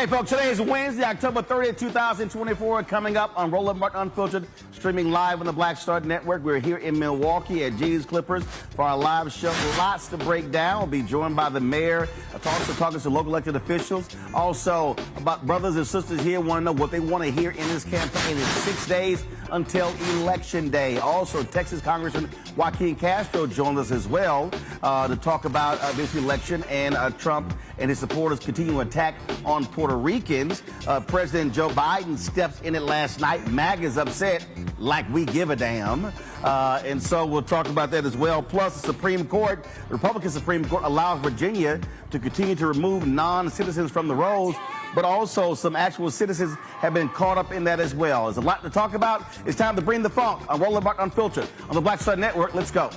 Hey, folks, today is Wednesday, October 30th, 2024. Coming up on Roland Unfiltered, streaming live on the Black Star Network. We're here in Milwaukee at G's Clippers for our live show. Lots to break down. We'll be joined by the mayor, also talking to local elected officials. Also, about brothers and sisters here want to know what they want to hear in this campaign. It's 6 days until Election Day. Also, Texas Congressman Joaquin Castro joined us as well to talk about this election and Trump and his supporters continue to attack on Puerto Ricans. President Joe Biden steps in it last night. MAGA's upset, like we give a damn. And so we'll talk about that as well. Plus, the Supreme Court, the Republican Supreme Court, allows Virginia to continue to remove non-citizens from the rolls, but also some actual citizens have been caught up in that as well. There's a lot to talk about. It's time to bring the funk on Roland Unfiltered on the Black Star Network. Let's go.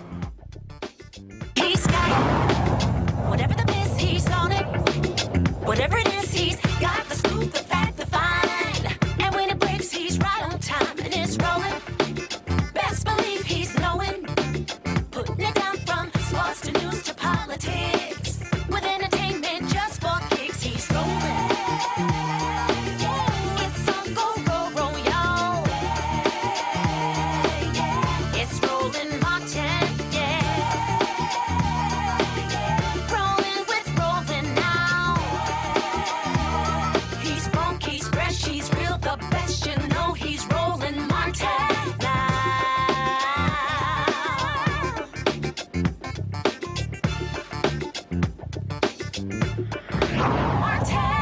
He's got whatever the biz, he's on it. Whatever it is, he's got the scoop, the fact, the find. And when it breaks, he's right on time and it's rolling. Best believe he's knowing. Putting it down from sports to news to politics. With entertainment just for kicks, he's rolling. It's on go, roll, roll, y'all. It's Roland Martin, yeah. Rolling with Roland now. He's funk, he's fresh, he's real, the best, you know he's Roland Martin now. Martin.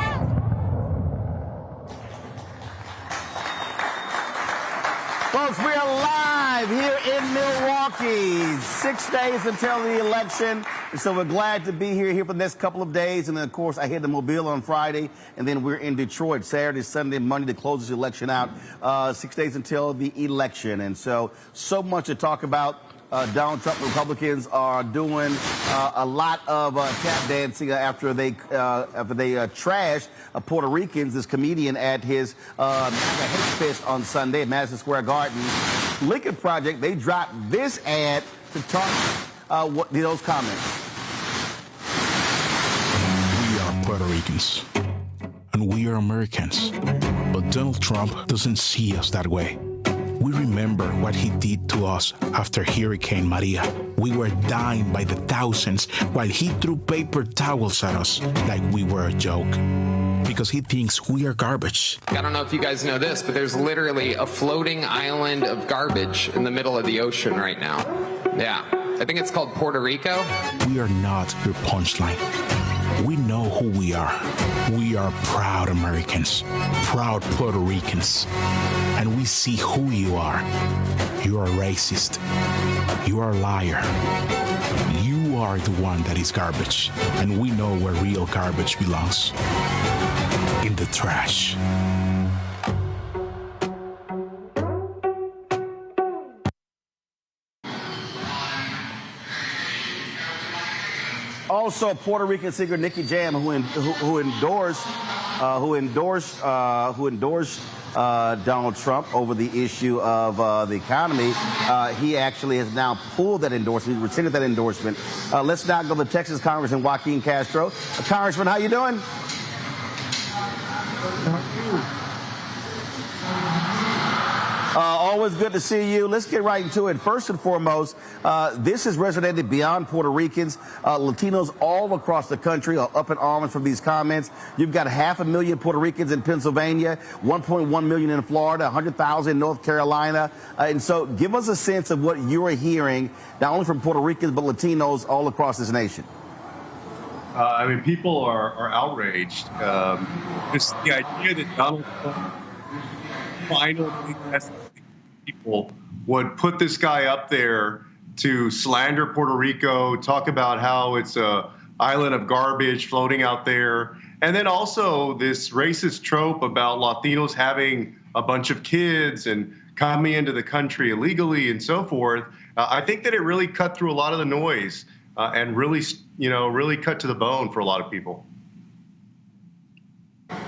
Folks, we are live here in Milwaukee. 6 days until the election. And so we're glad to be here for the next couple of days. And then, of course, I head to Mobile on Friday. And then we're in Detroit Saturday, Sunday, Monday to close this election out. 6 days until the election. And so much to talk about. Donald Trump Republicans are doing a lot of tap dancing after they trashed Puerto Ricans. This comedian at his hate fest on Sunday at Madison Square Garden. Lincoln Project, they dropped this ad to talk those comments. We are Puerto Ricans, and we are Americans. But Donald Trump doesn't see us that way. We remember what he did to us after Hurricane Maria. We were dying by the thousands while he threw paper towels at us like we were a joke. Because he thinks we are garbage. I don't know if you guys know this, but there's literally a floating island of garbage in the middle of the ocean right now. Yeah, I think it's called Puerto Rico. We are not your punchline. We know who we are. We are proud Americans, proud Puerto Ricans. And we see who you are. You are racist. You are a liar. You are the one that is garbage. And we know where real garbage belongs. In the trash. Also, Puerto Rican singer Nicky Jam, who endorsed Donald Trump over the issue of the economy. He actually has now pulled that endorsement. He rescinded that endorsement. Let's now go to Texas Congressman Joaquin Castro. Congressman, how you doing? Always good to see you. Let's get right into it. First and foremost, this has resonated beyond Puerto Ricans. Latinos all across the country are up in arms from these comments. You've got 500,000 Puerto Ricans in Pennsylvania, 1.1 million in Florida, 100,000 in North Carolina. And so give us a sense of what you are hearing, not only from Puerto Ricans, but Latinos all across this nation. I mean, people are outraged. Just the idea that Donald Trump finally people would put this guy up there to slander Puerto Rico, talk about how it's a island of garbage floating out there, and then also this racist trope about Latinos having a bunch of kids and coming into the country illegally and so forth. I think that it really cut through a lot of the noise and really cut to the bone for a lot of people.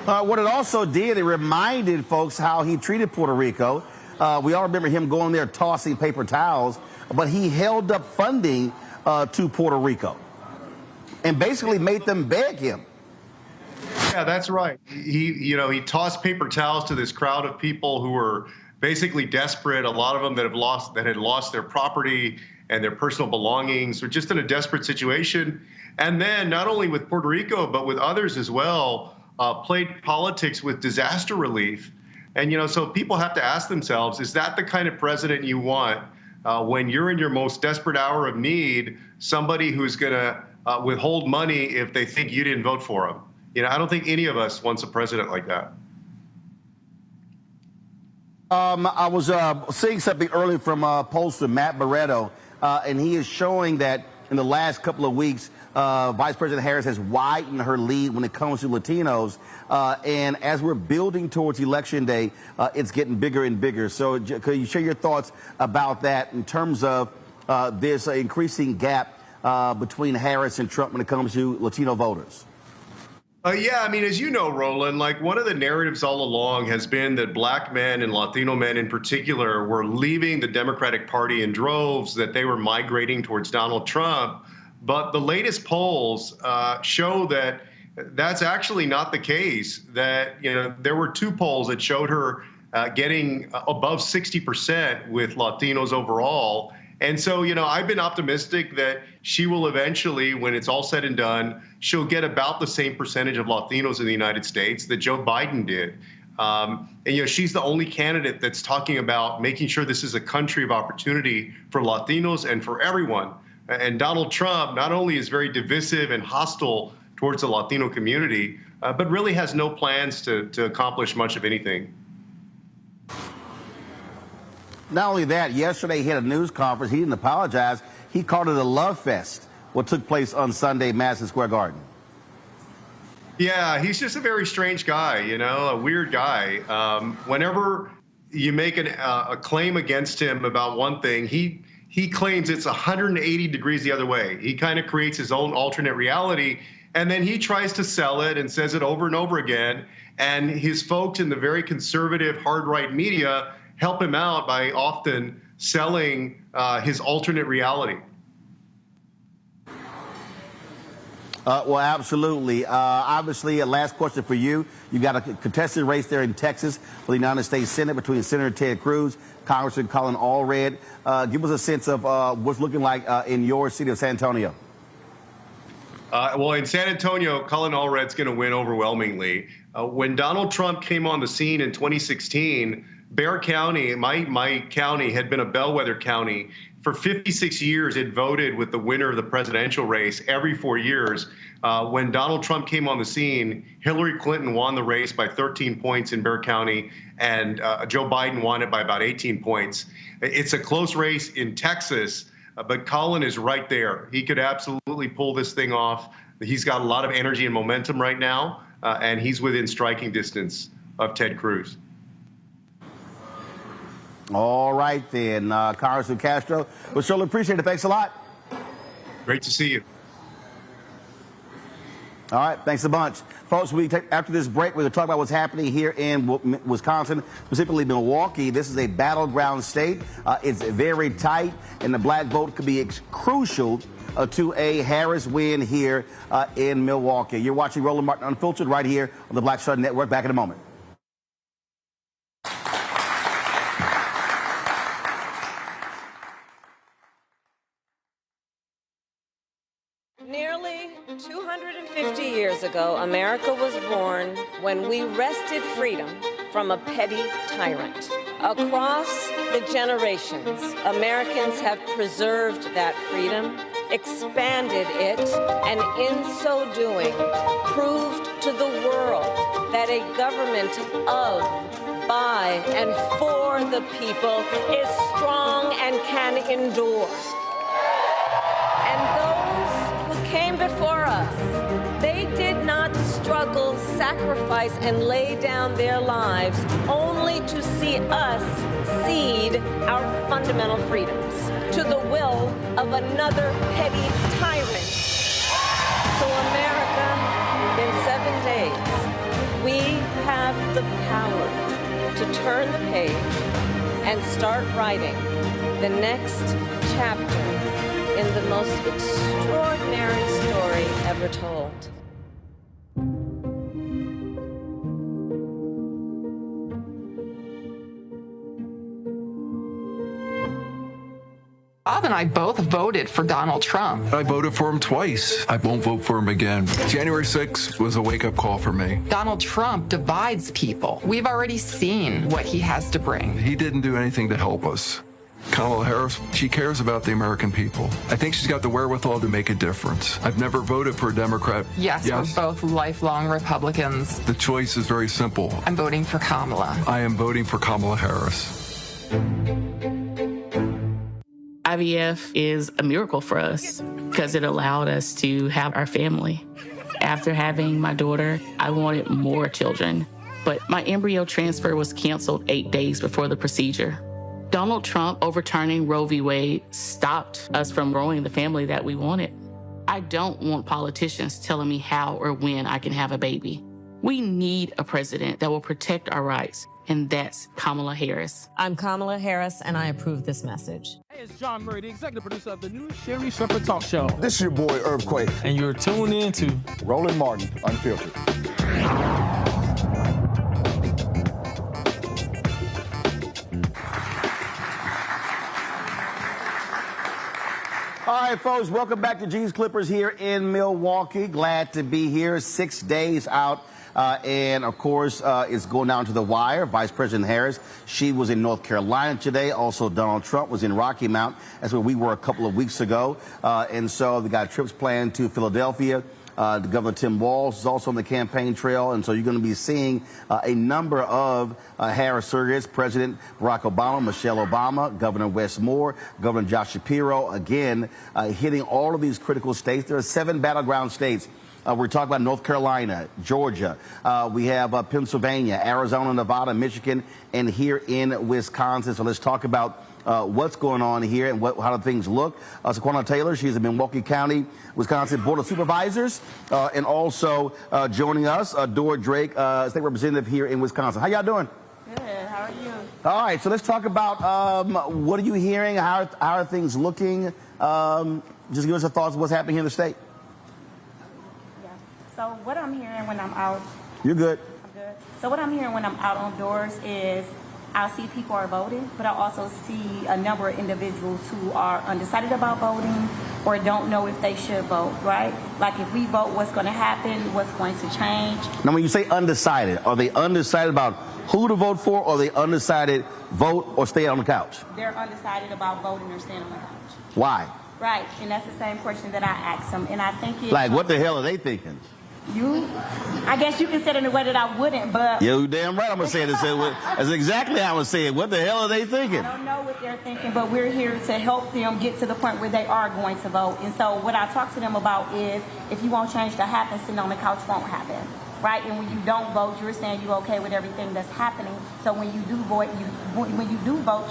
What it also did, it reminded folks how he treated Puerto Rico. We all remember him going there tossing paper towels, but he held up funding to Puerto Rico and basically made them beg him. Yeah, that's right. He tossed paper towels to this crowd of people who were basically desperate. A lot of them that had lost their property and their personal belongings, were just in a desperate situation. And then not only with Puerto Rico, but with others as well, played politics with disaster relief. And, so people have to ask themselves, is that the kind of president you want when you're in your most desperate hour of need, somebody who's going to withhold money if they think you didn't vote for them? I don't think any of us wants a president like that. I was seeing something earlier from pollster Matt Barreto, and he is showing that in the last couple of weeks, Vice President Harris has widened her lead when it comes to Latinos. And as we're building towards Election Day, it's getting bigger and bigger. So could you share your thoughts about that in terms of this increasing gap between Harris and Trump when it comes to Latino voters? Yeah, I mean, as you know, Roland, one of the narratives all along has been that black men and Latino men in particular were leaving the Democratic Party in droves, that they were migrating towards Donald Trump. But the latest polls show that that's actually not the case, that, there were 2 polls that showed her getting above 60% with Latinos overall. And so, I've been optimistic that she will eventually, when it's all said and done, she'll get about the same percentage of Latinos in the United States that Joe Biden did. And, she's the only candidate that's talking about making sure this is a country of opportunity for Latinos and for everyone. And Donald Trump not only is very divisive and hostile towards the Latino community, but really has no plans to accomplish much of anything. Not only that, yesterday he had a news conference. He didn't apologize. He called it a love fest, what took place on Sunday, Madison Square Garden. Yeah, he's just a very strange guy, a weird guy. Whenever you make a claim against him about one thing, he claims it's 180 degrees the other way. He kind of creates his own alternate reality, and then he tries to sell it and says it over and over again. And his folks in the very conservative, hard-right media help him out by often selling his alternate reality. Well, absolutely. Obviously, a last question for you. You got a contested race there in Texas for the United States Senate between Senator Ted Cruz, Congressman Colin Allred. Give us a sense of what's looking like in your city of San Antonio. Well, in San Antonio, Colin Allred's going to win overwhelmingly. When Donald Trump came on the scene in 2016, Bexar County, my county, had been a bellwether county. For 56 years, it voted with the winner of the presidential race every 4 years. When Donald Trump came on the scene, Hillary Clinton won the race by 13 points in Bexar County, and Joe Biden won it by about 18 points. It's a close race in Texas, but Colin is right there. He could absolutely pull this thing off. He's got a lot of energy and momentum right now, and he's within striking distance of Ted Cruz. All right, then, Congressman Castro. We surely appreciate it. Thanks a lot. Great to see you. All right, thanks a bunch. Folks, after this break, we're going to talk about what's happening here in Wisconsin, specifically Milwaukee. This is a battleground state. It's very tight, and the black vote could be crucial to a Harris win here in Milwaukee. You're watching Roland Martin Unfiltered right here on the Black Star Network. Back in a moment. Nearly 250 years ago, America was born when we wrested freedom from a petty tyrant. Across the generations, Americans have preserved that freedom, expanded it, and in so doing, proved to the world that a government of, by, and for the people is strong and can endure. And those who came before us, they did not struggle, sacrifice, and lay down their lives only to see us cede our fundamental freedoms to the will of another petty tyrant. So America, in 7 days, we have the power to turn the page and start writing the next chapter in the most extraordinary story ever told. Rob and I both voted for Donald Trump. I voted for him twice. I won't vote for him again. January 6th was a wake-up call for me. Donald Trump divides people. We've already seen what he has to bring. He didn't do anything to help us. Kamala Harris, she cares about the American people. I think she's got the wherewithal to make a difference. I've never voted for a Democrat. Yes, we're both lifelong Republicans. The choice is very simple. I'm voting for Kamala. I am voting for Kamala Harris. IVF is a miracle for us because it allowed us to have our family. After having my daughter, I wanted more children, but my embryo transfer was canceled 8 days before the procedure. Donald Trump overturning Roe v. Wade stopped us from growing the family that we wanted. I don't want politicians telling me how or when I can have a baby. We need a president that will protect our rights, and that's Kamala Harris. I'm Kamala Harris, and I approve this message. Hey, it's John Murray, the executive producer of the new Sherry Shepherd Talk Show. This is your boy, Earthquake. And you're tuned in to Roland Martin, Unfiltered. All right, folks, welcome back to G's Clippers here in Milwaukee. Glad to be here 6 days out. And, of course, it's going down to the wire. Vice President Harris, she was in North Carolina today. Also, Donald Trump was in Rocky Mount. That's where we were a couple of weeks ago. And so they got trips planned to Philadelphia. Governor Tim Walz is also on the campaign trail, and so you're going to be seeing a number of Harris surrogates, President Barack Obama, Michelle Obama, Governor Wes Moore, Governor Josh Shapiro, again, hitting all of these critical states. There are 7 battleground states. We're talking about North Carolina, Georgia. We have Pennsylvania, Arizona, Nevada, Michigan, and here in Wisconsin. So let's talk about what's going on here and how do things look. Saquana Taylor, she's the Milwaukee County, Wisconsin Board of Supervisors, and also joining us, Dora Drake, State Representative here in Wisconsin. How y'all doing? Good. How are you? All right. So let's talk about what are you hearing? How are things looking? Just give us your thoughts on what's happening here in the state. Yeah. So what I'm hearing when I'm out. You're good. I'm good. So what I'm hearing when I'm out on doors is I see people are voting, but I also see a number of individuals who are undecided about voting or don't know if they should vote, right? Like if we vote, what's going to happen, what's going to change. Now, when you say undecided, are they undecided about who to vote for, or are they undecided vote or stay on the couch? They're undecided about voting or staying on the couch. Why? Right, and that's the same question that I asked them, and I think it's... Like, what the hell are they thinking? I guess you can say it in a way that I wouldn't, but... Yeah, you're damn right I'm going to say it. That's exactly how I would say it. What the hell are they thinking? I don't know what they're thinking, but we're here to help them get to the point where they are going to vote. And so what I talk to them about is if you want change to happen, sitting on the couch won't happen, right? And when you don't vote, you're saying you're okay with everything that's happening. So when you do vote, you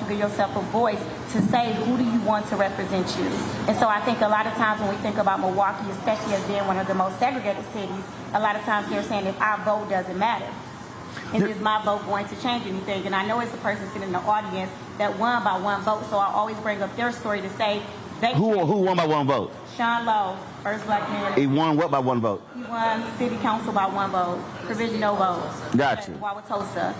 give yourself a voice to say who do you want to represent you. And so I think a lot of times when we think about Milwaukee, especially as being one of the most segregated cities, a lot of times they're saying if our vote doesn't matter, and is my vote going to change anything? And I know it's a person sitting in the audience that won by one vote, so I always bring up their story to say they... Who won by one vote? Sean Lowe, first black man. He won what by one vote? He won city council by one vote, provisional vote. Gotcha. Wauwatosa.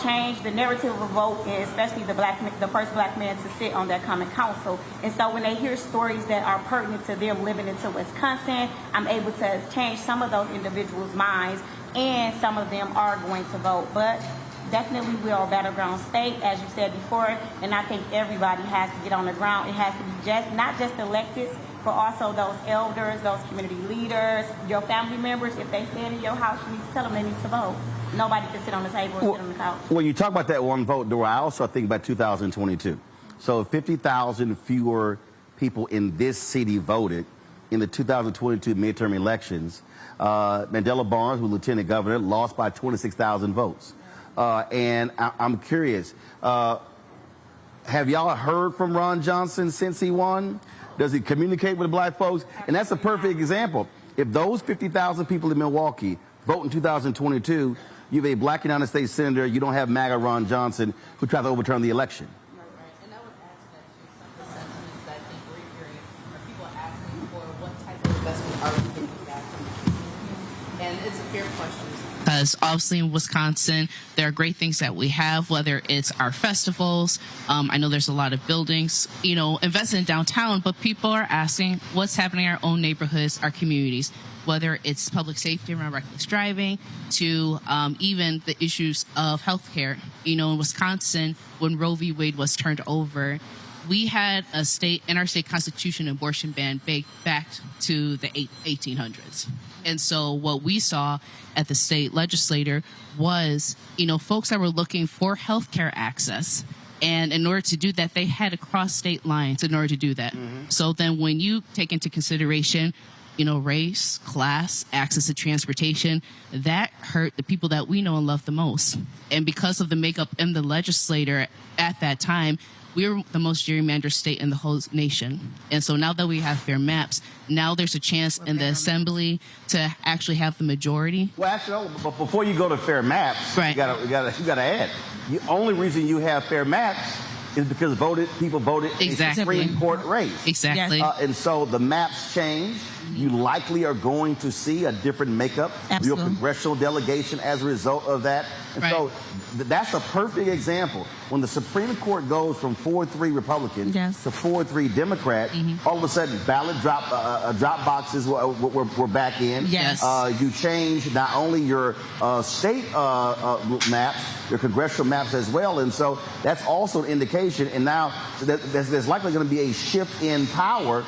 Changed the narrative of a vote, and especially the first black man to sit on that common council. And so when they hear stories that are pertinent to them living into Wisconsin, I'm able to change some of those individuals' minds, and some of them are going to vote. But definitely we are a battleground state, as you said before, and I think everybody has to get on the ground. It has to be not just electeds, but also those elders, those community leaders, your family members. If they stand in your house, you need to tell them they need to vote. Nobody can sit on the table or sit on the couch. When you talk about that one vote, Dora, I also think about 2022. So 50,000 fewer people in this city voted in the 2022 midterm elections. Mandela Barnes, who's lieutenant governor, lost by 26,000 votes. And I'm curious, have y'all heard from Ron Johnson since he won? Does he communicate with black folks? And that's a perfect example. If those 50,000 people in Milwaukee vote in 2022, you have a black United States senator, you don't have MAGA Ron Johnson, who tried to overturn the election. Right. And I would ask that too, some of the sentiments that I think we're hearing are people asking for what type of investment are we getting back from the community? And it's a fair question. because obviously in Wisconsin, there are great things that we have, whether it's our festivals. I know there's a lot of buildings, invested in downtown, but people are asking what's happening in our own neighborhoods, our communities, whether it's public safety around reckless driving to even the issues of healthcare. In Wisconsin, when Roe v. Wade was turned over, we had in our state constitution, abortion ban back to the 1800s. And so what we saw at the state legislature was, folks that were looking for healthcare access. And in order to do that, they had to cross state lines in order to do that. So then when you take into consideration, race, class, access to transportation, that hurt the people that we know and love the most. And because of the makeup in the legislature at that time, we were the most gerrymandered state in the whole nation. And so now that we have fair maps, now there's a chance in the assembly to actually have the majority. Well, actually, but before you go to fair maps, right. you gotta add. The only reason you have fair maps is because people voted exactly. in a Supreme Court race. Exactly. And so the maps change. You likely are going to see a different makeup of your congressional delegation as a result of that. And so that's a perfect example. When the Supreme Court goes from 4-3 Republican to 4-3 Democrat, all of a sudden ballot drop boxes were back in. Yes. You change not only your state maps, your congressional maps as well. And so that's also an indication. And now there's likely going to be a shift in power.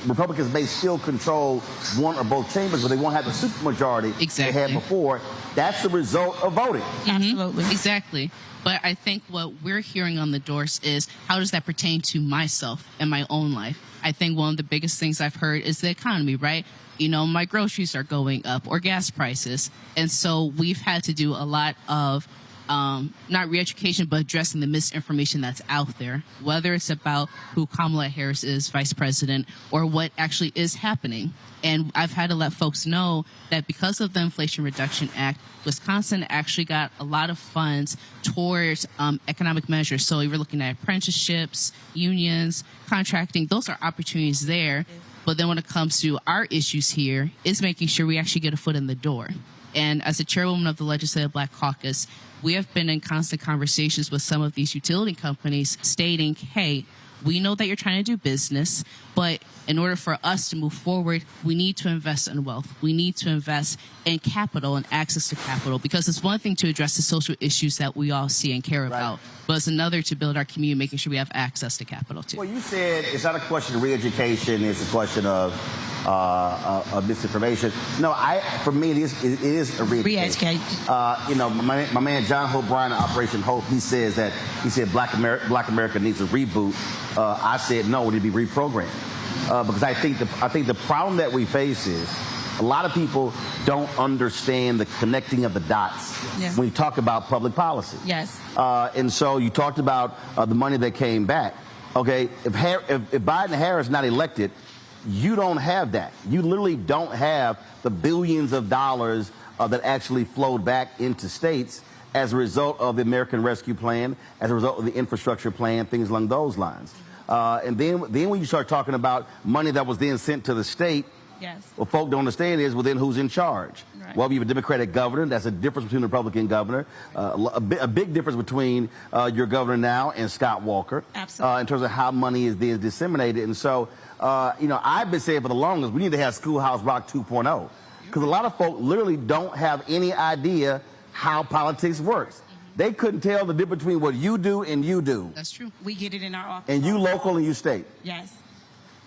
Republicans may still control one or both chambers, but they won't have the supermajority they had before. That's the result of voting. Absolutely. Exactly. But I think what we're hearing on the doors is, how does that pertain to myself and my own life? I think one of the biggest things I've heard is the economy, right? My groceries are going up, or gas prices. And so we've had to do a lot of not re-education, but addressing the misinformation that's out there, whether it's about who Kamala Harris is, vice president, or what actually is happening. And I've had to let folks know that because of the Inflation Reduction Act, Wisconsin actually got a lot of funds towards economic measures. So we were looking at apprenticeships, unions, contracting. Those are opportunities there. But then when it comes to our issues here, is making sure we actually get a foot in the door. And as the chairwoman of the Legislative Black Caucus, we have been in constant conversations with some of these utility companies stating, hey, we know that you're trying to do business, but in order for us to move forward, we need to invest in wealth. We need to invest in capital and access to capital, because it's one thing to address the social issues that we all see and care about, but it's another to build our community, making sure we have access to capital too. Well, you said it's not a question of re-education, it's a question of misinformation. No, for me, it is a re-education. My man John Hope Bryan of Operation Hope, he said Black America needs a reboot. I said no, it need to be reprogrammed, because I think the problem that we face is a lot of people don't understand the connecting of the dots when you talk about public policy. Yes. And so you talked about the money that came back. Okay, if Biden and Harris not elected, you don't have that. You literally don't have the billions of dollars that actually flowed back into states as a result of the American Rescue Plan, as a result of the infrastructure plan, things along those lines. And then when you start talking about money that was then sent to the state, what folk don't understand is, well, then who's in charge? Right. Well, you have a Democratic governor. That's a difference between a Republican governor. A big difference between your governor now and Scott Walker. Absolutely. In terms of how money is being disseminated. And so, I've been saying for the longest, we need to have Schoolhouse Rock 2.0. Because a lot of folk literally don't have any idea how politics works. They couldn't tell the difference between what you do and you do. That's true. We get it in our office. And you local and you state. Yes.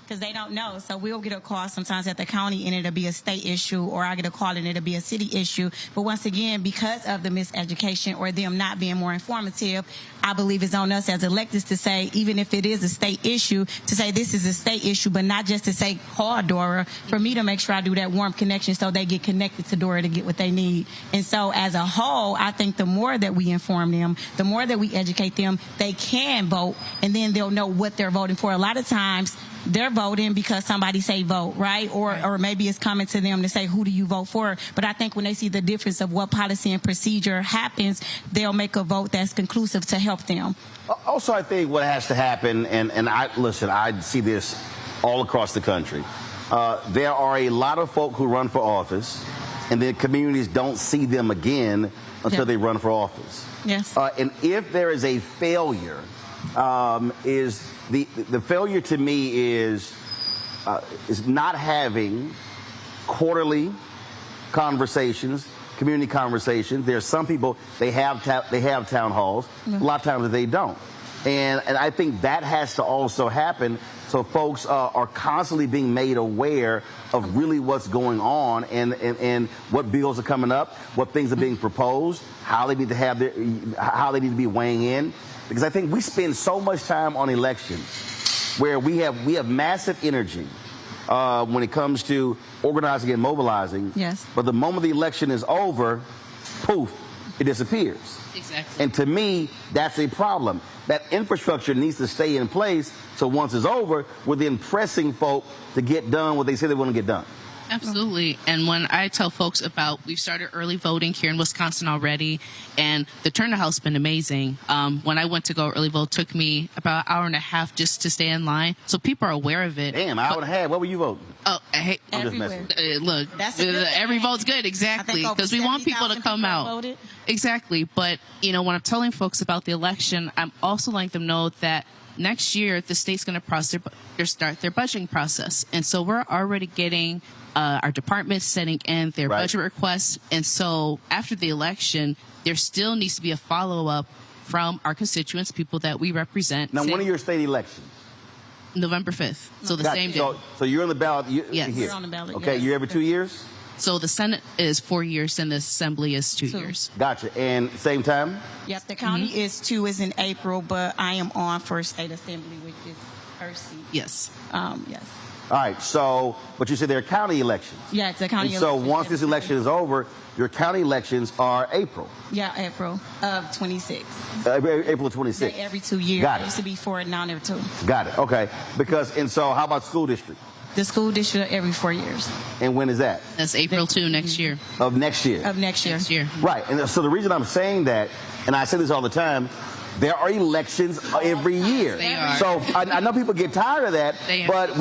Because they don't know. So we'll get a call sometimes at the county and it'll be a state issue, or I get a call and it'll be a city issue. But once again, because of the miseducation or them not being more informative, I believe it's on us as electeds to say, even if it is a state issue, to say this is a state issue, but not just to say call Dora, for me to make sure I do that warm connection so they get connected to Dora to get what they need. And so as a whole, I think the more that we inform them, the more that we educate them, they can vote, and then they'll know what they're voting for. A lot of times, they're voting because somebody say vote, right? Or maybe it's coming to them to say, who do you vote for? But I think when they see the difference of what policy and procedure happens, they'll make a vote that's conclusive to help them. Also, I think what has to happen, and I see this all across the country. There are a lot of folk who run for office and then communities don't see them again until they run for office. Yes. And if there is a failure, is the failure to me is not having quarterly conversations, community conversations. There's some people, they have town halls. A lot of times they don't. And I think that has to also happen so folks are constantly being made aware of really what's going on and what bills are coming up, what things are being proposed, how they need to have how they need to be weighing in. Because I think we spend so much time on elections where we have massive energy when it comes to organizing and mobilizing. Yes. But the moment the election is over, poof, it disappears. Exactly. And to me, that's a problem. That infrastructure needs to stay in place so once it's over, we're then pressing folk to get done what they say they want to get done. Absolutely. And when I tell folks about, we've started early voting here in Wisconsin already, and the turnout has been amazing. When I went to go early vote, it took me about an hour and a half just to stay in line. So people are aware of it. Damn, hour and a half. What were you voting? Oh, hey, I'm just messing. Look, every vote's good, exactly, because we want people to come out. Voted. Exactly. But, when I'm telling folks about the election, I'm also letting them know that next year the state's going to start their budgeting process. And so we're already getting our departments sending in their budget requests. And so after the election, there still needs to be a follow-up from our constituents, people that we represent. Now, when are your state elections? November 5th. So the same day. So you're on the ballot. Yes. Here. You're on the ballot. Okay, yes. you're every 2 years? So the Senate is 4 years and the Assembly is 2 years. Gotcha. And same time? Yep, the county is in April, but I am on for state assembly, which is first seat. Yes. Yes. All right, so, but you said there are county elections. Yeah, it's a county election. So once this election is over, your county elections are April. Yeah, April of 26. April of 26. Every 2 years. Got it. It used to be 4 and now every 2. Got it, okay. And so how about school district? The school district every 4 years. And when is that? That's April 2 next year. Of next year? Of next year. Next year. Right, and so the reason I'm saying that, and I say this all the time, there are elections every year. They are. So I know people get tired of that, but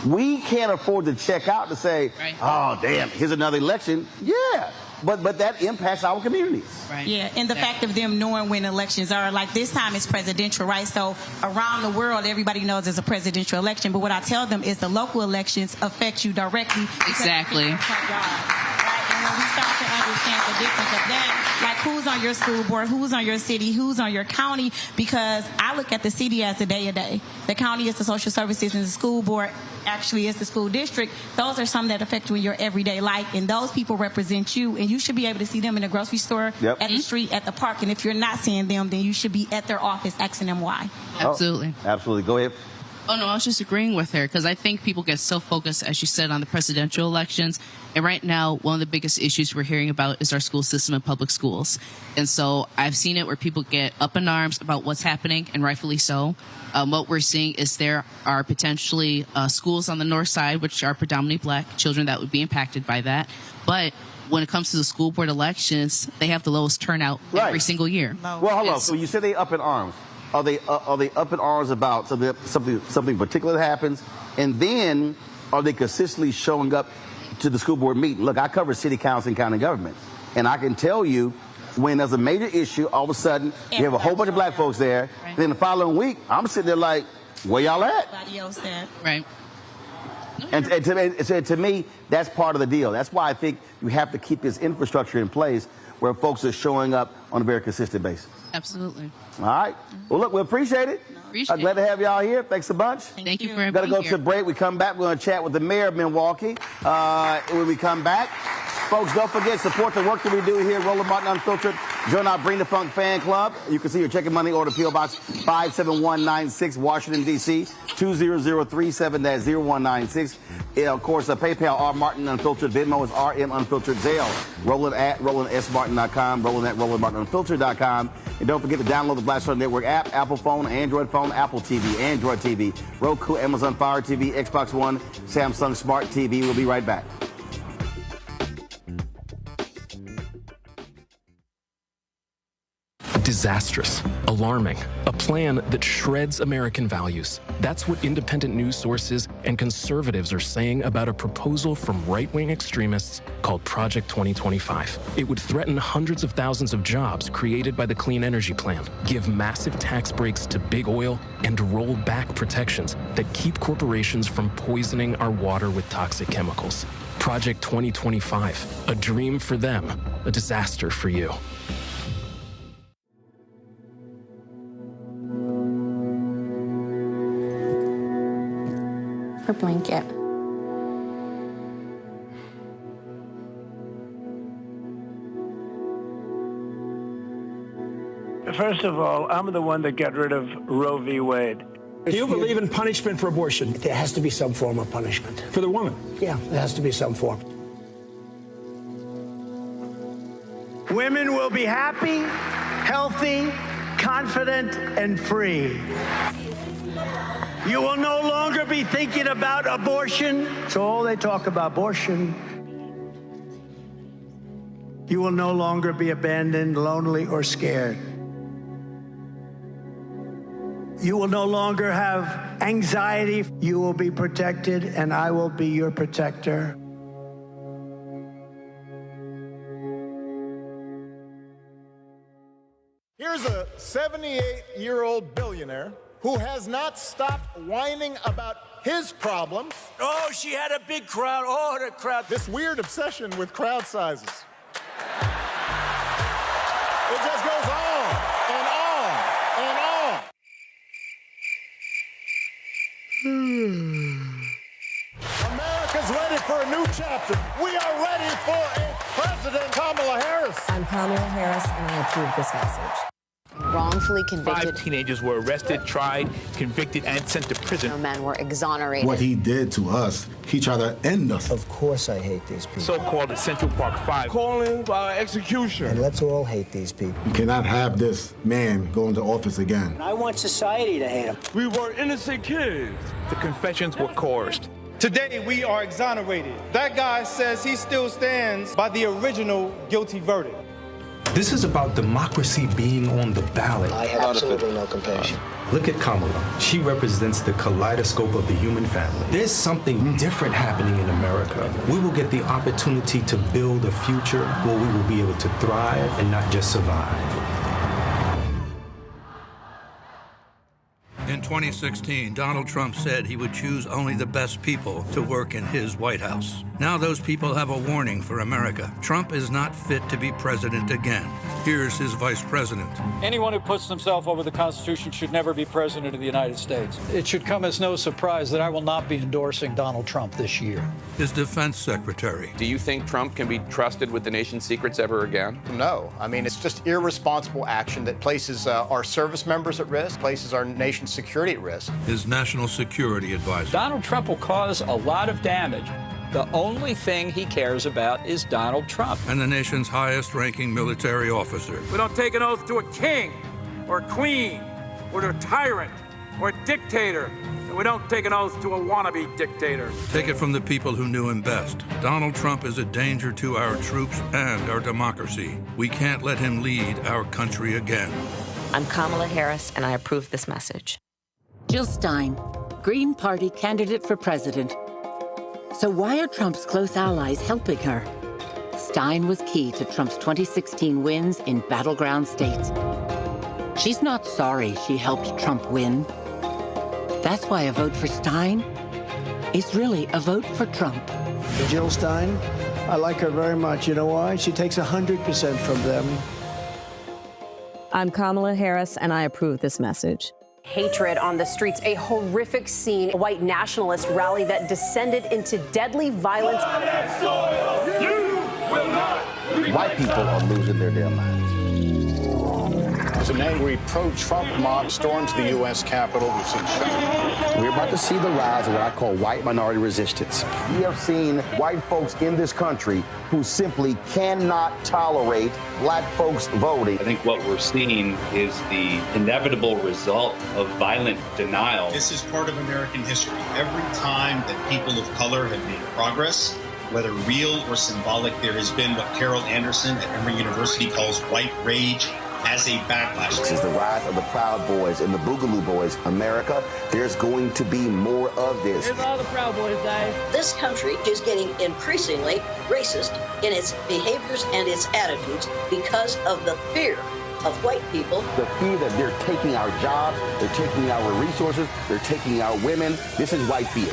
we can't afford to check out to say, oh, damn, here's another election. Yeah, but that impacts our communities. Right. Yeah, and the fact of them knowing when elections are, like this time it's presidential, right? So around the world, everybody knows it's a presidential election. But what I tell them is the local elections affect you directly. Exactly. And when we start to understand the difference of that, like who's on your school board, who's on your city, who's on your county, because I look at the city as a day-to-day. The county is the social services, and the school board actually is the school district. Those are some that affect you in your everyday life, and those people represent you, and you should be able to see them in the grocery store, at the street, at the park, and if you're not seeing them, then you should be at their office asking them why. Absolutely. Absolutely. Go ahead. Oh, no, I was just agreeing with her because I think people get so focused, as you said, on the presidential elections. And right now, one of the biggest issues we're hearing about is our school system and public schools. And so I've seen it where people get up in arms about what's happening, and rightfully so. What we're seeing is there are potentially schools on the north side, which are predominantly black children that would be impacted by that. But when it comes to the school board elections, they have the lowest turnout every single year. Well, hold on. So you said they up in arms. Are they up in arms about something particular that happens, and then are they consistently showing up to the school board meeting? Look, I cover city council and county government, and I can tell you when there's a major issue, all of a sudden you have a whole bunch of black folks there. And then the following week, I'm sitting there like, where y'all at? Everybody else there. Right. And to me, that's part of the deal. That's why I think you have to keep this infrastructure in place where folks are showing up on a very consistent basis. Absolutely. All right. Well, look, we appreciate it. I'm glad to have y'all here. Thanks a bunch. Thank you for being here. Got to go to a break. We come back. We're going to chat with the mayor of Milwaukee. When we come back, folks, don't forget, support the work that we do here at Roland Martin Unfiltered. Join our Bring the Funk fan club. You can see your checking money order, P.O. Box 57196, Washington, D.C., 20037, that's 0196. Of course, PayPal, R. Martin Unfiltered. Venmo is RM Unfiltered. Zelle, Roland at RolandSMartin.com, Roland at RolandMartinUnfiltered.com. And don't forget to download the Black Star Network app, Apple phone, Android phone, Apple TV, Android TV, Roku, Amazon Fire TV, Xbox One, Samsung Smart TV. We'll be right back. Disastrous, alarming, a plan that shreds American values. That's what independent news sources and conservatives are saying about a proposal from right-wing extremists called Project 2025. It would threaten hundreds of thousands of jobs created by the Clean Energy Plan, give massive tax breaks to big oil, and roll back protections that keep corporations from poisoning our water with toxic chemicals. Project 2025, a dream for them, a disaster for you. Her blanket. First of all, I'm the one that got rid of Roe v. Wade. Do you believe in punishment for abortion? There has to be some form of punishment. For the woman? Yeah, there has to be some form. Women will be happy, healthy, confident, and free. You will no longer be thinking about abortion. It's all they talk about, abortion. You will no longer be abandoned, lonely, or scared. You will no longer have anxiety. You will be protected, and I will be your protector. Here's a 78-year-old billionaire who has not stopped whining about his problems. Oh, she had a big crowd. Oh, the crowd. This weird obsession with crowd sizes. It just goes on and on and on. America's ready for a new chapter. We are ready for a President Kamala Harris. I'm Kamala Harris, and I approve this message. Wrongfully convicted. 5 teenagers were arrested, tried, convicted, and sent to prison. No men were exonerated. What he did to us, he tried to end us. Of course I hate these people. So-called Central Park 5. Calling for execution. And let's all hate these people. You cannot have this man go into office again. I want society to hate him. We were innocent kids. The confessions were coerced. Today, we are exonerated. That guy says he still stands by the original guilty verdict. This is about democracy being on the ballot. I have absolutely no compassion. Look at Kamala. She represents the kaleidoscope of the human family. There's something different happening in America. We will get the opportunity to build a future where we will be able to thrive and not just survive. In 2016, Donald Trump said he would choose only the best people to work in his White House. Now those people have a warning for America. Trump is not fit to be president again. Here's his vice president. Anyone who puts themselves over the Constitution should never be president of the United States. It should come as no surprise that I will not be endorsing Donald Trump this year. His defense secretary. Do you think Trump can be trusted with the nation's secrets ever again? No. I mean, it's just irresponsible action that places our service members at risk, places our nation's security at risk. His national security advisor. Donald Trump will cause a lot of damage. The only thing he cares about is Donald Trump. And the nation's highest-ranking military officer. We don't take an oath to a king or a queen or to a tyrant or a dictator. And we don't take an oath to a wannabe dictator. Take it from the people who knew him best. Donald Trump is a danger to our troops and our democracy. We can't let him lead our country again. I'm Kamala Harris, and I approve this message. Jill Stein, Green Party candidate for president. So why are Trump's close allies helping her? Stein was key to Trump's 2016 wins in battleground states. She's not sorry she helped Trump win. That's why a vote for Stein is really a vote for Trump. Jill Stein, I like her very much. You know why? She takes 100% from them. I'm Kamala Harris, and I approve this message. Hatred on the streets, a horrific scene, a white nationalist rally that descended into deadly violence. White people are losing their damn minds. An angry pro-Trump mob storms the U.S. Capitol. We've seen We're about to see the rise of what I call white minority resistance. We have seen white folks in this country who simply cannot tolerate black folks voting. I think what we're seeing is the inevitable result of violent denial. This is part of American history. Every time that people of color have made progress, whether real or symbolic, there has been what Carol Anderson at Emory University calls white rage as a backlash. This is the rise of the Proud Boys and the Boogaloo Boys. America, there's going to be more of this. Here's all the Proud Boys, guys. This country is getting increasingly racist in its behaviors and its attitudes because of the fear of white people. The fear that they're taking our jobs, they're taking our resources, they're taking our women. This is white fear.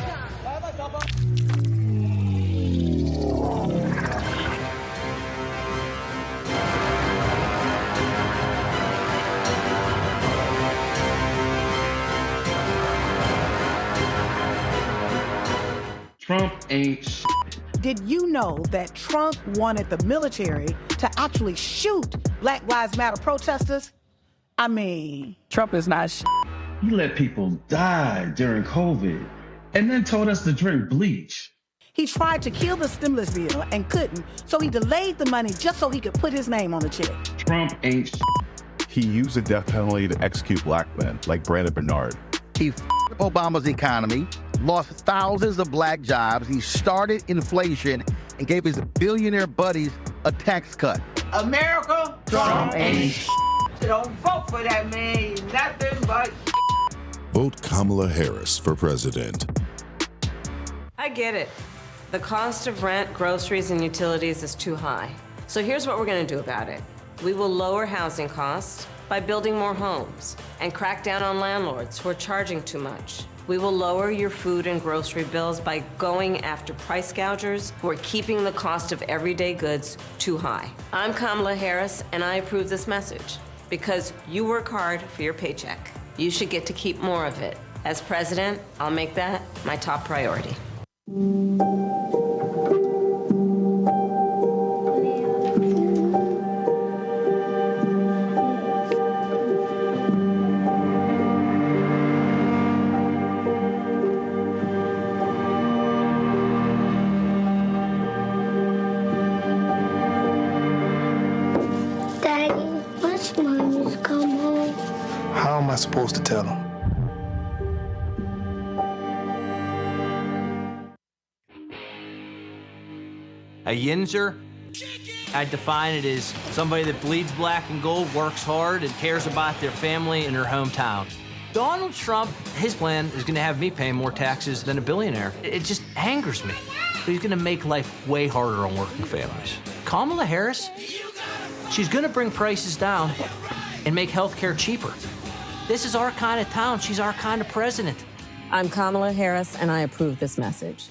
Trump ain't shit. Did you know that Trump wanted the military to actually shoot Black Lives Matter protesters? I mean, Trump is not shit. He let people die during COVID and then told us to drink bleach. he tried to kill the stimulus bill and couldn't, so he delayed the money just so he could put his name on the check. Trump ain't shit. He used the death penalty to execute black men like Brandon Bernard. He f***ed Obama's economy, lost thousands of black jobs. He started inflation and gave his billionaire buddies a tax cut. America, Trump ain't shit. Don't vote for that man. He's nothing but shit. Vote Kamala Harris for president. I get it. The cost of rent, groceries, and utilities is too high. So here's what we're going to do about it. We will lower housing costs by building more homes and crack down on landlords who are charging too much. We will lower your food and grocery bills by going after price gougers who are keeping the cost of everyday goods too high. I'm Kamala Harris, and I approve this message because you work hard for your paycheck. You should get to keep more of it. As president, I'll make that my top priority. How am I supposed to tell him? A yinzer, I define it as somebody that bleeds black and gold, works hard, and cares about their family and their hometown. Donald Trump, his plan is gonna have me paying more taxes than a billionaire. It just angers me. But he's gonna make life way harder on working families. Kamala Harris, she's gonna bring prices down and make healthcare cheaper. This is our kind of town. She's our kind of president. I'm Kamala Harris, and I approve this message.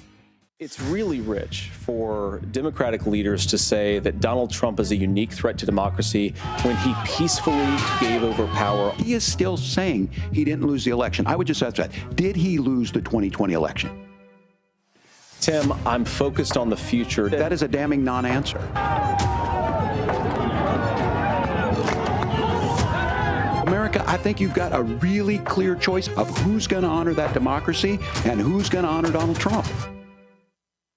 It's really rich for Democratic leaders to say that Donald Trump is a unique threat to democracy when he peacefully gave over power. He is still saying he didn't lose the election. I would just ask that. Did he lose the 2020 election? Tim, I'm focused on the future. That is a damning non-answer. America, I think you've got a really clear choice of who's going to honor that democracy and who's going to honor Donald Trump.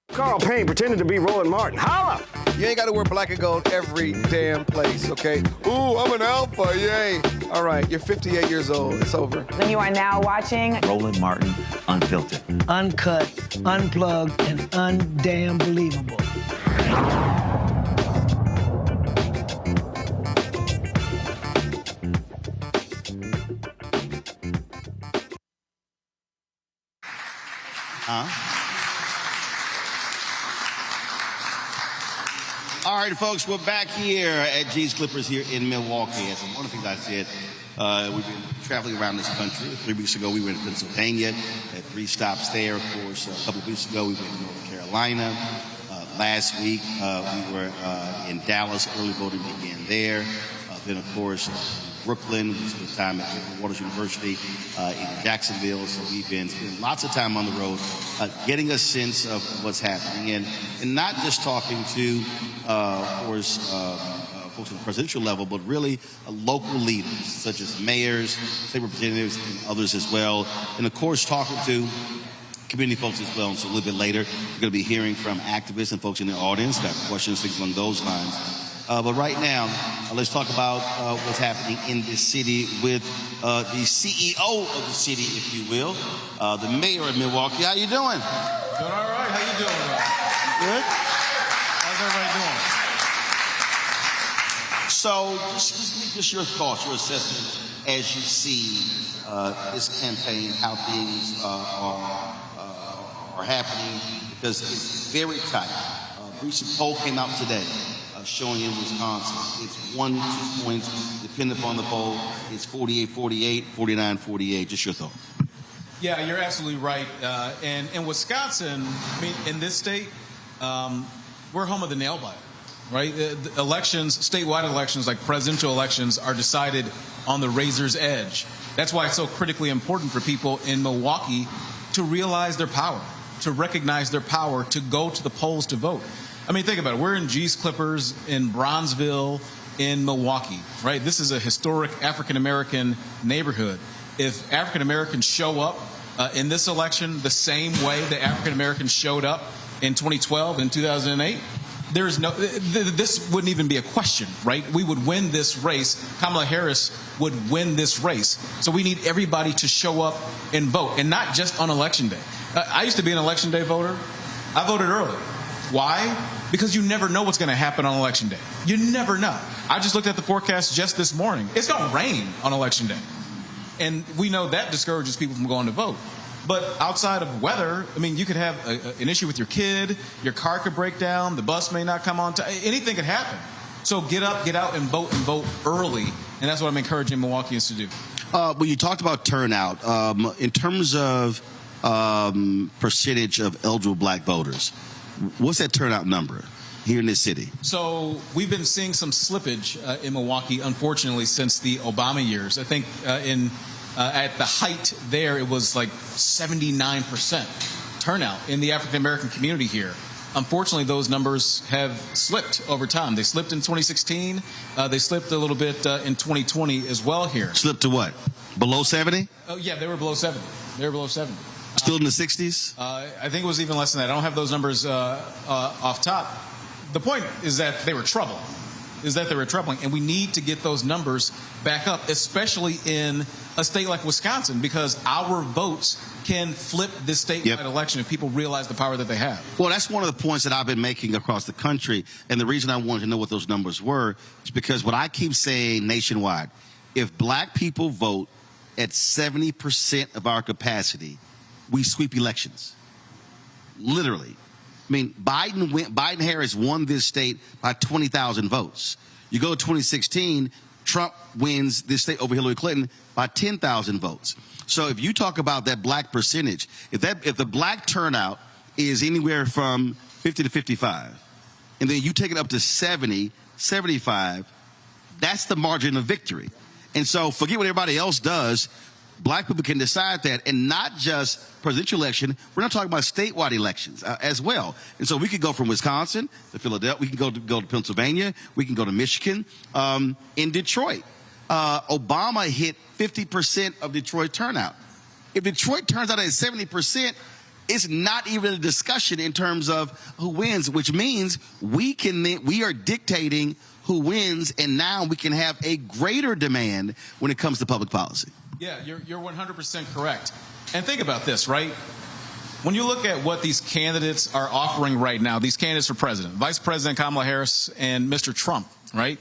Carl Payne pretending to be Roland Martin. Holla! You ain't got to wear black and gold every damn place, okay? Ooh, I'm an alpha, yay! All right, you're 58 years old. It's over. And you are now watching Roland Martin Unfiltered. Uncut, unplugged, and undamn believable. All right, folks, we're back here at G's Clippers here in Milwaukee. As one of the things I said, we've been traveling around this country. 3 weeks ago, we were in Pennsylvania, had 3 stops there. Of course, a couple of weeks ago, we went to North Carolina. Last week, we were in Dallas. Early voting began there. Then, of course, Brooklyn. We spent time at Waters University in Jacksonville. So we've been spending lots of time on the road, getting a sense of what's happening, and not just talking to, of course, folks on the presidential level, but really local leaders such as mayors, state representatives, and others as well. And of course, talking to community folks as well. And so a little bit later, we're going to be hearing from activists and folks in the audience, got questions, things along those lines. But right now, let's talk about what's happening in this city with the CEO of the city, if you will, the mayor of Milwaukee. How you doing? Doing all right. How you doing? Good. How's everybody doing? So just your thoughts, your assessment as you see this campaign, how things are happening, because it's very tight. A recent poll came out today showing in Wisconsin it's 1-2 points, depending upon the poll. It's 48-48, 49-48. Just your thoughts. Yeah, you're absolutely right. And in Wisconsin, I mean, in this state, we're home of the nail biter, right? The elections, statewide elections, like presidential elections, are decided on the razor's edge. That's why it's so critically important for people in Milwaukee to realize their power, to recognize their power, to go to the polls to vote. I mean, think about it. We're in G's Clippers, in Bronzeville, in Milwaukee, right? This is a historic African-American neighborhood. If African-Americans show up in this election the same way that African-Americans showed up in 2012 and 2008, there is no, this wouldn't even be a question, right? We would win this race. Kamala Harris would win this race. So we need everybody to show up and vote, and not just on Election Day. I used to be an Election Day voter. I voted early. Why? Because you never know what's going to happen on Election Day. You never know. I just looked at the forecast just this morning. It's going to rain on Election Day. And we know that discourages people from going to vote. But outside of weather, I mean, you could have an issue with your kid, your car could break down, the bus may not come on time, anything could happen. So get up, get out, and vote early. And that's what I'm encouraging Milwaukeeans to do. When you talked about turnout, in terms of percentage of eligible black voters, what's that turnout number here in this city? So we've been seeing some slippage in Milwaukee, unfortunately, since the Obama years. I think at the height there, it was like 79% turnout in the African-American community here. Unfortunately, those numbers have slipped over time. They slipped in 2016. They slipped a little bit in 2020 as well here. Slipped to what? Below 70? Oh, yeah, they were below 70. They were below 70. Still in the 60s? I think it was even less than that. I don't have those numbers off top. The point is that they were troubling. And we need to get those numbers back up, especially in a state like Wisconsin, because our votes can flip this statewide election if people realize the power that they have. Well, that's one of the points that I've been making across the country, and the reason I wanted to know what those numbers were is because what I keep saying nationwide, if black people vote at 70% of our capacity, we sweep elections. Literally. I mean, Biden-Harris won this state by 20,000 votes. You go to 2016, Trump wins this state over Hillary Clinton by 10,000 votes. So if you talk about that black percentage, if the black turnout is anywhere from 50 to 55, and then you take it up to 70, 75, that's the margin of victory. And so forget what everybody else does. Black people can decide that, and not just presidential election. We're not talking about statewide elections as well. And so we could go from Wisconsin to Philadelphia. We can go to Pennsylvania. We can go to Michigan. In Detroit, Obama hit 50% of Detroit turnout. If Detroit turns out at 70%, it's not even a discussion in terms of who wins, which means we are dictating who wins, and now we can have a greater demand when it comes to public policy. Yeah, you're 100% correct. And think about this, right? When you look at what these candidates are offering right now, these candidates for president, Vice President Kamala Harris and Mr. Trump, right?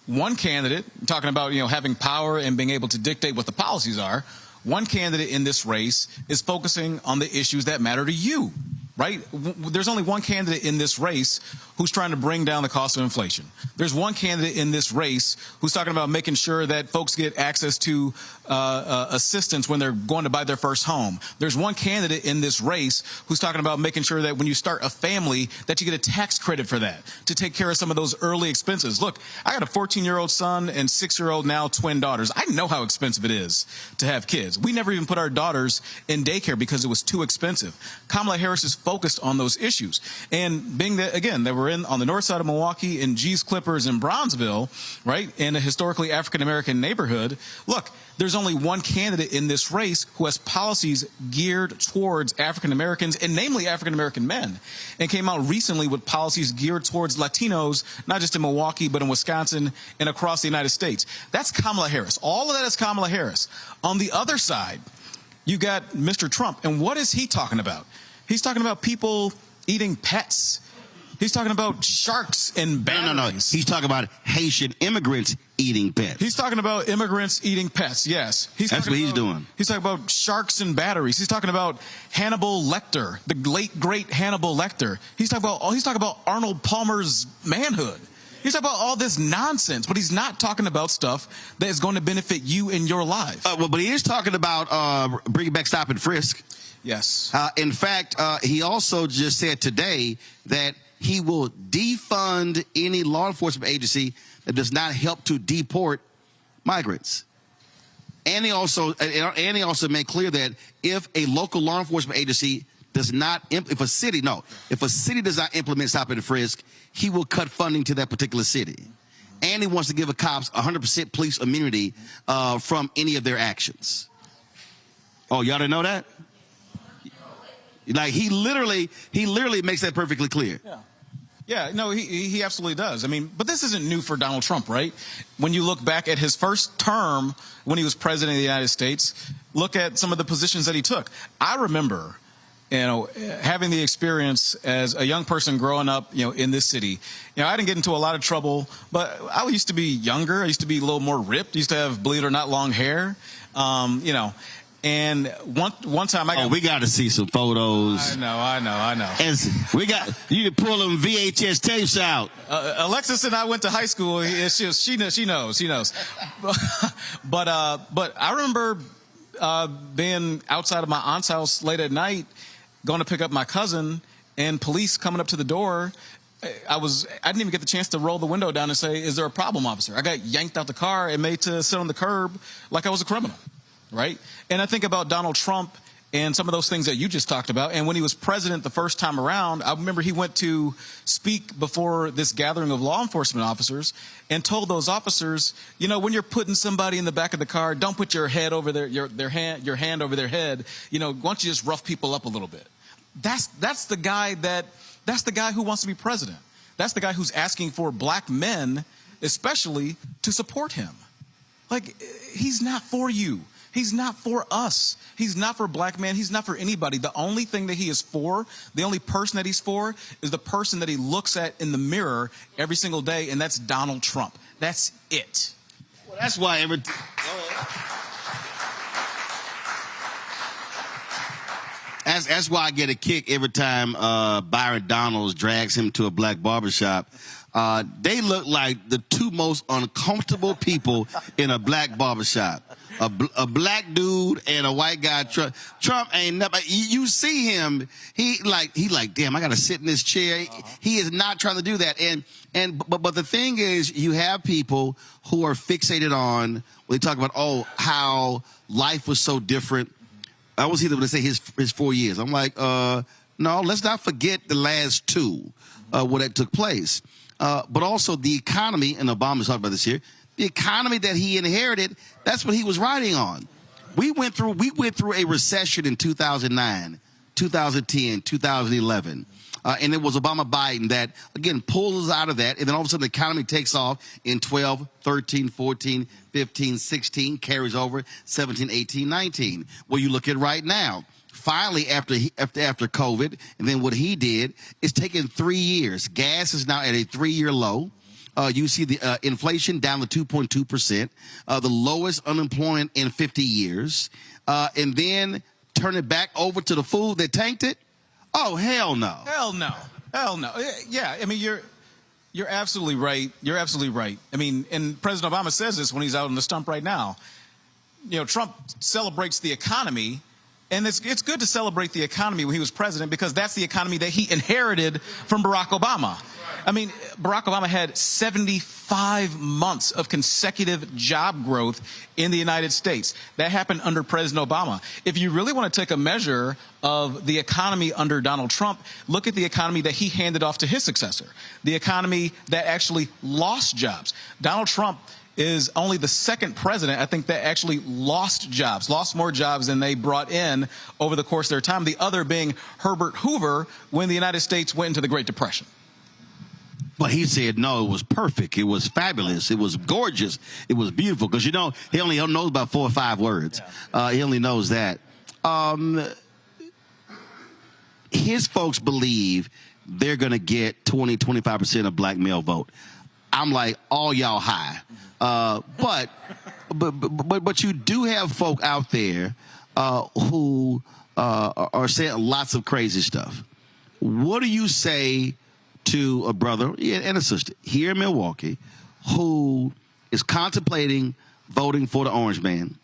One candidate, talking about, having power and being able to dictate what the policies are, one candidate in this race is focusing on the issues that matter to you, right? There's only one candidate in this race who's trying to bring down the cost of inflation. There's one candidate in this race who's talking about making sure that folks get access to assistance when they're going to buy their first home. There's one candidate in this race who's talking about making sure that when you start a family that you get a tax credit for that to take care of some of those early expenses. Look, I got a 14-year-old son and 6-year-old now twin daughters. I know how expensive it is to have kids. We never even put our daughters in daycare because it was too expensive. Kamala Harris is focused on those issues. And being that, again, that we're on the north side of Milwaukee in G's Clippers in Bronzeville, right, in a historically African-American neighborhood, look, there's only one candidate in this race who has policies geared towards African-Americans, and namely African-American men, and came out recently with policies geared towards Latinos, not just in Milwaukee, but in Wisconsin and across the United States. That's Kamala Harris. All of that is Kamala Harris. On the other side, you got Mr. Trump, and what is he talking about? He's talking about people eating pets. He's talking about sharks and batteries. No. He's talking about Haitian immigrants eating pets. He's talking about immigrants eating pets, yes. That's what he's doing. He's talking about sharks and batteries. He's talking about Hannibal Lecter, the late, great Hannibal Lecter. He's talking about Arnold Palmer's manhood. He's talking about all this nonsense, but he's not talking about stuff that is going to benefit you in your life. But he is talking about bringing back stop and frisk. Yes. In fact, he also just said today that he will defund any law enforcement agency that does not help to deport migrants. And he also made clear that if a local law enforcement agency does not, if a city does not implement stop and frisk, he will cut funding to that particular city. And he wants to give the cops 100% police immunity from any of their actions. Oh, y'all didn't know that? Like he literally makes that perfectly clear. Yeah, no, he absolutely does. I mean, but this isn't new for Donald Trump, right? When you look back at his first term when he was president of the United States, look at some of the positions that he took. I remember, having the experience as a young person growing up, in this city. I didn't get into a lot of trouble, but I used to be younger. I used to be a little more ripped. I used to have, believe it or not, long hair. And one time we got to see some photos. I know. And you can pull them VHS tapes out. Alexis and I went to high school. She knows. But I remember being outside of my aunt's house late at night, going to pick up my cousin, and police coming up to the door. I didn't even get the chance to roll the window down and say, "Is there a problem, officer?" I got yanked out the car and made to sit on the curb like I was a criminal. Right? And I think about Donald Trump and some of those things that you just talked about. And when he was president the first time around, I remember he went to speak before this gathering of law enforcement officers and told those officers, when you're putting somebody in the back of the car, don't put your head over your hand over their head. Why don't you just rough people up a little bit? That's the guy who wants to be president. That's the guy who's asking for black men, especially, to support him. Like, he's not for you. He's not for us. He's not for black men. He's not for anybody. The only thing that he is for, the only person that he's for, is the person that he looks at in the mirror every single day, and that's Donald Trump. That's it. Well, that's why that's why I get a kick every time Byron Donalds drags him to a black barbershop. They look like the two most uncomfortable people in a black barbershop. A black dude and a white guy. Trump ain't nothing. You see him, he like, damn, I got to sit in this chair. He is not trying to do that. But the thing is, you have people who are fixated on, when they talk about, how life was so different. I always hear them say his 4 years. I'm like, no, let's not forget the last two, where that took place. But also the economy, and Obama's talked about this here, the economy that he inherited, that's what he was riding on. We went through a recession in 2009, 2010, 2011. And it was Obama-Biden that, again, pulls us out of that. And then all of a sudden the economy takes off in 12, 13, 14, 15, 16, carries over 17, 18, 19. Well, you look at right now. Finally, after COVID, and then what he did, it's taken 3 years. Gas is now at a 3-year low. You see the inflation down to 2.2%, the lowest unemployment in 50 years. And then turn it back over to the food that tanked it. Oh, hell no. Hell no. Yeah, I mean, you're absolutely right. You're absolutely right. I mean, and President Obama says this when he's out on the stump right now. Trump celebrates the economy. And it's good to celebrate the economy when he was president, because that's the economy that he inherited from Barack Obama. I mean, Barack Obama had 75 months of consecutive job growth in the United States. That happened under President Obama. If you really want to take a measure of the economy under Donald Trump, look at the economy that he handed off to his successor, the economy that actually lost jobs. Donald Trump is only the second president, I think, that actually lost more jobs than they brought in over the course of their time, the other being Herbert Hoover when the United States went into the Great Depression. But he said, no, it was perfect. It was fabulous. It was gorgeous. It was beautiful. Because, he only knows about 4 or 5 words. He only knows that. his folks believe they're going to get 25% of black male vote. I'm like, all y'all high. But you do have folk out there who are saying lots of crazy stuff. What do you say to a brother and a sister here in Milwaukee who is contemplating voting for the orange man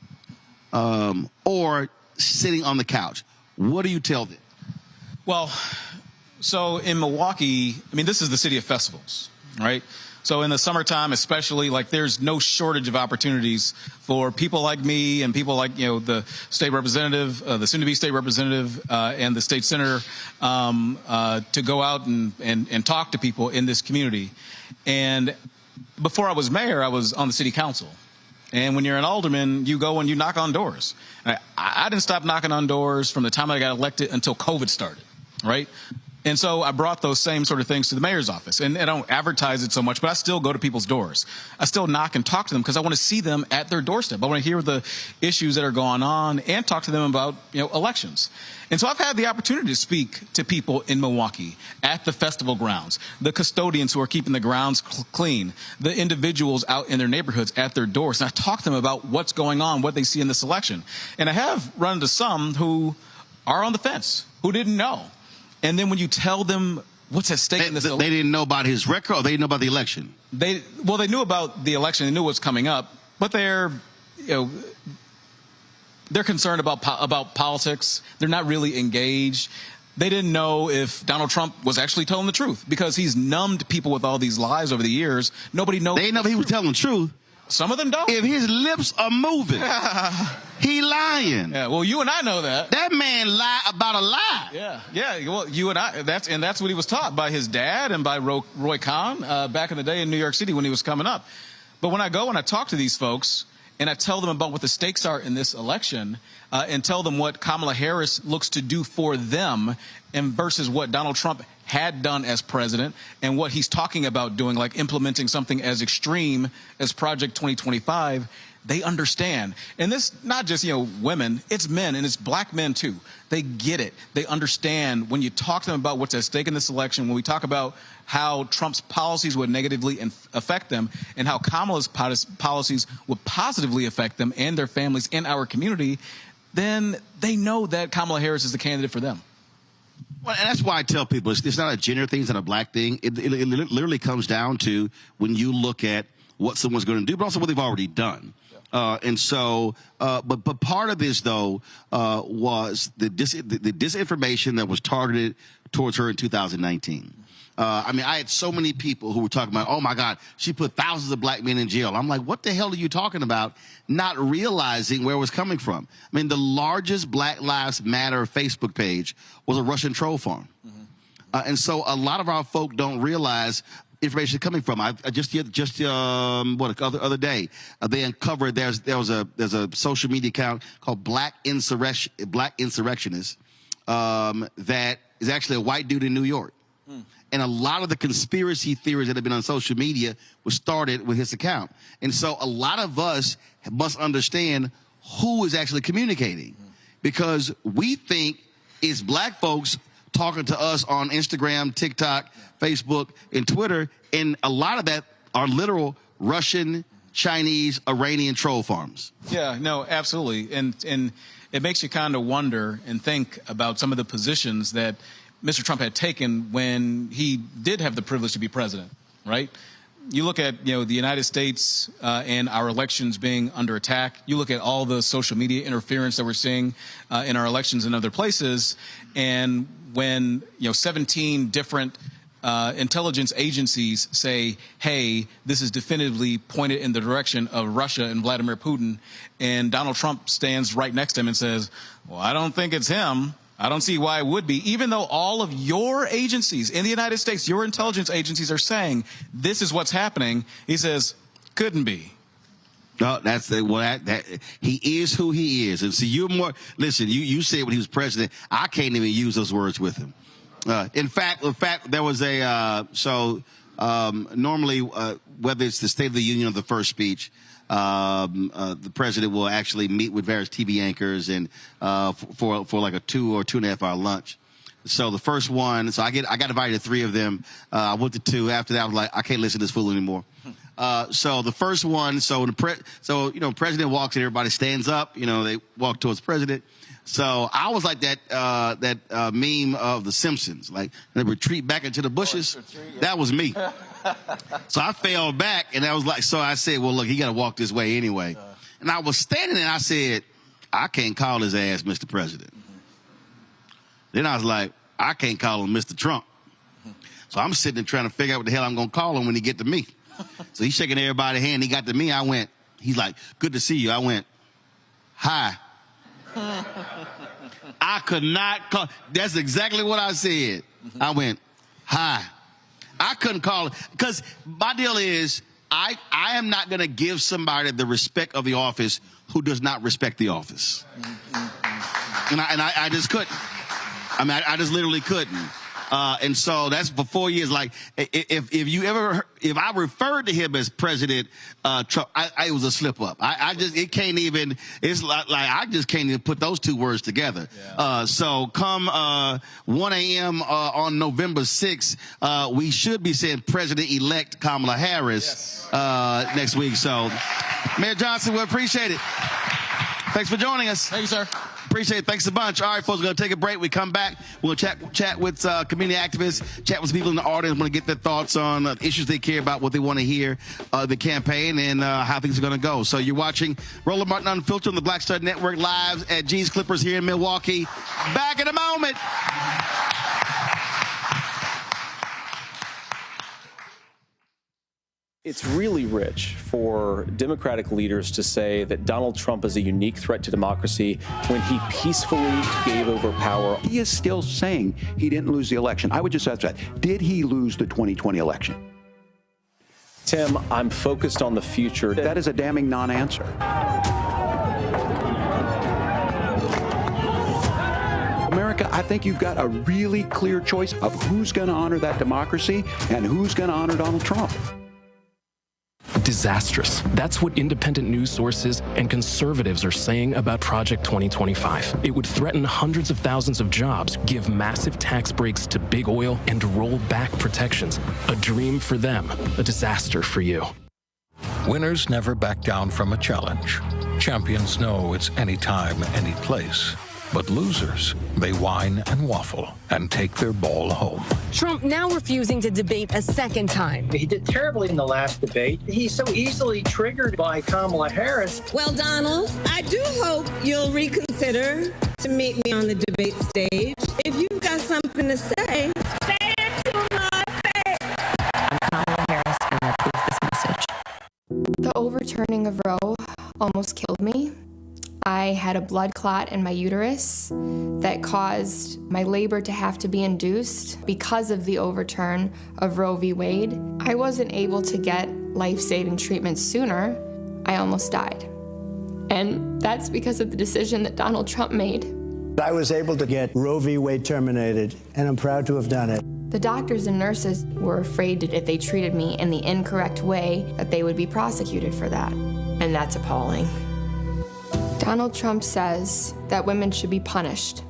or sitting on the couch? What do you tell them? Well, so in Milwaukee, I mean, this is the city of festivals, right? So in the summertime, especially, like, there's no shortage of opportunities for people like me and people like, the state representative, the soon-to-be state representative, and the state senator to go out and talk to people in this community. And before I was mayor, I was on the city council. And when you're an alderman, you go and you knock on doors. I didn't stop knocking on doors from the time I got elected until COVID started, right? And so I brought those same sort of things to the mayor's office. And I don't advertise it so much, but I still go to people's doors. I still knock and talk to them because I want to see them at their doorstep. I want to hear the issues that are going on and talk to them about, elections. And so I've had the opportunity to speak to people in Milwaukee at the festival grounds, the custodians who are keeping the grounds clean, the individuals out in their neighborhoods at their doors. And I talk to them about what's going on, what they see in this election. And I have run into some who are on the fence, who didn't know. And then when you tell them what's at stake in this election. They didn't know about his record, or they didn't know about the election? They knew about the election. They knew what's coming up, but they're concerned about politics. They're not really engaged. They didn't know if Donald Trump was actually telling the truth because he's numbed people with all these lies over the years. Nobody knows. They didn't know if he was telling the truth. Some of them don't. If his lips are moving, he lying. Yeah, well, you and I know that. That man lied about a lie. Yeah. Well, you and I. That's what he was taught by his dad and by Roy Cohn back in the day in New York City when he was coming up. But when I go and I talk to these folks and I tell them about what the stakes are in this election and tell them what Kamala Harris looks to do for them and versus what Donald Trump had done as president and what he's talking about doing, like implementing something as extreme as Project 2025, they understand. And this, not just, women, it's men and it's black men too. They get it. They understand when you talk to them about what's at stake in this election, when we talk about how Trump's policies would negatively affect them and how Kamala's policies would positively affect them and their families and our community, then they know that Kamala Harris is the candidate for them. Well, and that's why I tell people it's not a gender thing, it's not a black thing. It literally comes down to when you look at what someone's going to do, but also what they've already done. And so, but part of this, though, was the disinformation that was targeted towards her in 2019. I mean, I had so many people who were talking about, oh, my God, she put thousands of black men in jail. I'm like, what the hell are you talking about? Not realizing where it was coming from. I mean, the largest Black Lives Matter Facebook page was a Russian troll farm. Mm-hmm. And so a lot of our folk don't realize information coming from. I just other day they uncovered there's a social media account called Black Insurrectionist that is actually a white dude in New York. And a lot of the conspiracy theories that have been on social media was started with his account. And so a lot of us must understand who is actually communicating, because we think it's black folks talking to us on Instagram, TikTok, Facebook, and Twitter. And a lot of that are literal Russian, Chinese, Iranian troll farms. Yeah, no, absolutely. And it makes you kind of wonder and think about some of the positions that Mr. Trump had taken when he did have the privilege to be president, right? You look at, the United States and our elections being under attack. You look at all the social media interference that we're seeing in our elections in other places. And when, 17 different intelligence agencies say, hey, this is definitively pointed in the direction of Russia and Vladimir Putin, and Donald Trump stands right next to him and says, well, I don't think it's him. I don't see why it would be, even though all of your agencies in the United States, your intelligence agencies are saying this is what's happening. He says, couldn't be. No, he is who he is. And so you said when he was president, I can't even use those words with him. In fact, there was normally, whether it's the State of the Union or the first speech, the president will actually meet with various TV anchors and for like a 2 or 2.5 hour lunch. So the first one, so I got invited to 3 of them. I went to 2. After that, I was like, I can't listen to this fool anymore. So the first one, president walks in, everybody stands up. They walk towards the president. So I was like that meme of The Simpsons, like they retreat back into the bushes. That was me. So I fell back, and I was like, so I said, well, look, he got to walk this way anyway. And I was standing there, and I said, I can't call his ass Mr. President. Then I was like, I can't call him Mr. Trump. So I'm sitting there trying to figure out what the hell I'm going to call him when he get to me. So he's shaking everybody's hand. He got to me. He's like, good to see you. I went, hi. I could not call. That's exactly what I said. I went, hi. I couldn't call it because my deal is I am not going to give somebody the respect of the office who does not respect the office. And I just couldn't. I mean, I just literally couldn't. And so that's for 4 years. Like, if I referred to him as President Trump, it was a slip up. I just can't even put those 2 words together. Yeah. So come 1 a.m. On November 6th, we should be saying President-elect Kamala Harris next week. So, Mayor Johnson, we appreciate it. Thanks for joining us. Thank you, sir. Appreciate it. Thanks a bunch. All right, folks, we're going to take a break. We come back. We'll chat with community activists, chat with people in the audience. We're going to get their thoughts on issues they care about, what they want to hear, the campaign, and how things are going to go. So you're watching Roland Martin Unfiltered on the Black Star Network live at G's Clippers here in Milwaukee. Back in a moment. It's really rich for Democratic leaders to say that Donald Trump is a unique threat to democracy when he peacefully gave over power. He is still saying he didn't lose the election. I would just ask that. Did he lose the 2020 election? Tim, I'm focused on the future. That is a damning non-answer. America, I think you've got a really clear choice of who's going to honor that democracy and who's going to honor Donald Trump. Disastrous. That's what independent news sources and conservatives are saying about Project 2025. It would threaten hundreds of thousands of jobs, give massive tax breaks to big oil, and roll back protections. A dream for them, a disaster for you. Winners never back down from a challenge. Champions know it's anytime, any place. But losers may whine and waffle and take their ball home. Trump now refusing to debate a second time. He did terribly in the last debate. He's so easily triggered by Kamala Harris. Well, Donald, I do hope you'll reconsider to meet me on the debate stage. If you've got something to say, say it to my face. I'm Kamala Harris, and I approve this message. The overturning of Roe almost killed me. I had a blood clot in my uterus that caused my labor to have to be induced because of the overturn of Roe v. Wade. I wasn't able to get life-saving treatment sooner. I almost died. And that's because of the decision that Donald Trump made. I was able to get Roe v. Wade terminated, and I'm proud to have done it. The doctors and nurses were afraid that if they treated me in the incorrect way, that they would be prosecuted for that. And that's appalling. Donald Trump says that women should be punished.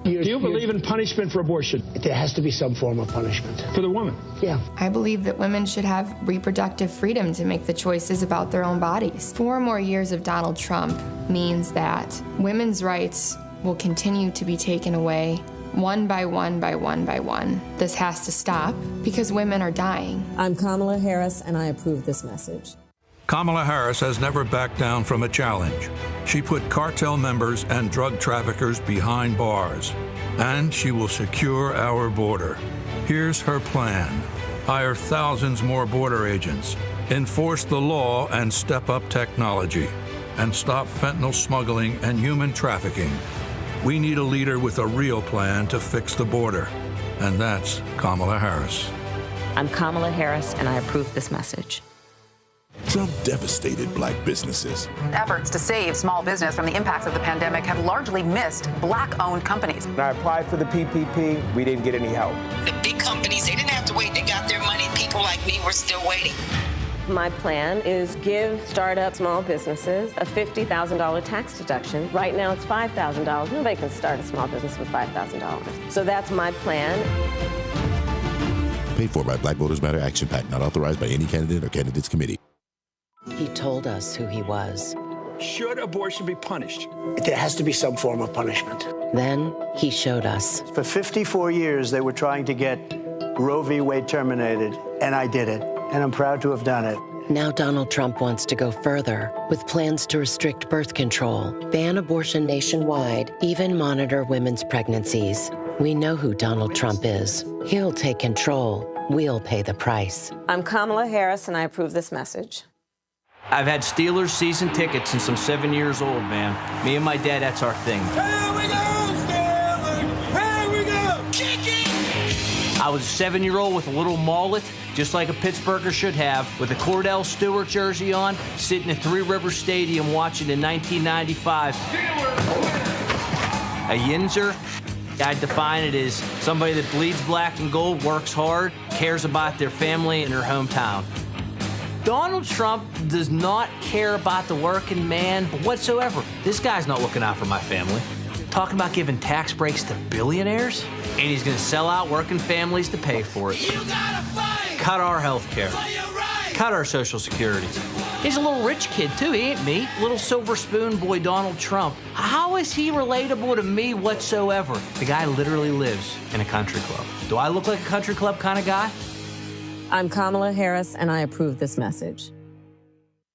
Do you believe in punishment for abortion? There has to be some form of punishment. For the woman? Yeah. I believe that women should have reproductive freedom to make the choices about their own bodies. 4 more years of Donald Trump means that women's rights will continue to be taken away one by one by one by one. This has to stop because women are dying. I'm Kamala Harris, and I approve this message. Kamala Harris has never backed down from a challenge. She put cartel members and drug traffickers behind bars, and she will secure our border. Here's her plan. Hire thousands more border agents, enforce the law and step up technology, and stop fentanyl smuggling and human trafficking. We need a leader with a real plan to fix the border, and that's Kamala Harris. I'm Kamala Harris, and I approve this message. Trump devastated black businesses. Efforts to save small business from the impacts of the pandemic have largely missed black-owned companies. When I applied for the PPP, we didn't get any help. The big companies, they didn't have to wait. They got their money. People like me were still waiting. My plan is give startup small businesses a $50,000 tax deduction. Right now it's $5,000. Nobody can start a small business with $5,000. So that's my plan. Paid for by Black Voters Matter Action PAC, not authorized by any candidate or candidates committee. He told us who he was. Should abortion be punished? There has to be some form of punishment. Then he showed us. For 54 years, they were trying to get Roe v. Wade terminated, and I did it, and I'm proud to have done it. Now Donald Trump wants to go further with plans to restrict birth control, ban abortion nationwide, even monitor women's pregnancies. We know who Donald Trump is. He'll take control. We'll pay the price. I'm Kamala Harris, and I approve this message. I've had Steelers season tickets since I'm 7 years old, man. Me and my dad, that's our thing. Here we go, Steelers! Here we go! Kick it! I was a 7-year-old with a little mullet, just like a Pittsburgher should have, with a Cordell Stewart jersey on, sitting at Three Rivers Stadium watching in 1995. A Yinzer, I'd define it as somebody that bleeds black and gold, works hard, cares about their family and their hometown. Donald Trump does not care about the working man whatsoever. This guy's not looking out for my family. Talking about giving tax breaks to billionaires, and he's gonna sell out working families to pay for it. Cut our health care. Cut our Social Security. He's a little rich kid, too. He ain't me. Little silver spoon boy Donald Trump. How is he relatable to me whatsoever? The guy literally lives in a country club. Do I look like a country club kind of guy? I'm Kamala Harris, and I approve this message.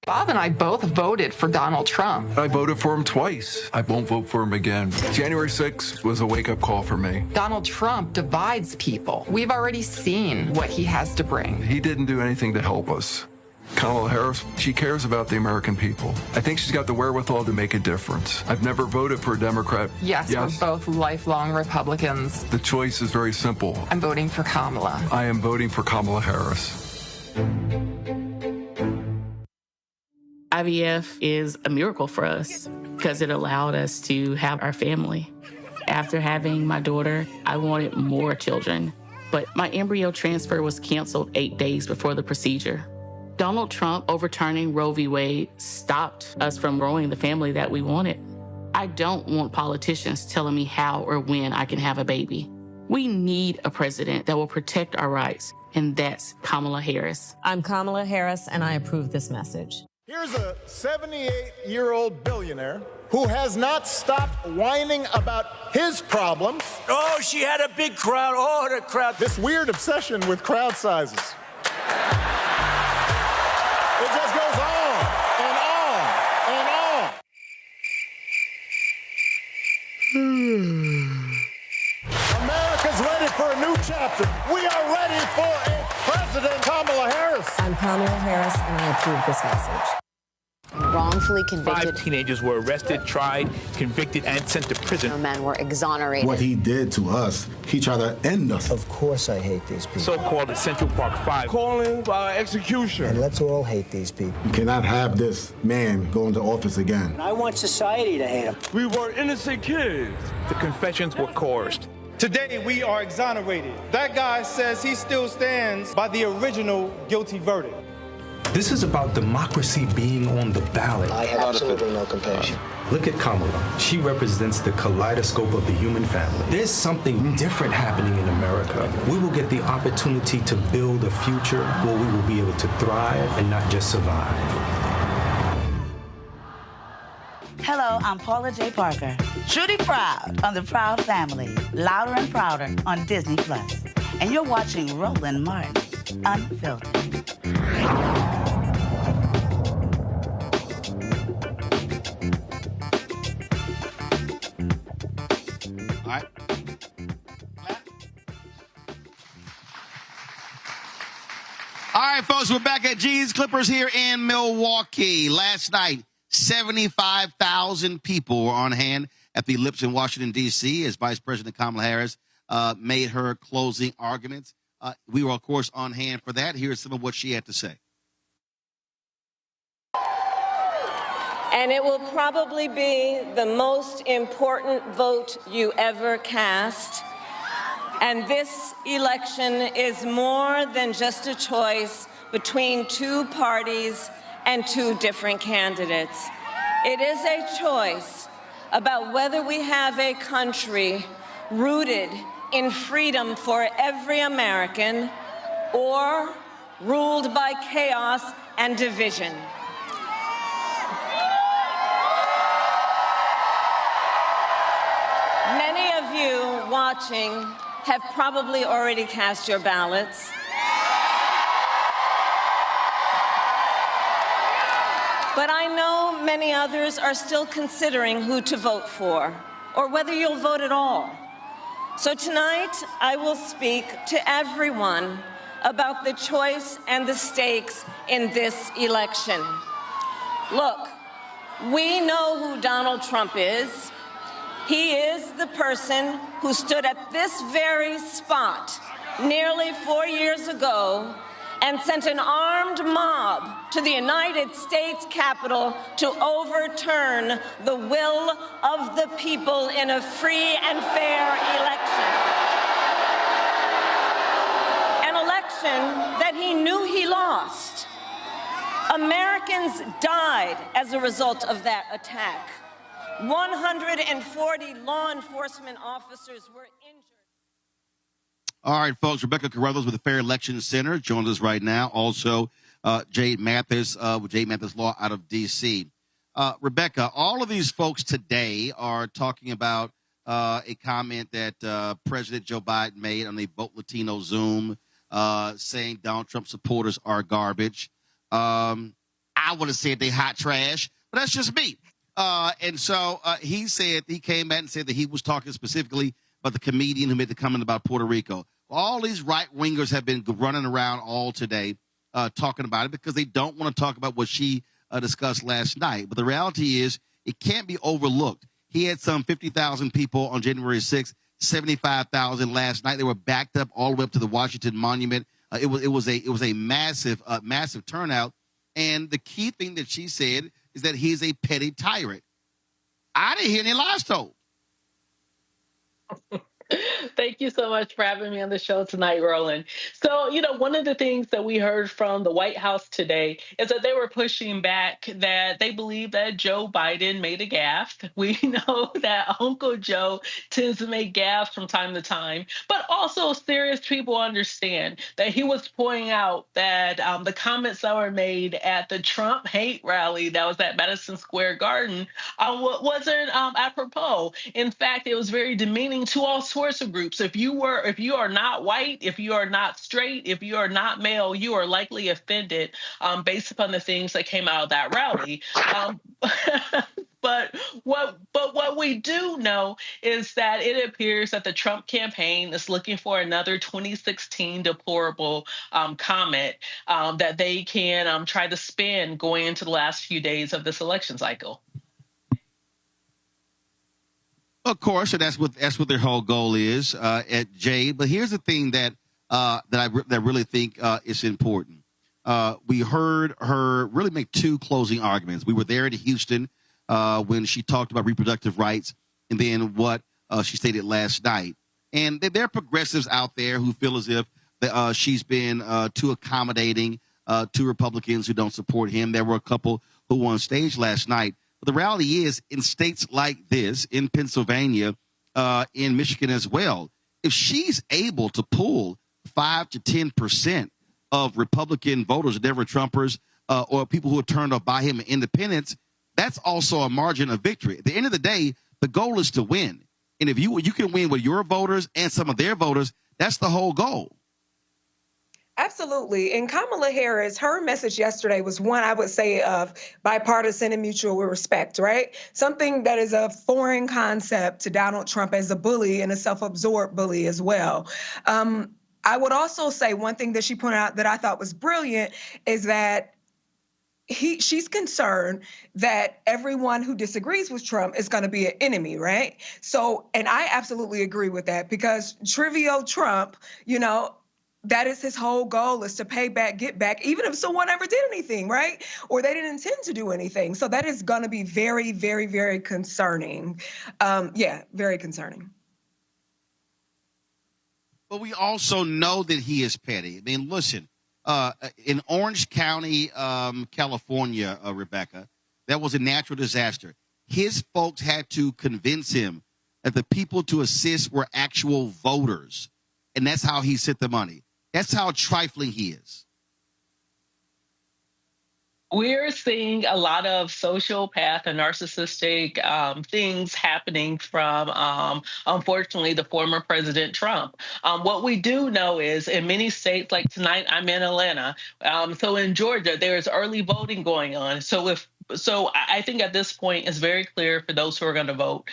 Bob and I both voted for Donald Trump. I voted for him twice. I won't vote for him again. January 6th was a wake-up call for me. Donald Trump divides people. We've already seen what he has to bring. He didn't do anything to help us. Kamala Harris, she cares about the American people. I think she's got the wherewithal to make a difference. I've never voted for a Democrat. Yes, we're both lifelong Republicans. The choice is very simple. I'm voting for Kamala. I am voting for Kamala Harris. IVF is a miracle for us because it allowed us to have our family. After having my daughter, I wanted more children, but my embryo transfer was canceled 8 days before the procedure. Donald Trump overturning Roe v. Wade stopped us from growing the family that we wanted. I don't want politicians telling me how or when I can have a baby. We need a president that will protect our rights, and that's Kamala Harris. I'm Kamala Harris, and I approve this message. Here's a 78-year-old billionaire who has not stopped whining about his problems. Oh, she had a big crowd. Oh, the crowd. This weird obsession with crowd sizes. It just goes on and on and on. America's ready for a new chapter. We are ready for a President Kamala Harris. I'm Kamala Harris, and I approve this message. Wrongfully convicted. 5 teenagers were arrested, tried, convicted, and sent to prison. No men were exonerated. What he did to us, he tried to end us. Of course I hate these people. So-called Central Park 5. Calling for execution. And let's all hate these people. You cannot have this man go into office again. I want society to hate him. We were innocent kids. The confessions were coerced. Today, we are exonerated. That guy says he still stands by the original guilty verdict. This is about democracy being on the ballot. I have absolutely no compassion. Look at Kamala. She represents the kaleidoscope of the human family. There's something different happening in America. We will get the opportunity to build a future where we will be able to thrive and not just survive. Hello, I'm Paula J. Parker. Truly proud on the Proud Family, Louder and Prouder on Disney+. And you're watching Roland Martin, Unfiltered. All right. All right, folks, we're back at G's Clippers here in Milwaukee. Last night, 75,000 people were on hand at the Lips in Washington, D.C. as Vice President Kamala Harris made her closing arguments. We were, of course, on hand for that. Here's some of what she had to say. And it will probably be the most important vote you ever cast. And this election is more than just a choice between two parties and two different candidates. It is a choice about whether we have a country rooted in freedom for every American or ruled by chaos and division. Many of you watching have probably already cast your ballots. But I know many others are still considering who to vote for, or whether you'll vote at all. So tonight, I will speak to everyone about the choice and the stakes in this election. Look, we know who Donald Trump is. He is the person who stood at this very spot nearly 4 years ago and sent an armed mob to the United States Capitol to overturn the will of the people in a free and fair election. An election that he knew he lost. Americans died as a result of that attack. 140 law enforcement officers were injured. All right, folks. Rebecca Carruthers with the Fair Election Center joins us right now. Also, Jade Mathis with Jade Mathis Law out of D.C. Rebecca, all of these folks today are talking about a comment that President Joe Biden made on the Vote Latino Zoom, saying Donald Trump supporters are garbage. I would have said they hot trash, but that's just me. And so he came back and said that he was talking specifically about the comedian who made the comment about Puerto Rico. All these right-wingers have been running around all today talking about it because they don't want to talk about what she discussed last night. But the reality is it can't be overlooked. He had some 50,000 people on January 6th, 75,000 last night. They were backed up all the way up to the Washington Monument. It was a massive turnout. And the key thing that she said is that he's a petty tyrant. I didn't hear any lies told. Thank you so much for having me on the show tonight, Roland. So, one of the things that we heard from the White House today is that they were pushing back that they believe that Joe Biden made a gaffe. We know that Uncle Joe tends to make gaffes from time to time, but also serious people understand that he was pointing out that the comments that were made at the Trump hate rally that was at Madison Square Garden wasn't apropos. In fact, it was very demeaning to all sorts of groups. If you are not white, if you are not straight, if you are not male, you are likely offended based upon the things that came out of that rally. But what we do know is that it appears that the Trump campaign is looking for another 2016 deplorable comment that they can try to spin going into the last few days of this election cycle. Of course, and that's what their whole goal is, at Jay. But here's the thing that I really think is important. We heard her really make two closing arguments. We were there in Houston when she talked about reproductive rights, and then what she stated last night. And there are progressives out there who feel as if she's been too accommodating to Republicans who don't support him. There were a couple who were on stage last night. But the reality is, in states like this, in Pennsylvania, in Michigan as well, if she's able to pull 5 to 10% of Republican voters, never Trumpers, or people who are turned off by him in independents, that's also a margin of victory. At the end of the day, the goal is to win. And if you can win with your voters and some of their voters, that's the whole goal. Absolutely. And Kamala Harris, her message yesterday was one, I would say, of bipartisan and mutual respect, right? Something that is a foreign concept to Donald Trump as a bully and a self-absorbed bully as well. I would also say one thing that she pointed out that I thought was brilliant is that she's concerned that everyone who disagrees with Trump is going to be an enemy, right? So, and I absolutely agree with that because trivial Trump, that is his whole goal, is to pay back, get back, even if someone ever did anything, right? Or they didn't intend to do anything. So that is going to be very, very, very concerning. Very concerning. But we also know that he is petty. I mean, listen, in Orange County, California, Rebecca, that was a natural disaster. His folks had to convince him that the people to assist were actual voters, and that's how he sent the money. That's how trifling he is. We're seeing a lot of sociopath and narcissistic things happening from, unfortunately, the former President Trump. What we do know is in many states, like tonight, I'm in Atlanta. So in Georgia, there is early voting going on. So I think at this point, it's very clear for those who are going to vote.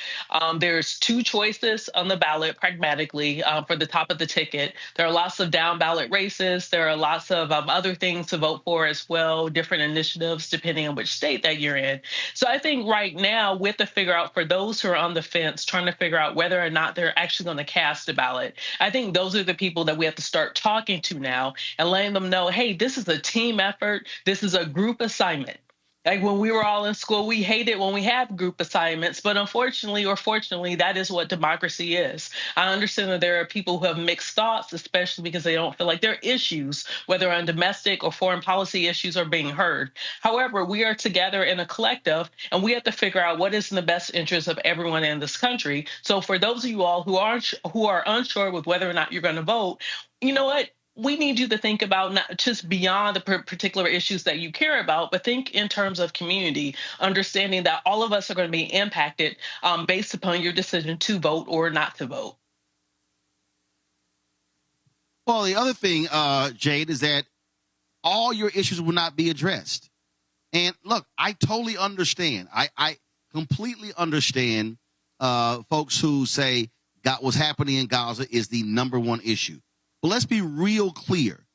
There's two choices on the ballot, pragmatically, for the top of the ticket. There are lots of down ballot races. There are lots of other things to vote for as well, different initiatives depending on which state that you're in. So I think right now, we have to figure out for those who are on the fence, trying to figure out whether or not they're actually going to cast a ballot. I think those are the people that we have to start talking to now and letting them know, hey, this is a team effort. This is a group assignment. Like when we were all in school, we hated when we have group assignments, but unfortunately or fortunately, that is what democracy is. I understand that there are people who have mixed thoughts, especially because they don't feel like their issues, whether on domestic or foreign policy issues, are being heard. However, we are together in a collective, and we have to figure out what is in the best interest of everyone in this country. So for those of you all who are unsure with whether or not you're going to vote, you know what? We need you to think about not just beyond the particular issues that you care about, but think in terms of community, understanding that all of us are going to be impacted based upon your decision to vote or not to vote. Well, the other thing, Jade, is that all your issues will not be addressed. And look, I totally understand. I completely understand folks who say what's happening in Gaza is the number one issue. But let's be real clear.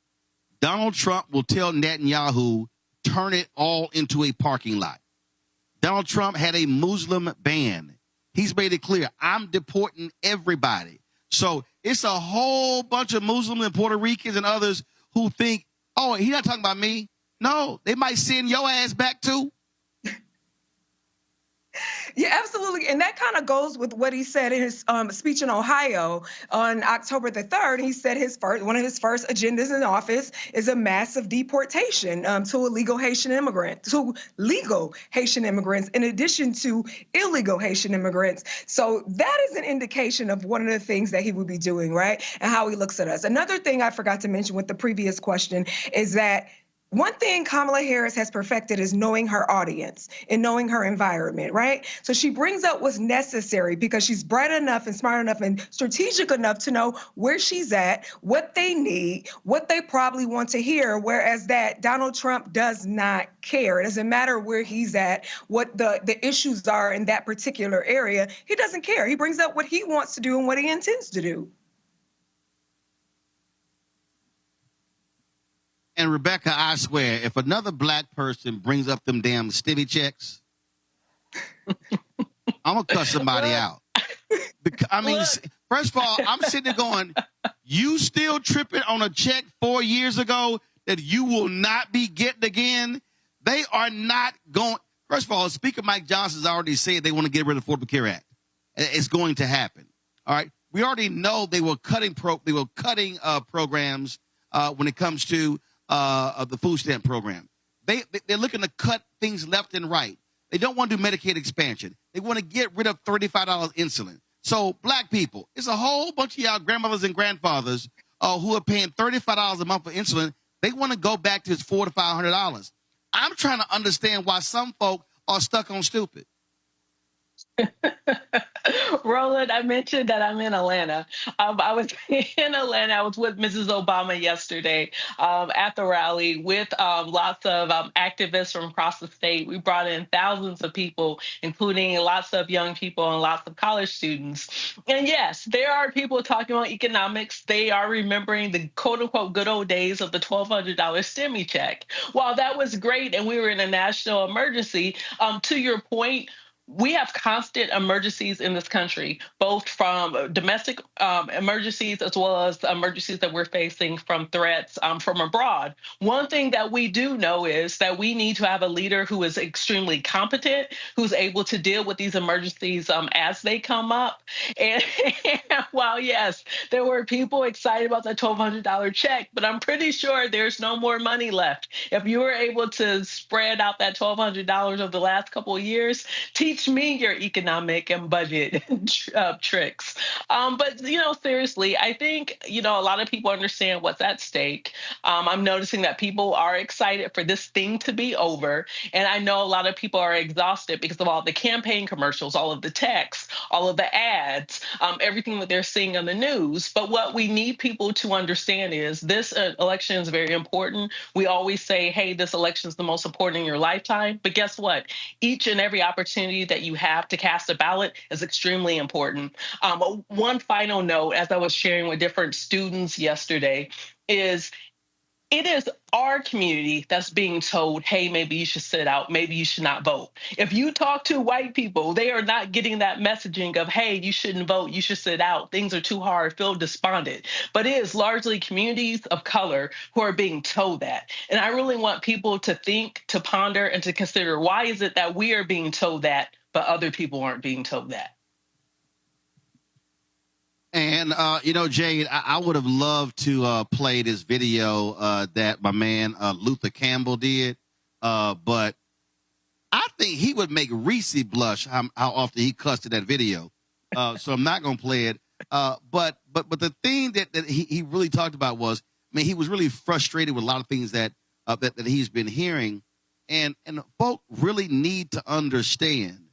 Donald Trump will tell Netanyahu, turn it all into a parking lot. Donald Trump had a Muslim ban. He's made it clear, I'm deporting everybody. So it's a whole bunch of Muslims and Puerto Ricans and others who think, oh, he's not talking about me. No, they might send your ass back too. Yeah, absolutely. And that kind of goes with what he said in his speech in Ohio on October the 3rd. He said one of his first agendas in office is a massive deportation to legal Haitian immigrants, in addition to illegal Haitian immigrants. So that is an indication of one of the things that he would be doing, right? And how he looks at us. Another thing I forgot to mention with the previous question is that one thing Kamala Harris has perfected is knowing her audience and knowing her environment, right? So she brings up what's necessary because she's bright enough and smart enough and strategic enough to know where she's at, what they need, what they probably want to hear, whereas that Donald Trump does not care. It doesn't matter where he's at, what the issues are in that particular area. He doesn't care. He brings up what he wants to do and what he intends to do. And Rebecca, I swear, if another black person brings up them damn stimmy checks, I'm going to cut somebody out. Because, I mean, first of all, I'm sitting there going, you still tripping on a check 4 years ago that you will not be getting again? They are not going. First of all, Speaker Mike Johnson's already said they want to get rid of the Affordable Care Act. It's going to happen. All right. We already know they were cutting programs when it comes to of the food stamp program. They're looking to cut things left and right. They don't want to do Medicaid expansion. They want to get rid of $35 insulin. So black people, it's a whole bunch of y'all grandmothers and grandfathers who are paying $35 a month for insulin. They want to go back to $400 to $500. I'm trying to understand why some folk are stuck on stupid. Roland, I mentioned that I'm in Atlanta. I was in Atlanta. I was with Mrs. Obama yesterday at the rally with lots of activists from across the state. We brought in thousands of people, including lots of young people and lots of college students. And yes, there are people talking about economics. They are remembering the quote-unquote good old days of the $1,200 stimmy check. While that was great and we were in a national emergency, to your point, we have constant emergencies in this country, both from domestic emergencies as well as the emergencies that we're facing from threats from abroad. One thing that we do know is that we need to have a leader who is extremely competent, who's able to deal with these emergencies as they come up. And while, yes, there were people excited about the $1,200 check, but I'm pretty sure there's no more money left. If you were able to spread out that $1,200 over the last couple of years, teach me your economic and budget tricks. But, seriously, I think, a lot of people understand what's at stake. I'm noticing that people are excited for this thing to be over. And I know a lot of people are exhausted because of all the campaign commercials, all of the texts, all of the ads, everything that they're seeing on the news. But what we need people to understand is this election is very important. We always say, hey, this election is the most important in your lifetime. But guess what? Each and every opportunity that you have to cast a ballot is extremely important. One final note, as I was sharing with different students yesterday, is it is our community that's being told, hey, maybe you should sit out, maybe you should not vote. If you talk to white people, they are not getting that messaging of, hey, you shouldn't vote, you should sit out, things are too hard, feel despondent. But it is largely communities of color who are being told that. And I really want people to think, to ponder, and to consider, why is it that we are being told that, but other people aren't being told that? And, Jade, I would have loved to play this video that my man Luther Campbell did. But I think he would make Reese blush how often he cussed in that video. So I'm not going to play it. But the thing that he really talked about was, he was really frustrated with a lot of things that he's been hearing. And folk really need to understand.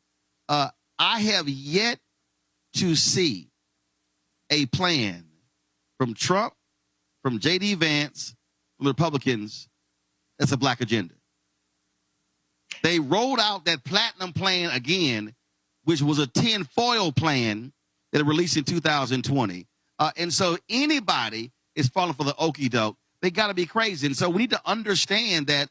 I have yet to see a plan from Trump, from J.D. Vance, from the Republicans, that's a black agenda. They rolled out that platinum plan again, which was a tinfoil plan that released in 2020. And so anybody is falling for the okie doke. They got to be crazy. And so we need to understand that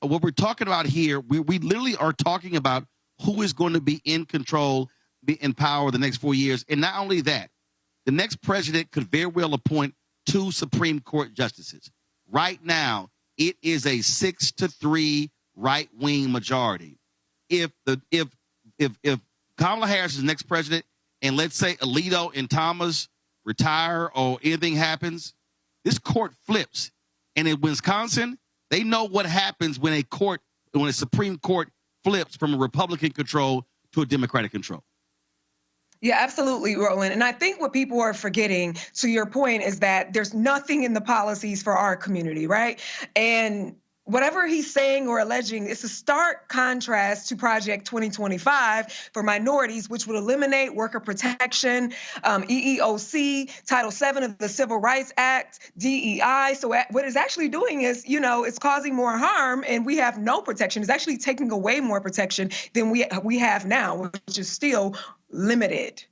what we're talking about here, we literally are talking about who is going to be in control, be in power the next 4 years. And not only that, the next president could very well appoint 2 Supreme Court justices. Right now, it is a 6-3 right-wing majority. If Kamala Harris is the next president, and let's say Alito and Thomas retire or anything happens, this court flips. And in Wisconsin, they know what happens when a Supreme Court flips from a Republican control to a Democratic control. Yeah, absolutely, Roland. And I think what people are forgetting, to your point, is that there's nothing in the policies for our community, right? And whatever he's saying or alleging is a stark contrast to Project 2025 for minorities, which would eliminate worker protection, EEOC, Title VII of the Civil Rights Act, DEI. So what it's actually doing is, it's causing more harm, and we have no protection. It's actually taking away more protection than we have now, which is still limited.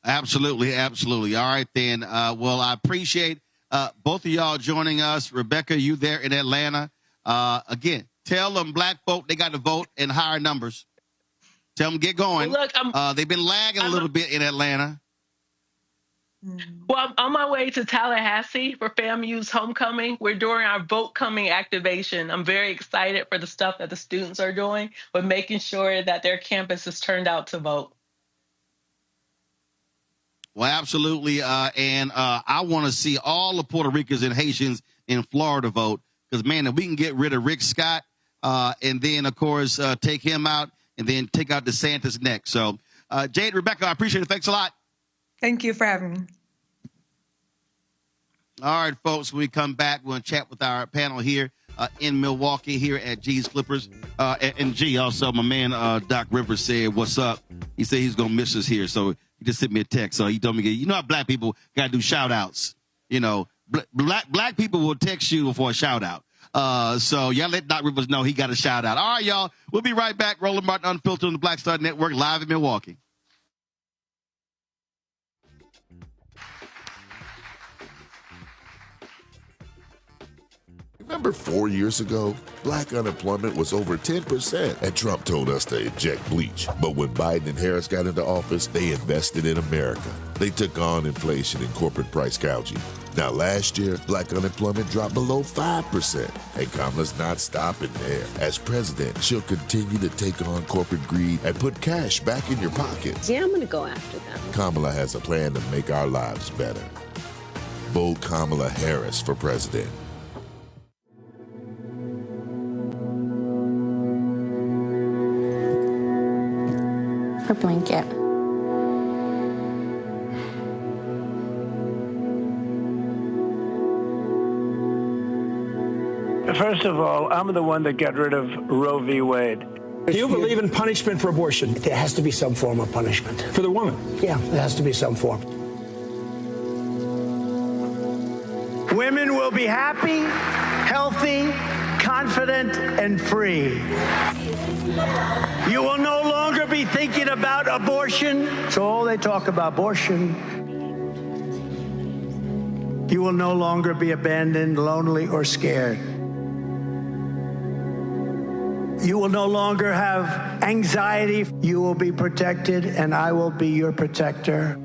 Absolutely. All right, then. Well, I appreciate both of y'all joining us. Rebecca, you there in Atlanta. Again, tell them black folk they got to vote in higher numbers. Tell them get going. Well, look, they've been lagging a little bit in Atlanta. Well, I'm on my way to Tallahassee for FAMU's homecoming. We're doing our vote coming activation. I'm very excited for the stuff that the students are doing, but making sure that their campus is turned out to vote. Well, absolutely. And I want to see all the Puerto Ricans and Haitians in Florida vote, because, man, if we can get rid of Rick Scott and then, of course, take him out and then take out DeSantis next. So, Jade, Rebecca, I appreciate it. Thanks a lot. Thank you for having me. All right, folks, when we come back, we're going to chat with our panel here in Milwaukee here at G's Clippers. And G, also, my man Doc Rivers said, what's up? He said he's going to miss us here. So he just sent me a text. So he told me, how black people got to do shout-outs. Black people will text you for a shout-out. So y'all let Doc Rivers know he got a shout-out. All right, y'all. We'll be right back. Roland Martin Unfiltered on the Black Star Network, live in Milwaukee. Remember Remember 4 years ago, black unemployment was over 10%, and Trump told us to inject bleach. But when Biden and Harris got into office, they invested in America. They took on inflation and corporate price gouging. Now, last year, black unemployment dropped below 5%, and Kamala's not stopping there. As president, she'll continue to take on corporate greed and put cash back in your pocket. Yeah, I'm going to go after them. Kamala has a plan to make our lives better. Vote Kamala Harris for president. Her blanket. First of all, I'm the one that got rid of Roe v. Wade. Do you believe in punishment for abortion? There has to be some form of punishment. For the woman? Yeah, there has to be some form. Women will be happy, healthy, confident, and free. You will no longer be thinking about abortion. So all they talk about abortion. You will no longer be abandoned, lonely, or scared. You will no longer have anxiety. You will be protected, and I will be your protector.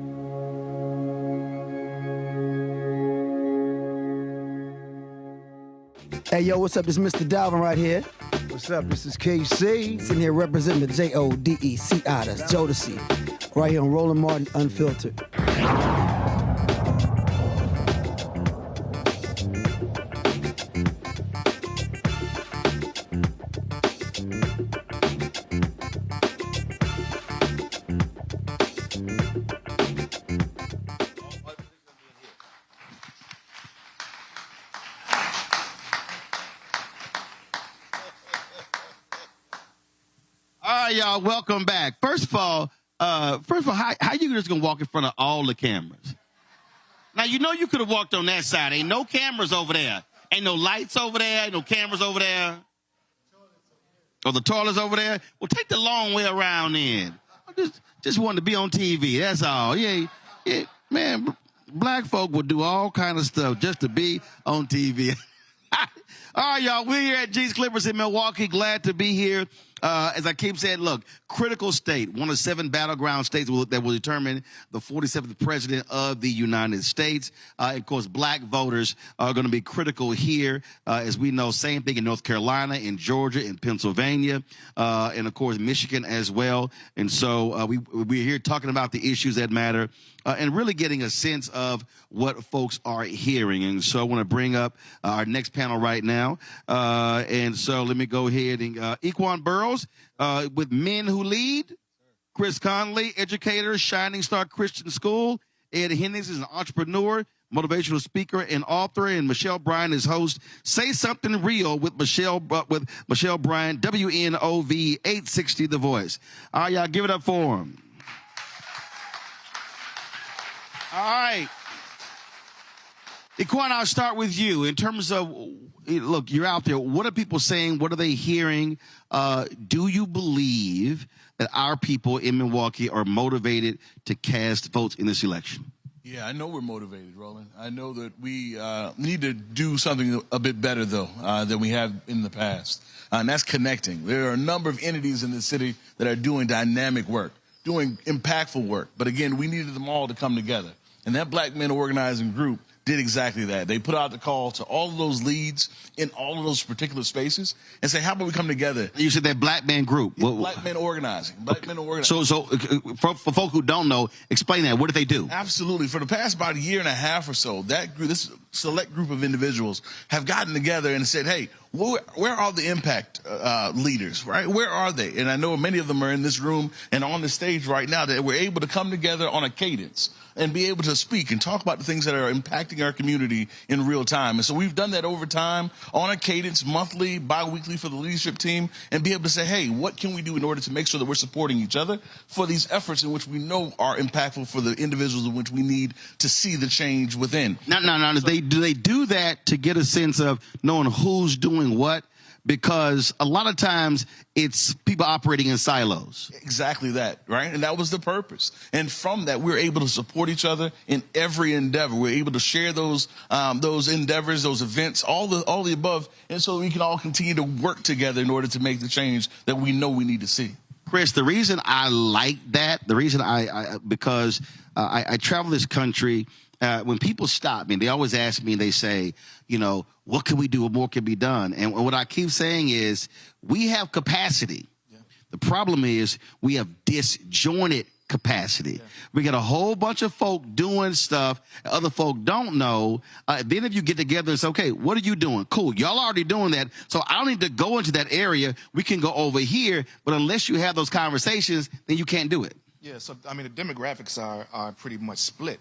Hey, yo, what's up? This is Mr. Dalvin right here. What's up? This is KC. Sitting here representing the Jodeci. That's Jodeci. Right here on Roland Martin Unfiltered. Y'all, welcome back. First of all, how you just gonna walk in front of all the cameras? Now you know you could have walked on that side. Ain't no cameras over there. Ain't no lights over there. Ain't no cameras over there. Or the toilets over there. Well, take the long way around then. I just wanted to be on TV. That's all. Yeah, man. Black folk will do all kind of stuff just to be on TV. All right, y'all. We're here at G's Clippers in Milwaukee. Glad to be here. As I keep saying, look, critical state, one of 7 battleground states that will determine the 47th president of the United States. Of course, black voters are going to be critical here. As we know, same thing in North Carolina, in Georgia, in Pennsylvania, and, of course, Michigan as well. And so we're here talking about the issues that matter and really getting a sense of what folks are hearing. And so I want to bring up our next panel right now. And so let me go ahead and Equan Burrows with Men Who Lead, Chris Conley, educator, Shining Star Christian School. Ed Hennings is an entrepreneur, motivational speaker, and author, and Michelle Bryan is host. Say Something Real with Michelle Bryan, WNOV 860 The Voice. All right, y'all, give it up for him. All right. Equan, I'll start with you. In terms of, look, you're out there. What are people saying? What are they hearing? Do you believe that our people in Milwaukee are motivated to cast votes in this election? Yeah, I know we're motivated, Roland. I know that we need to do something a bit better, though, than we have in the past. And that's connecting. There are a number of entities in the city that are doing dynamic work, doing impactful work. But again, we needed them all to come together. And that Black Men Organizing Group did exactly that. They put out the call to all of those leads in all of those particular spaces and say, how about we come together? You said that Black Men Group. Black Men Organizing. Black Men Organizing. So for folk who don't know, explain that. What did they do? Absolutely. For the past about a year and a half or so, that group, this select group of individuals have gotten together and said, hey, where are the impact leaders, right? Where are they? And I know many of them are in this room and on the stage right now that we're able to come together on a cadence and be able to speak and talk about the things that are impacting our community in real time. And so we've done that over time on a cadence, monthly, bi-weekly for the leadership team, and be able to say, hey, what can we do in order to make sure that we're supporting each other for these efforts in which we know are impactful for the individuals in which we need to see the change within. No. Do they do that to get a sense of knowing who's doing what? because a lot of times it's people operating in silos. Exactly that, right? And that was the purpose. And from that, we're able to support each other in every endeavor. We're able to share those endeavors, those events, all the above, and so we can all continue to work together in order to make the change that we know we need to see. Chris, the reason I like that, the reason because I travel this country. When people stop me, they always ask me, they say, you know, what can we do? What more can be done? And what I keep saying is we have capacity. Yeah. The problem is we have disjointed capacity. Yeah. We got a whole bunch of folk doing stuff other folk don't know. Then if you get together and say, okay, what are you doing? Cool. Y'all already doing that. So I don't need to go into that area. We can go over here. But unless you have those conversations, then you can't do it. Yeah. So, I mean, the demographics are pretty much split.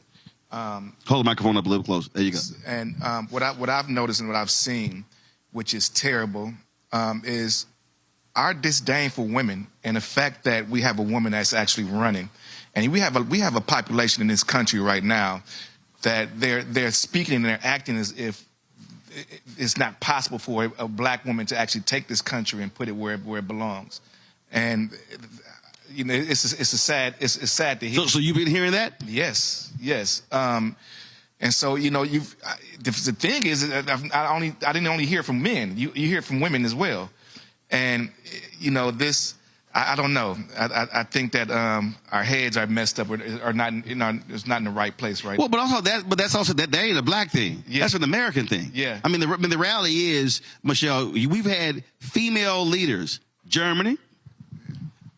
Hold the microphone up a little close. There you go. And what I've noticed and what I've seen, which is terrible, is our disdain for women and the fact that we have a woman that's actually running. And we have a population in this country right now that they're speaking and they're acting as if it's not possible for a black woman to actually take this country and put it where it belongs. And you know, it's sad to hear. So you've been hearing that? Yes. And so, you know, the thing is, I didn't only hear from men. You hear from women as well. And, you know, I don't know. I think that our heads are messed up or are not, it's not in the right place right now. Well, that's also that ain't a black thing. Yeah. That's an American thing. Yeah. I mean, the reality is, Michelle, we've had female leaders, Germany,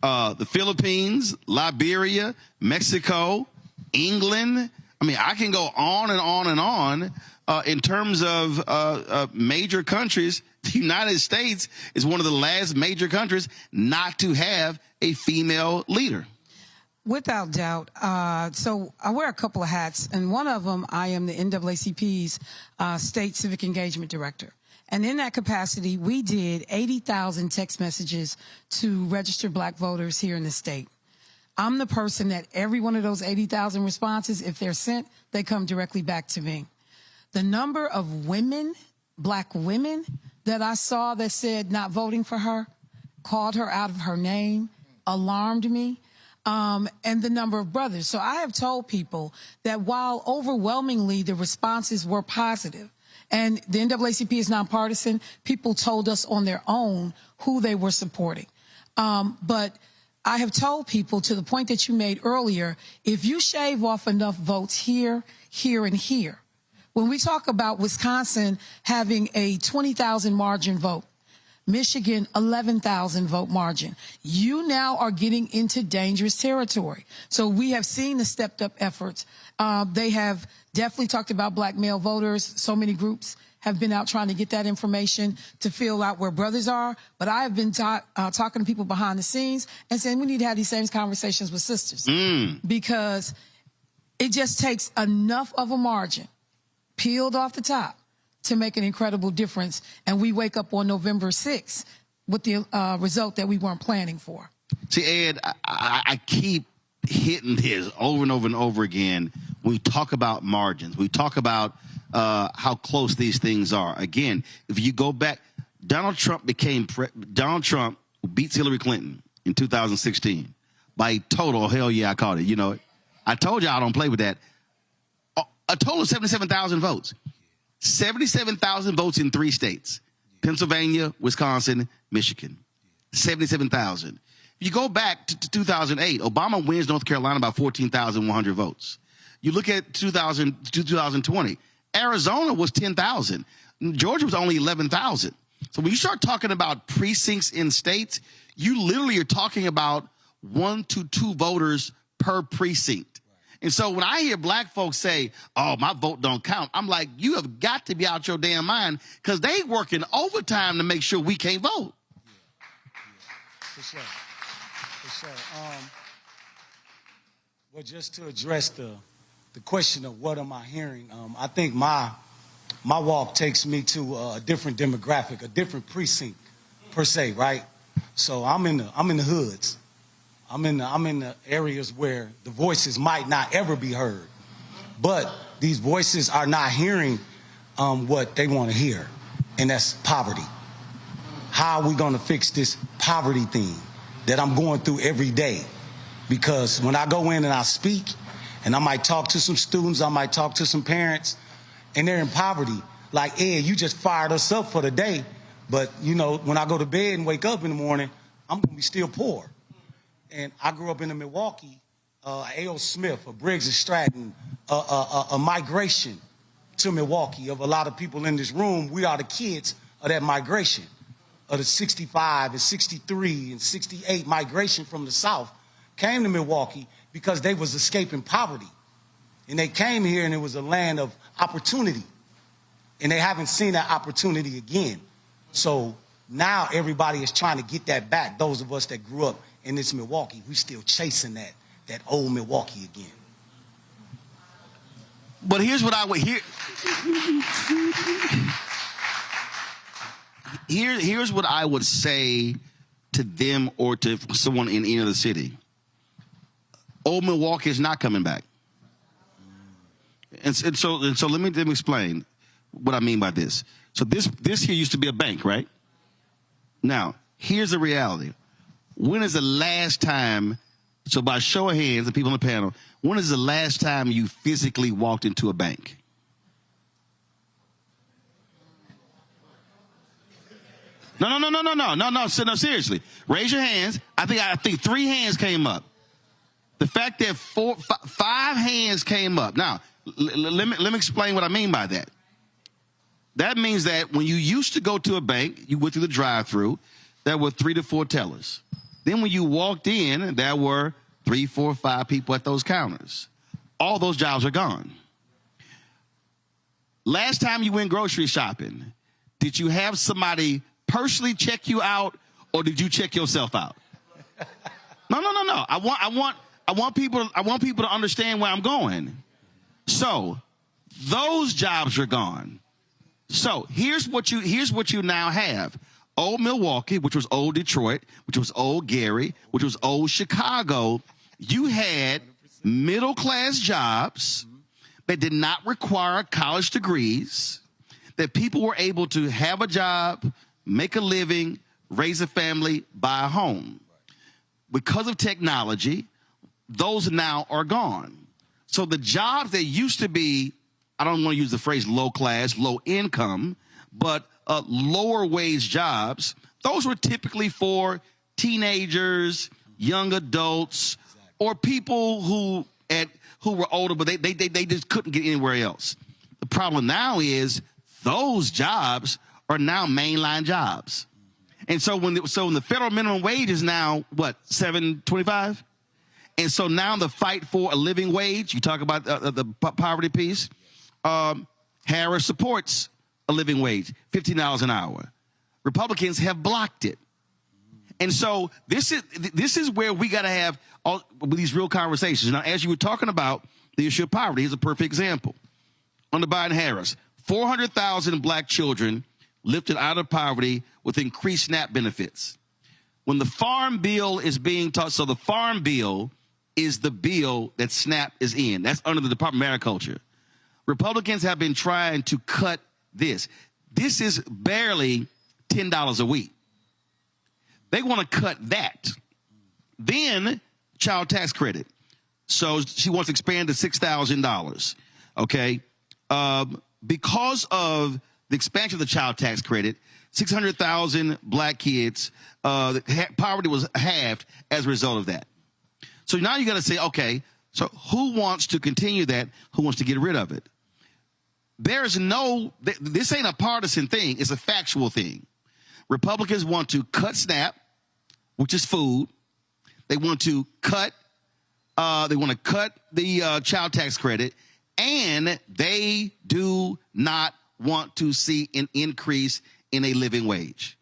the Philippines, Liberia, Mexico, England. I mean, I can go on and on and on. In terms of major countries, the United States is one of the last major countries not to have a female leader. Without doubt. So I wear a couple of hats, and one of them, I am the NAACP's State Civic Engagement Director. And in that capacity, we did 80,000 text messages to registered black voters here in the state. I'm the person that every one of those 80,000 responses, if they're sent, they come directly back to me. The number of women, black women, that I saw that said not voting for her, called her out of her name, alarmed me, and the number of brothers. So I have told people that while overwhelmingly the responses were positive, and the NAACP is nonpartisan, people told us on their own who they were supporting. But I have told people, to the point that you made earlier, if you shave off enough votes here, here, and here, when we talk about Wisconsin having a 20,000 margin vote, Michigan 11,000 vote margin, you now are getting into dangerous territory. So we have seen the stepped up efforts. They have definitely talked about black male voters. So many groups have been out trying to get that information to feel out where brothers are. But I have been talking to people behind the scenes and saying we need to have these same conversations with sisters, because it just takes enough of a margin peeled off the top to make an incredible difference. And we wake up on November 6th with the result that we weren't planning for. See, Ed, I keep hitting this over and over and over again. We talk about margins. We talk about how close these things are. Again, if you go back, Donald Trump beats Hillary Clinton in 2016 by a total, hell yeah, I called it. You know, I told you I don't play with that. A total of 77,000 votes. 77,000 votes in 3 states: Pennsylvania, Wisconsin, Michigan. 77,000. If you go back to 2008, Obama wins North Carolina by 14,100 votes. You look at 2020, Arizona was 10,000. Georgia was only 11,000. So when you start talking about precincts in states, you literally are talking about 1 to 2 voters per precinct. And so when I hear black folks say, oh, my vote don't count, I'm like, you have got to be out your damn mind, because they working overtime to make sure we can't vote. For sure. Well, just to address the question of what am I hearing, I think my walk takes me to a different demographic, a different precinct per se, right? So I'm in the hoods. I'm in the areas where the voices might not ever be heard, but these voices are not hearing what they want to hear, and that's poverty. how are we going to fix this poverty thing that I'm going through every day? Because when I go in and I speak, and I might talk to some students, I might talk to some parents, and they're in poverty. Like, Ed, you just fired us up for the day, but, you know, when I go to bed and wake up in the morning, I'm going to be still poor. And I grew up in the Milwaukee, A.O. Smith, a Briggs and Stratton, a migration to Milwaukee of a lot of people in this room. We are the kids of that migration, of the 65 and 63 and 68 migration from the South came to Milwaukee because they was escaping poverty. And they came here and it was a land of opportunity. And they haven't seen that opportunity again. So now everybody is trying to get that back. Those of us that grew up in this Milwaukee, we still chasing that old Milwaukee again. But here's what I would here's what I would say to them or to someone in any other city. Old Milwaukee is not coming back. And so let me explain what I mean by this. So this here used to be a bank, right? Now, here's the reality. When is the last time, so by show of hands, the people on the panel, when is the last time you physically walked into a bank? No, seriously. Raise your hands. I think 3 hands came up. The fact that 5 hands came up. Now, let me explain what I mean by that. That means that when you used to go to a bank, you went through the drive-through, there were 3 to 4 tellers. Then when you walked in, there were 3, 4, 5 people at those counters. All those jobs are gone. Last time you went grocery shopping, did you have somebody personally check you out, or did you check yourself out? No. I want people to understand where I'm going. So those jobs are gone. So here's what you now have. Old Milwaukee, which was old Detroit, which was old Gary, which was old Chicago. You had middle-class jobs that did not require college degrees, that people were able to have a job, make a living, raise a family, buy a home. Because of technology, those now are gone. So the jobs that used to be, I don't want to use the phrase low class, low income, but lower wage jobs, those were typically for teenagers, young adults, or people who were older, but they just couldn't get anywhere else. The problem now is those jobs are now mainline jobs. And so when the federal minimum wage is now, what, $7.25? And so now the fight for a living wage, you talk about the poverty piece, Harris supports a living wage, $15 an hour. Republicans have blocked it. And so this is where we got to have all these real conversations. Now, as you were talking about the issue of poverty, here's a perfect example. Under Biden-Harris, 400,000 black children lifted out of poverty with increased SNAP benefits. When the Farm Bill is being taught, so the Farm Bill is the bill that SNAP is in. That's under the Department of Agriculture. Republicans have been trying to cut this. This is barely $10 a week. They want to cut that. Then child tax credit. So she wants to expand to $6,000. Okay. Because of the expansion of the child tax credit, 600,000 black kids, poverty was halved as a result of that. So now you got to say, okay, so who wants to continue that? Who wants to get rid of it? There's this ain't a partisan thing. It's a factual thing. Republicans want to cut SNAP, which is food. They want to cut the child tax credit, and they do not want to see an increase in a living wage.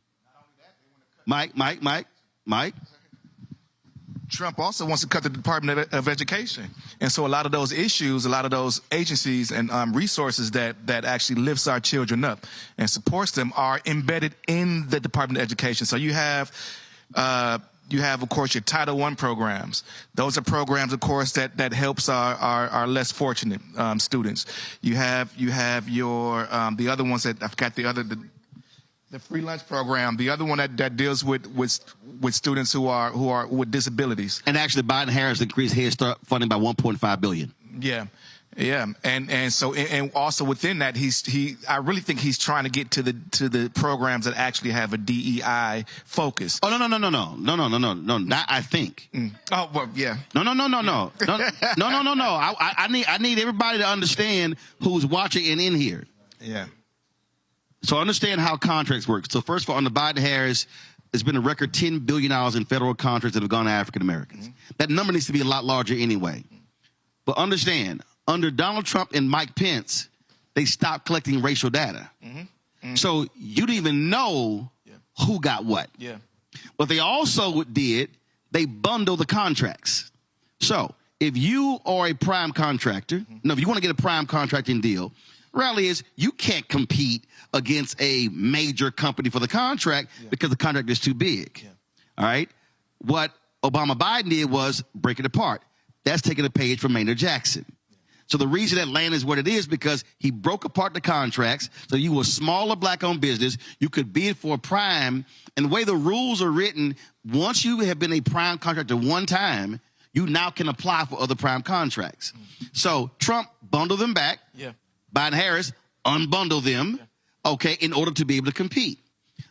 Mike. Trump also wants to cut the Department of Education. And so a lot of those issues, a lot of those agencies and resources that actually lifts our children up and supports them are embedded in the Department of Education. So you have, of course, your Title I programs. Those are programs, of course, that helps our less fortunate students. You have your the other ones that I forgot the The free lunch program. The other one that deals with students who are with disabilities. And actually, Biden-Harris increased Head Start funding by $1.5 billion. Yeah. Yeah, and so also within that, I really think he's trying to get to the programs that actually have a DEI focus. Oh no, not I think. Oh well, yeah. No. I need everybody to understand who's watching and in here. Yeah. So understand how contracts work. So first of all, on the Biden-Harris, there's been a record $10 billion in federal contracts that have gone to African Americans. That number needs to be a lot larger anyway. But understand, under Donald Trump and Mike Pence, they stopped collecting racial data. So you didn't even know who got what. Yeah. What they also did, they bundle the contracts. So if you are a prime contractor, if you want to get a prime contracting deal, reality is you can't compete against a major company for the contract because the contract is too big. All right? What Obama-Biden did was break it apart. That's taking a page from Maynard Jackson. So the reason Atlanta is what it is because he broke apart the contracts. So you were a smaller black-owned business. You could bid for a prime. And the way the rules are written, once you have been a prime contractor one time, you now can apply for other prime contracts. So Trump bundled them back. Yeah. Biden-Harris unbundled them, okay, in order to be able to compete.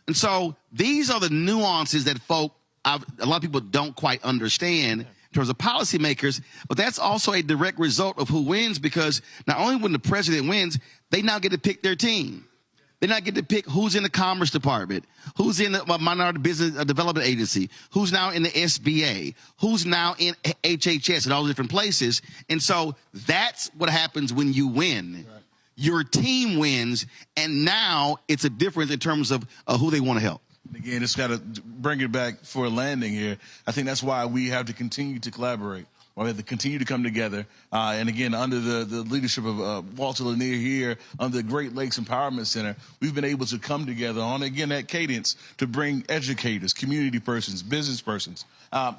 And so these are the nuances that a lot of people don't quite understand in terms of policymakers, but that's also a direct result of who wins because not only when the president wins, they now get to pick their team. They now get to pick who's in the Commerce Department, who's in the Minority Business Development Agency, who's now in the SBA, who's now in HHS and all the different places. And so that's what happens when you win. Right. Your team wins, and now it's a difference in terms of who they want to help. Again, it's got to bring it back for a landing here. I think that's why we have to continue to collaborate. We have to continue to come together. And again, under the leadership of Walter Lanier here, under the Great Lakes Empowerment Center, we've been able to come together on, again, that cadence to bring educators, community persons, business persons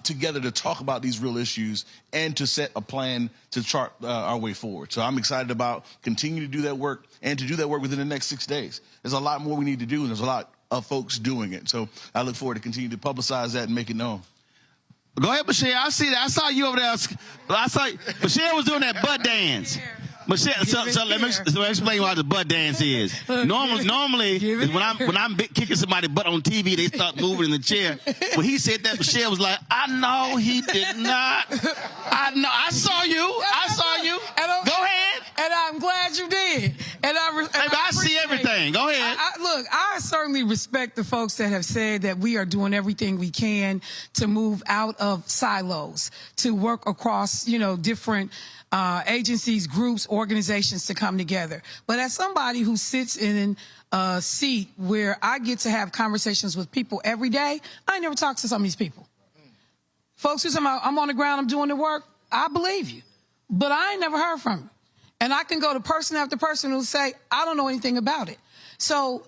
together to talk about these real issues and to set a plan to chart our way forward. So I'm excited about continuing to do that work and to do that work within the next 6 days. There's a lot more we need to do, and there's a lot of folks doing it. So I look forward to continue to publicize that and make it known. Go ahead, Michelle. I see that. I saw you over there. Michelle was doing that butt dance. Michelle, so let me explain why the butt dance is. Normally when I'm kicking somebody's butt on TV, they start moving in the chair. When he said that, Michelle was like, I know he did not. I know. I saw you. Go ahead. And I'm glad you did. And I see everything. Go ahead. Look, I certainly respect the folks that have said that we are doing everything we can to move out of silos, to work across, different agencies, groups, organizations to come together. But as somebody who sits in a seat where I get to have conversations with people every day, I never talk to some of these people. Folks who say, I'm on the ground, I'm doing the work, I believe you. But I ain't never heard from you. And I can go to person after person who say, I don't know anything about it. So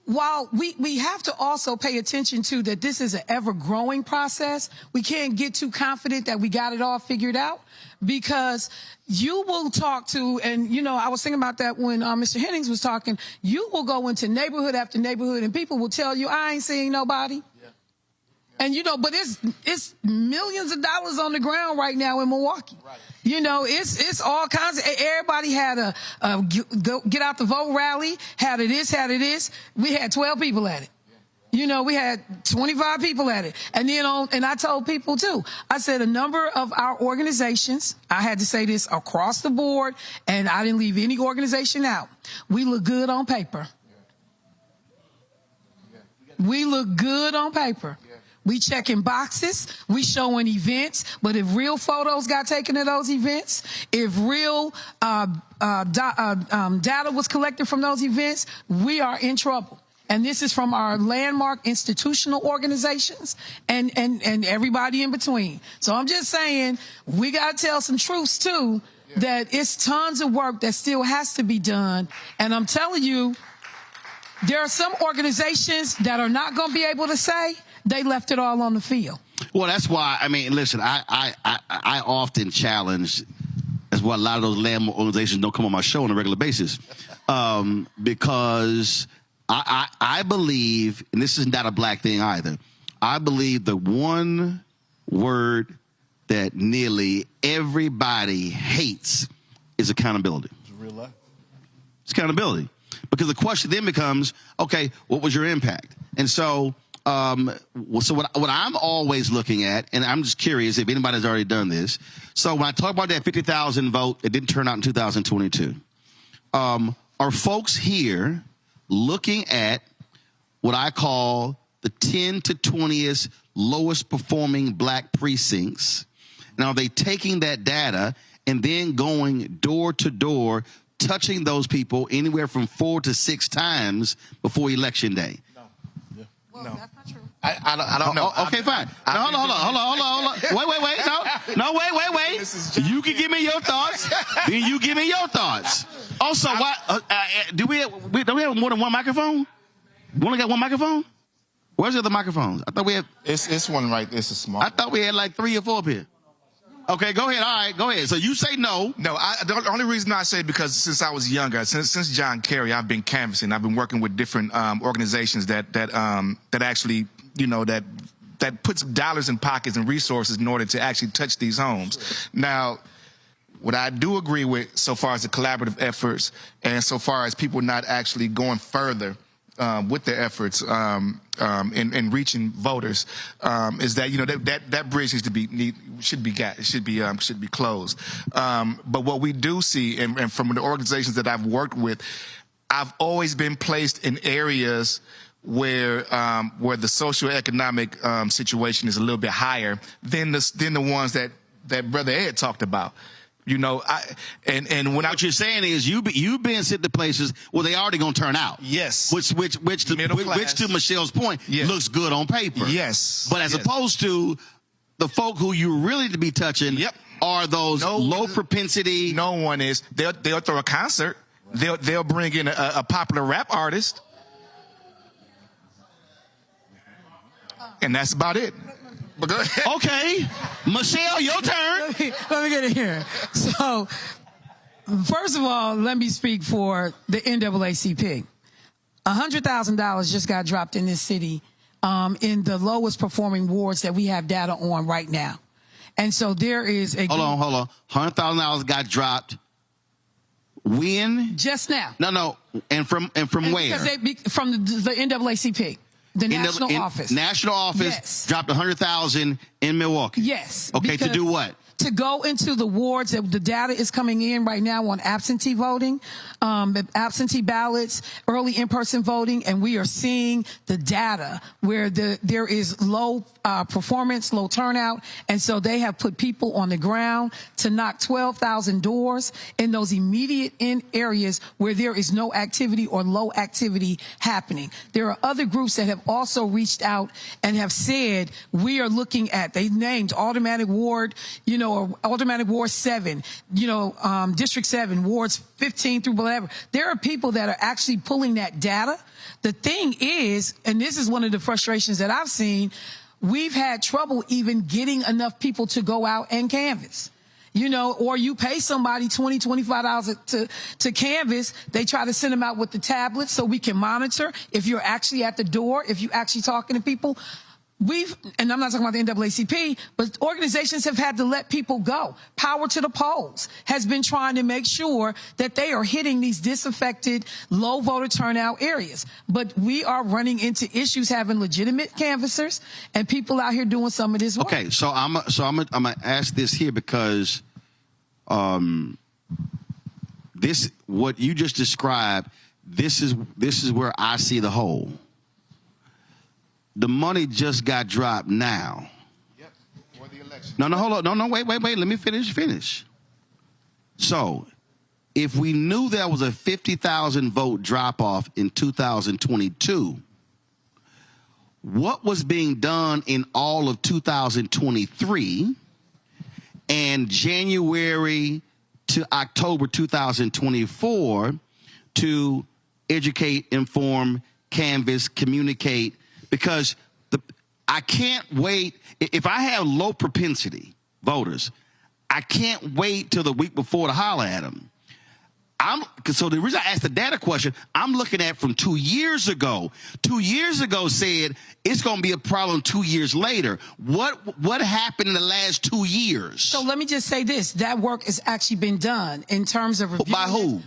while we have to also pay attention to that this is an ever-growing process, we can't get too confident that we got it all figured out because you will talk to, and, I was thinking about that when Mr. Hennings was talking, you will go into neighborhood after neighborhood and people will tell you, I ain't seeing nobody. And, but it's millions of dollars on the ground right now in Milwaukee. Right. It's all kinds of, everybody had a get out the vote rally, had it this. We had 12 people at it. We had 25 people at it. And then and I told people too, I said a number of our organizations, I had to say this across the board, and I didn't leave any organization out. We look good on paper. We look good on paper. We checking boxes, we showing events, but if real photos got taken at those events, if real data was collected from those events, we are in trouble. And this is from our landmark institutional organizations and everybody in between. So I'm just saying, we got to tell some truths too, that it's tons of work that still has to be done. And I'm telling you, there are some organizations that are not going to be able to say they left it all on the field. Well, that's why, listen, I often challenge, that's why a lot of those landmark organizations don't come on my show on a regular basis, because I believe, and this is not a black thing either, I believe the one word that nearly everybody hates is accountability. It's real life. It's accountability. Because the question then becomes, okay, what was your impact? And so, what I'm always looking at, and I'm just curious if anybody's already done this. So when I talk about that 50,000 vote, it didn't turn out in 2022. Are folks here looking at what I call the 10 to 20th lowest performing black precincts? And are they taking that data and then going door to door, touching those people anywhere from 4 to 6 times before Election Day? No. That's not true. I don't know. Okay, fine. Hold on. Wait. You can give me your thoughts. Then you give me your thoughts. Also, don't we have more than one microphone? We only got one microphone? Where's the other microphones? I thought we had. It's one right. It's a small. I thought we had like 3 or 4 up here. Okay, go ahead. All right, go ahead. So you say no. No, the only reason I say because since I was younger, since John Kerry, I've been canvassing. I've been working with different organizations that actually, that puts dollars in pockets and resources in order to actually touch these homes. Now, what I do agree with so far as the collaborative efforts and so far as people not actually going further with their efforts in reaching voters is that that bridge should be closed. But what we do see, and from the organizations that I've worked with, I've always been placed in areas where the socioeconomic situation is a little bit higher than the ones that Brother Ed talked about. What you're saying is you've been sent to places where they already gonna turn out. Yes. Which to Michelle's point, looks good on paper. Yes. But as opposed to the folk who you really need to be touching are those low propensity. No one is. They'll throw a concert. They'll bring in a popular rap artist. And that's about it. Okay, Michelle, your turn. Let me get in here. So, first of all, let me speak for the NAACP. $100,000 just got dropped in this city in the lowest performing wards that we have data on right now. And so there is a... Hold on. $100,000 got dropped. When? Just now. No. And from where? From the NAACP. The national office. National office, yes. Dropped $100,000 in Milwaukee. Yes. Okay, to do what? To go into the wards that the data is coming in right now on absentee voting, absentee ballots, early in-person voting, and we are seeing the data where there is low performance, low turnout, and so they have put people on the ground to knock 12,000 doors in those immediate in areas where there is no activity or low activity happening. There are other groups that have also reached out and have said we are looking at, they named automatic ward, or automatic ward 7, district 7, wards 15 through whatever. There are people that are actually pulling that data. The thing is, and this is one of the frustrations that I've seen, we've had trouble even getting enough people to go out and canvass. Or you pay somebody $20, $25 to canvass. They try to send them out with the tablets so we can monitor if you're actually at the door, if you're actually talking to people. And I'm not talking about the NAACP, but organizations have had to let people go. Power to the Polls has been trying to make sure that they are hitting these disaffected, low voter turnout areas. But we are running into issues having legitimate canvassers and people out here doing some of this work. Okay, so I'm gonna ask this here because this what you just described. This is where I see the hole. The money just got dropped now. Yep, for the election. No, hold on. No, wait. Let me finish. So, if we knew there was a 50,000 vote drop off in 2022, what was being done in all of 2023 and January to October 2024 to educate, inform, canvass, communicate? Because I can't wait. If I have low propensity voters, I can't wait till the week before to holler at them. So the reason I asked the data question, I'm looking at from 2 years ago. 2 years ago said it's going to be a problem 2 years later. What happened in the last 2 years? So let me just say this: that work has actually been done in terms of reviewing. By who?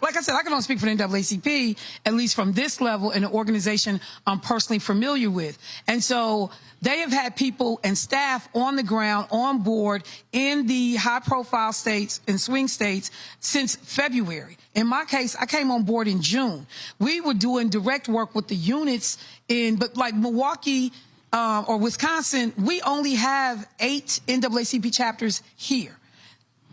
Like I said, I can only speak for the NAACP, at least from this level, in an organization I'm personally familiar with, and so. They have had people and staff on the ground, on board, in the high-profile states and swing states since February. In my case, I came on board in June. We were doing direct work with the units but like Milwaukee or Wisconsin, we only have 8 NAACP chapters here.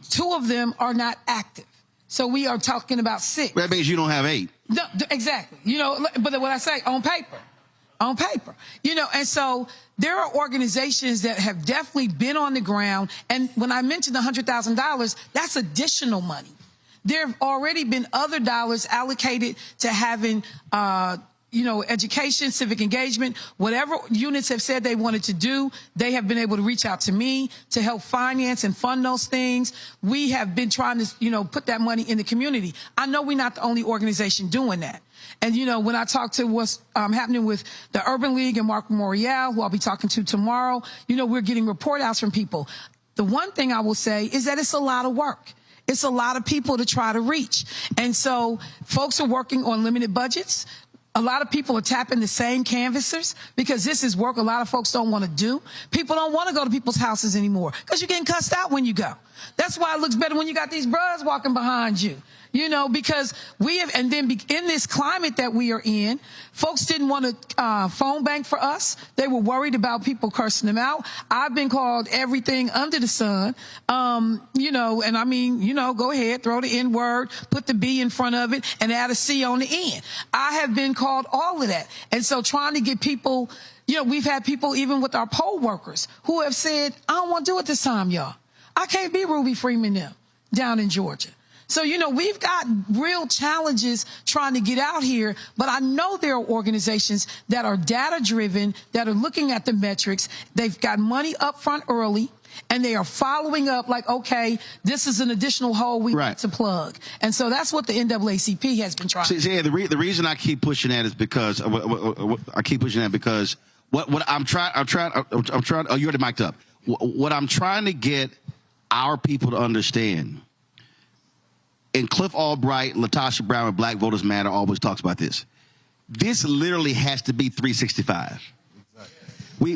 2 of them are not active. So we are talking about 6. That means you don't have 8. No, exactly. But what I say, on paper. And so there are organizations that have definitely been on the ground. And when I mentioned the $100,000, that's additional money. There have already been other dollars allocated to having, education, civic engagement, whatever units have said they wanted to do. They have been able to reach out to me to help finance and fund those things. We have been trying to, put that money in the community. I know we're not the only organization doing that. And, when I talk to what's happening with the Urban League and Mark Morial, who I'll be talking to tomorrow, we're getting report outs from people. The one thing I will say is that it's a lot of work. It's a lot of people to try to reach. And so folks are working on limited budgets. A lot of people are tapping the same canvassers because this is work a lot of folks don't want to do. People don't want to go to people's houses anymore because you're getting cussed out when you go. That's why it looks better when you got these bruhs walking behind you. Because we have, and then in this climate that we are in, folks didn't want to phone bank for us. They were worried about people cursing them out. I've been called everything under the sun, and I mean, go ahead, throw the N word, put the B in front of it, and add a C on the end. I have been called all of that. And so trying to get people, we've had people even with our poll workers who have said, I don't want to do it this time, y'all. I can't be Ruby Freeman them down in Georgia. So, we've got real challenges trying to get out here, but I know there are organizations that are data-driven, that are looking at the metrics. They've got money up front early, and they are following up like, okay, this is an additional hole we need to plug. And so that's what the NAACP has been trying to do. The reason I keep pushing that is because what I'm trying, oh, you already mic'd up. What I'm trying to get our people to understand, and Cliff Albright, Latasha Brown, and Black Voters Matter always talks about this. This literally has to be 365. We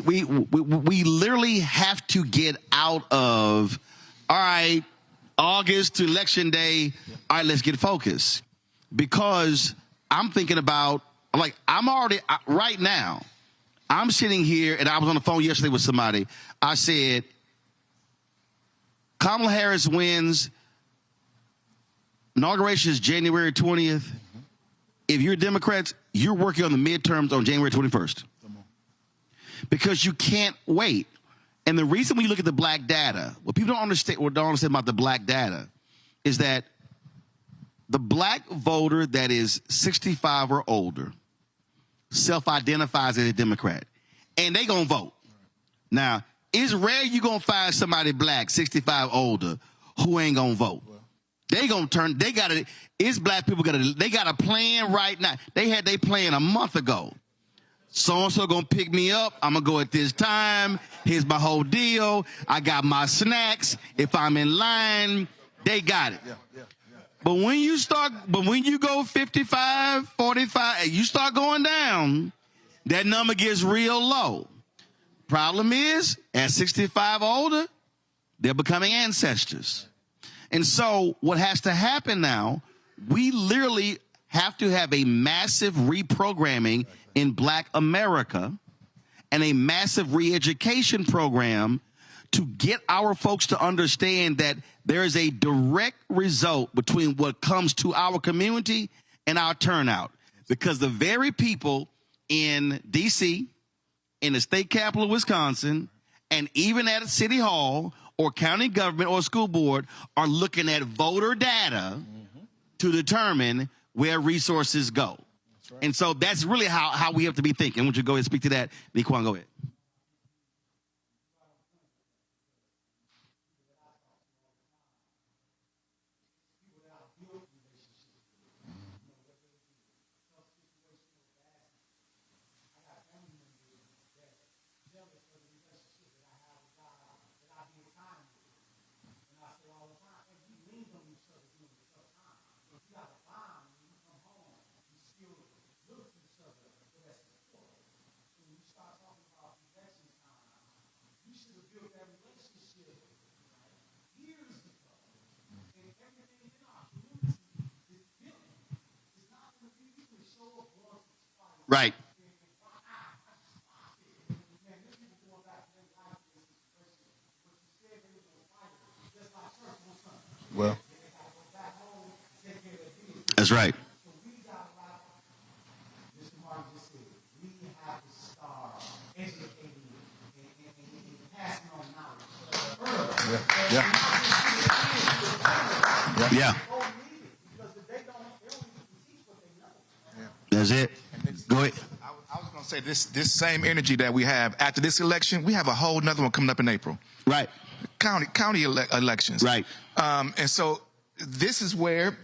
literally have to get out of, all right, August to Election Day, all right, let's get focused. Because I'm thinking about, right now, I'm sitting here, and I was on the phone yesterday with somebody. I said, Kamala Harris wins. Inauguration is January 20th. If you're Democrats, you're working on the midterms on January 21st. Because you can't wait. And the reason when you look at the black data, what people don't understand about the black data is that the black voter that is 65 or older self-identifies as a Democrat. And they gonna vote. Now, it's rare you gonna find somebody black, 65 older, who ain't gonna vote. They gonna turn. It's black people they got a plan right now. They had their plan a month ago. So and so gonna pick me up. I'm gonna go at this time. Here's my whole deal. I got my snacks. If I'm in line, they got it. But when you go 55, 45, and you start going down, that number gets real low. Problem is, at 65 older, they're becoming ancestors. And so what has to happen now, we literally have to have a massive reprogramming in Black America and a massive re-education program to get our folks to understand that there is a direct result between what comes to our community and our turnout. Because the very people in D.C., in the state capital of Wisconsin, and even at a city hall or county government or school board are looking at voter data to determine where resources go. Right. And so that's really how we have to be thinking. Why don't you go ahead and speak to that? Niquan, go ahead. Right. Well, that's right. Yeah. That's it. Go ahead. I was going to say this same energy that we have after this election, we have a whole nother one coming up in April. Right. County elections. Right. And so this is where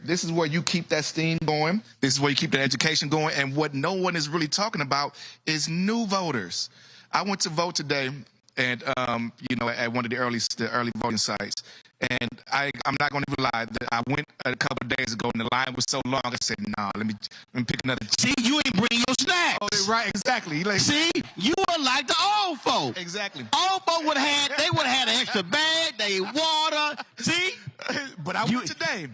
you keep that steam going. This is where you keep the education going. And what no one is really talking about is new voters. I went to vote today, and at one of the early voting sites. And I'm not going to even lie. I went a couple of days ago, and the line was so long. I said, "Nah, let me pick another." See, you ain't bring your snacks. Oh, right, exactly. Like, see, you are like the old folk. Exactly. Old folk would have had an extra bag. They water. See, but I went today.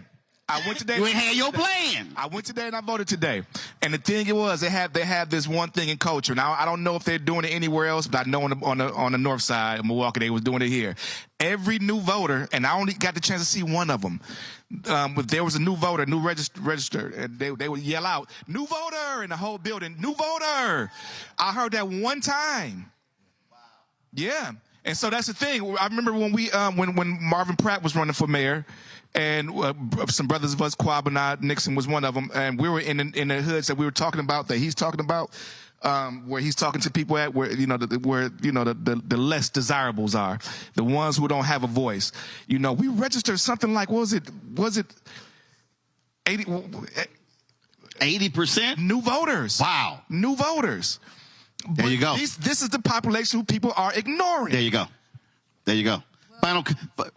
You ain't had your plan. I went today and I voted today. And the thing was, they have this one thing in culture. Now I don't know if they're doing it anywhere else, but I know on the north side of Milwaukee they was doing it here. Every new voter, and I only got the chance to see one of them. But there was a new voter, new registered, and they would yell out, "New voter!" in the whole building. "New voter!" I heard that one time. Yeah. And so that's the thing. I remember when when Marvin Pratt was running for mayor, and some brothers of us, Quab and I, Nixon was one of them, and we were in the hoods that we were talking about, that he's talking about, where he's talking to people at where the less desirables are, the ones who don't have a voice. We registered something like, was it 80% new voters? Wow, new voters. There you go. This is the population who people are ignoring. There you go. There you go. Final. But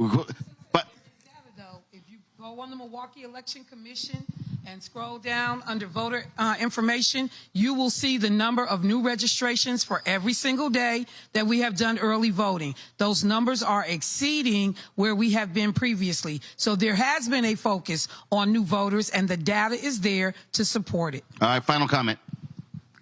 if you go on the Milwaukee Election Commission and scroll down under voter information, you will see the number of new registrations for every single day that we have done early voting. Those numbers are exceeding where we have been previously. So there has been a focus on new voters, and the data is there to support it. All right, final comment.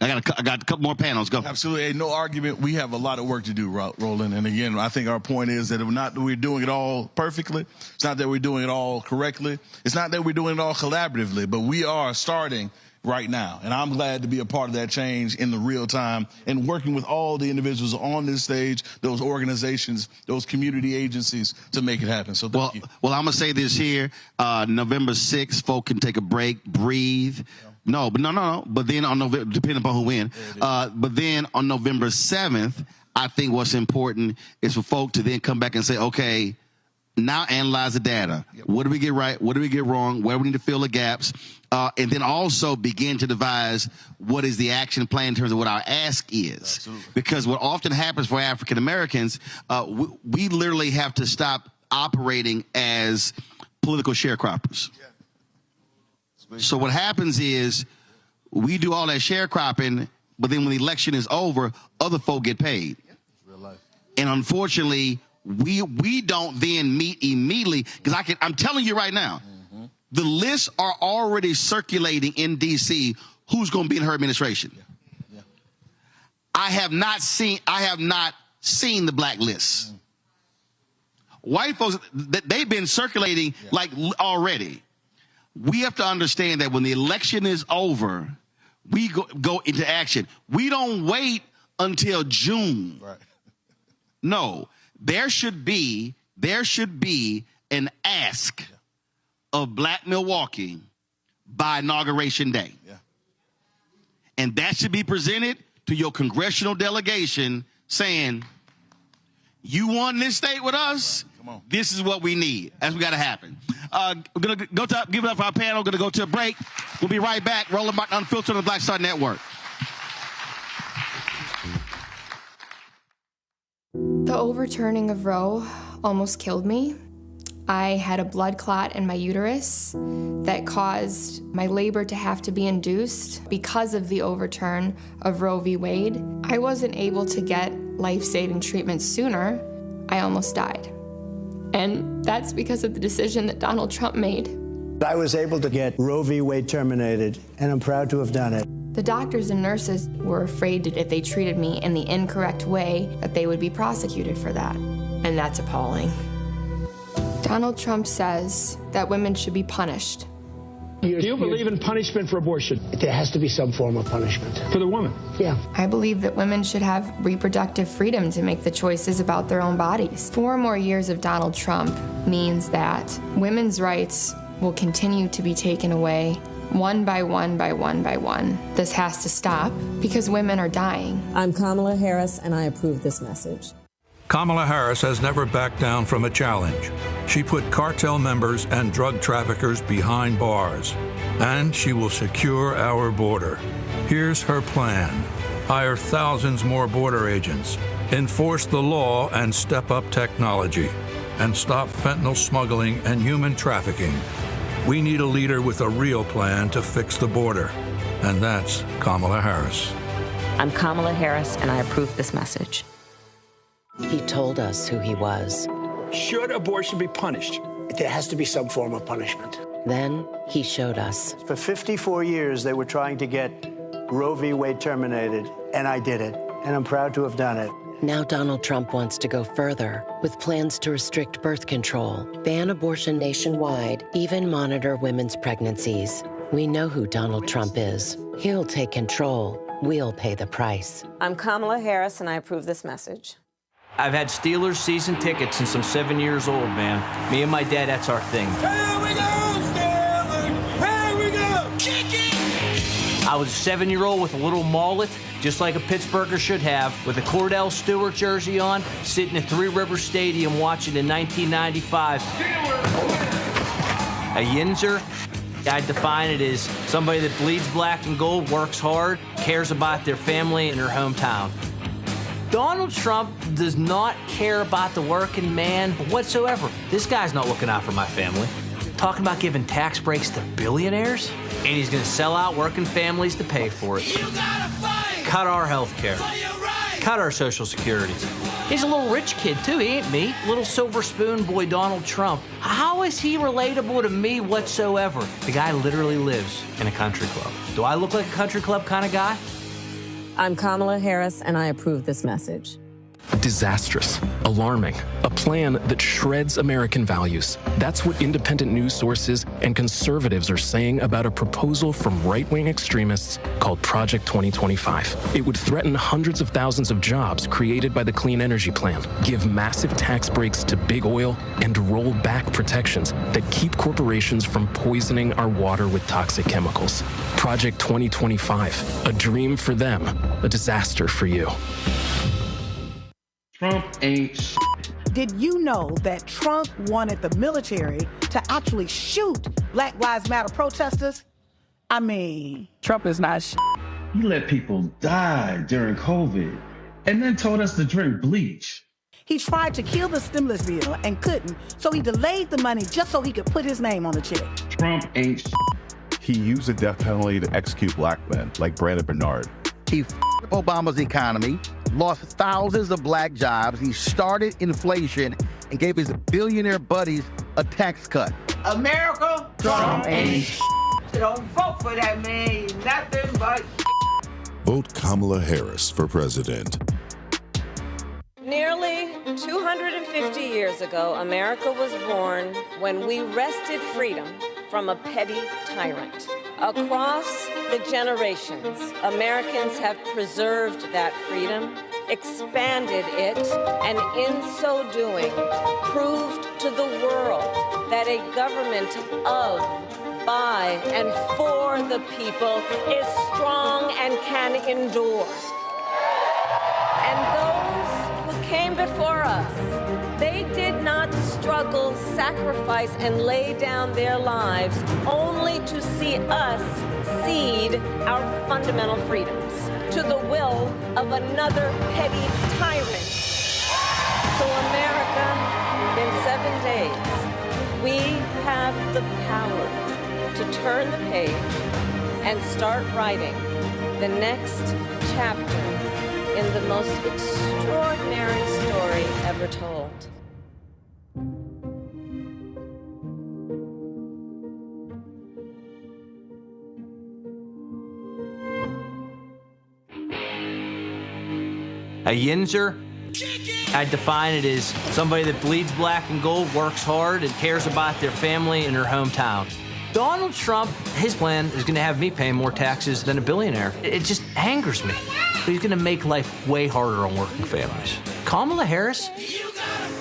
I got a couple more panels. Go. Absolutely. No argument. We have a lot of work to do, Roland. And again, I think our point is that we're doing it all perfectly. It's not that we're doing it all correctly. It's not that we're doing it all collaboratively, but we are starting right now. And I'm glad to be a part of that change in the real time and working with all the individuals on this stage, those organizations, those community agencies to make it happen. So thank you. Well, I'm going to say this here. November 6th, folk can take a break, breathe. No. But then on November, depending upon who wins. But then on November 7th, I think what's important is for folk to then come back and say, okay, now analyze the data. Yep. What do we get right? What do we get wrong? Where we need to fill the gaps? And then also begin to devise what is the action plan in terms of what our ask is. Absolutely. Because what often happens for African Americans, we literally have to stop operating as political sharecroppers. Yeah. So what happens is we do all that sharecropping, but then when the election is over, other folk get paid. Real life. And unfortunately, we don't then meet immediately, because I'm telling you right now, the lists are already circulating in D.C. who's going to be in her administration. Yeah. I have not seen the black lists. White folks, they've been circulating like already. We have to understand that when the election is over, we go into action. We don't wait until June. Right. No, there should be an ask of Black Milwaukee by Inauguration Day. Yeah. And that should be presented to your congressional delegation saying, you want this state with us? Come on. This is what we need. That's what got to happen. We're going to give it up for our panel. Going to go to a break. We'll be right back. Roland Martin Unfiltered on the Black Star Network. The overturning of Roe almost killed me. I had a blood clot in my uterus that caused my labor to have to be induced because of the overturn of Roe v. Wade. I wasn't able to get life-saving treatment sooner. I almost died. And that's because of the decision that Donald Trump made. I was able to get Roe v. Wade terminated, and I'm proud to have done it. The doctors and nurses were afraid that if they treated me in the incorrect way, that they would be prosecuted for that. And that's appalling. Donald Trump says that women should be punished. Do you believe in punishment for abortion? There has to be some form of punishment. For the woman? Yeah. I believe that women should have reproductive freedom to make the choices about their own bodies. 4 more years of Donald Trump means that women's rights will continue to be taken away one by one by one by one. This has to stop because women are dying. I'm Kamala Harris, and I approve this message. Kamala Harris has never backed down from a challenge. She put cartel members and drug traffickers behind bars, and she will secure our border. Here's her plan: hire thousands more border agents, enforce the law and step up technology, and stop fentanyl smuggling and human trafficking. We need a leader with a real plan to fix the border, and that's Kamala Harris. I'm Kamala Harris, and I approve this message. He told us who he was. Should abortion be punished? There has to be some form of punishment. Then he showed us. For 54 years, they were trying to get Roe v. Wade terminated, and I did it, and I'm proud to have done it. Now Donald Trump wants to go further with plans to restrict birth control, ban abortion nationwide, even monitor women's pregnancies. We know who Donald Trump is. He'll take control. We'll pay the price. I'm Kamala Harris, and I approve this message. I've had Steelers season tickets since I'm 7 years old, man. Me and my dad, that's our thing. Here we go, Steelers! Here we go! Kick it! I was a 7-year-old with a little mullet, just like a Pittsburgher should have, with a Cordell Stewart jersey on, sitting at Three Rivers Stadium watching in 1995. A Yinzer, I'd define it as somebody that bleeds black and gold, works hard, cares about their family and their hometown. Donald Trump does not care about the working man whatsoever. This guy's not looking out for my family. Talking about giving tax breaks to billionaires, and he's gonna sell out working families to pay for it. You gotta fight cut our health care, cut our Social Security. He's a little rich kid too, he ain't me. Little silver spoon boy Donald Trump. How is he relatable to me whatsoever? The guy literally lives in a country club. Do I look like a country club kind of guy? I'm Kamala Harris, and I approve this message. Disastrous, alarming, a plan that shreds American values. That's what independent news sources and conservatives are saying about a proposal from right-wing extremists called Project 2025. It would threaten hundreds of thousands of jobs created by the Clean Energy Plan, give massive tax breaks to big oil, and roll back protections that keep corporations from poisoning our water with toxic chemicals. Project 2025, a dream for them, a disaster for you. Trump ain't shit. Did you know that Trump wanted the military to actually shoot Black Lives Matter protesters? I mean, Trump is not shit. He let people die during COVID and then told us to drink bleach. He tried to kill the stimulus bill and couldn't, so he delayed the money just so he could put his name on the check. Trump ain't shit. He used the death penalty to execute black men like Brandon Bernard. He f***ed Obama's economy, lost thousands of black jobs. He started inflation and gave his billionaire buddies a tax cut. America, Trump ain't shit. Don't vote for that man. He's nothing but Vote Kamala Harris for president. Nearly 250 years ago, America was born when we wrested freedom from a petty tyrant. Across the generations, Americans have preserved that freedom, expanded it, and in so doing, proved to the world that a government of, by, and for the people is strong and can endure. And those who came before us, they did not struggle, sacrifice, and lay down their lives only to see us cede our fundamental freedoms to the will of another petty tyrant. So America, in 7 days, we have the power to turn the page and start writing the next chapter in the most extraordinary story ever told. A yinzer, I define it as somebody that bleeds black and gold, works hard, and cares about their family and their hometown. Donald Trump, his plan is going to have me paying more taxes than a billionaire. It just angers me. But he's going to make life way harder on working families. Kamala Harris,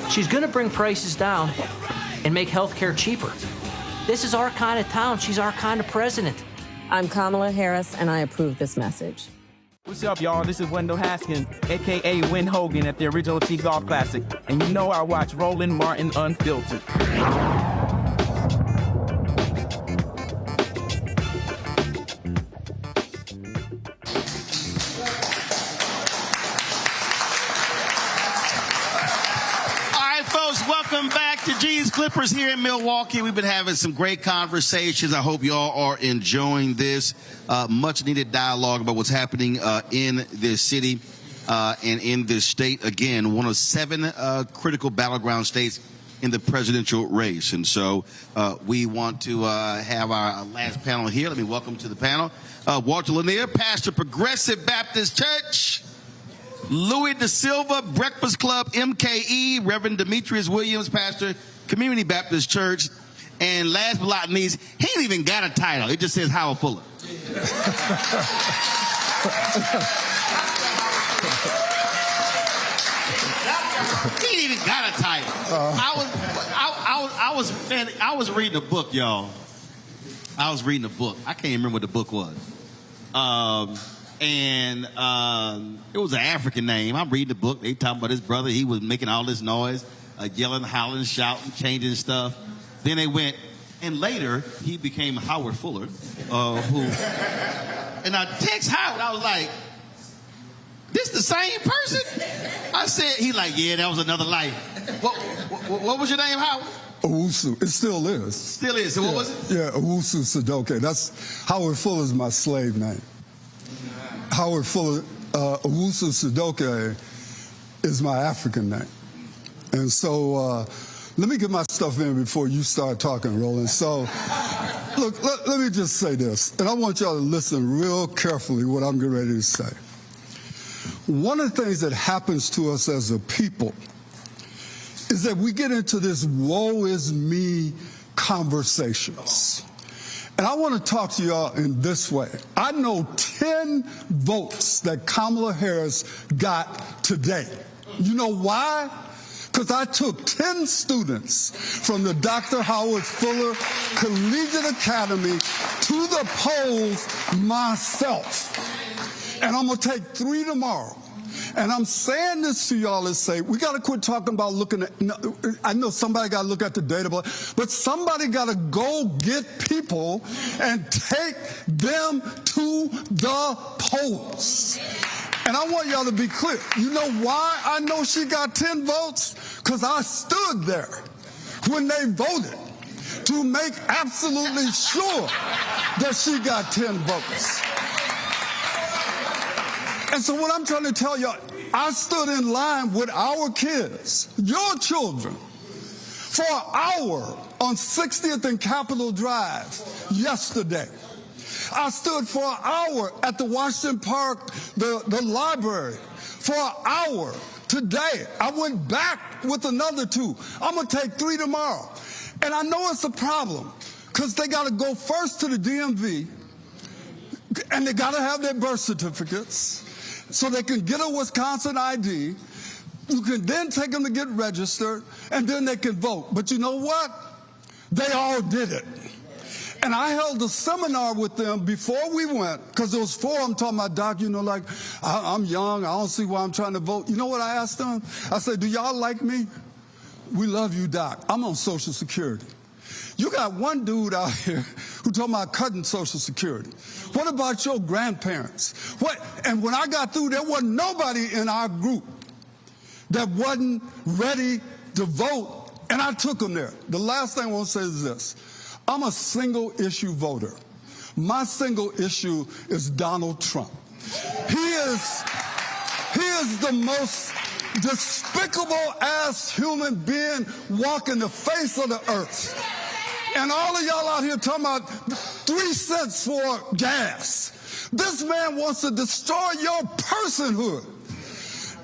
she's going to bring prices down and make health care cheaper. This is our kind of town. She's our kind of president. I'm Kamala Harris, and I approve this message. What's up, y'all? This is Wendell Haskins, a.k.a. Win Hogan at the original T-Golf Classic. And you know I watch Roland Martin Unfiltered. Welcome back to G's Clippers here in Milwaukee. We've been having some great conversations. I hope y'all are enjoying this much needed dialogue about what's happening in this city and in this state. Again, one of 7 critical battleground states in the presidential race. And so we want to have our last panel here. Let me welcome to the panel Walter Lanier, pastor, Progressive Baptist Church. Louis Da Silva, Breakfast Club, MKE, Reverend Demetrius Williams, pastor, Community Baptist Church, and last but not least, he ain't even got a title. It just says Howard Fuller. He ain't even got a title. I was reading a book, y'all. I was reading a book. I can't remember what the book was. And it was an African name. I'm reading the book. They talking about his brother. He was making all this noise, yelling, hollering, shouting, changing stuff. Then they went, and later he became Howard Fuller, and I text Howard. I was like, "This the same person?" I said, "He like, yeah, that was another life." What was your name, Howard? Owusu. It still is. Still is. So what was it? Yeah, Owusu Sadoke. That's Howard Fuller's my slave name. Howard Fuller, Owusu Sadoke is my African name. And so let me get my stuff in before you start talking, Roland. So look, let me just say this, and I want y'all to listen real carefully what I'm getting ready to say. One of the things that happens to us as a people is that we get into this woe is me conversations. And I want to talk to y'all in this way. I know 10 votes that Kamala Harris got today. You know why? Because I took 10 students from the Dr. Howard Fuller Collegiate Academy to the polls myself. And I'm going to take 3 tomorrow. And I'm saying this to y'all to say, we got to quit talking about looking at, I know somebody got to look at the data, but somebody got to go get people and take them to the polls. And I want y'all to be clear. You know why I know she got 10 votes? Because I stood there when they voted to make absolutely sure that she got 10 votes. And so what I'm trying to tell y'all, I stood in line with our kids, your children, for an hour on 60th and Capitol Drive yesterday. I stood for an hour at the Washington Park, the library, for an hour today. I went back with another 2. I'm going to take 3 tomorrow. And I know it's a problem because they got to go first to the DMV and they got to have their birth certificates so they can get a Wisconsin ID. You can then take them to get registered, and then they can vote. But you know what? They all did it. And I held a seminar with them before we went, because there was 4 I'm talking about, Doc, you know, like, I'm young, I don't see why I'm trying to vote. You know what I asked them? I said, do y'all like me? We love you, Doc. I'm on Social Security. You got one dude out here who talking about cutting Social Security. What about your grandparents? What? And when I got through, there wasn't nobody in our group that wasn't ready to vote, and I took them there. The last thing I want to say is this. I'm a single-issue voter. My single issue is Donald Trump. He is the most despicable-ass human being walking the face of the earth. And all of y'all out here talking about 3 cents for gas. This man wants to destroy your personhood.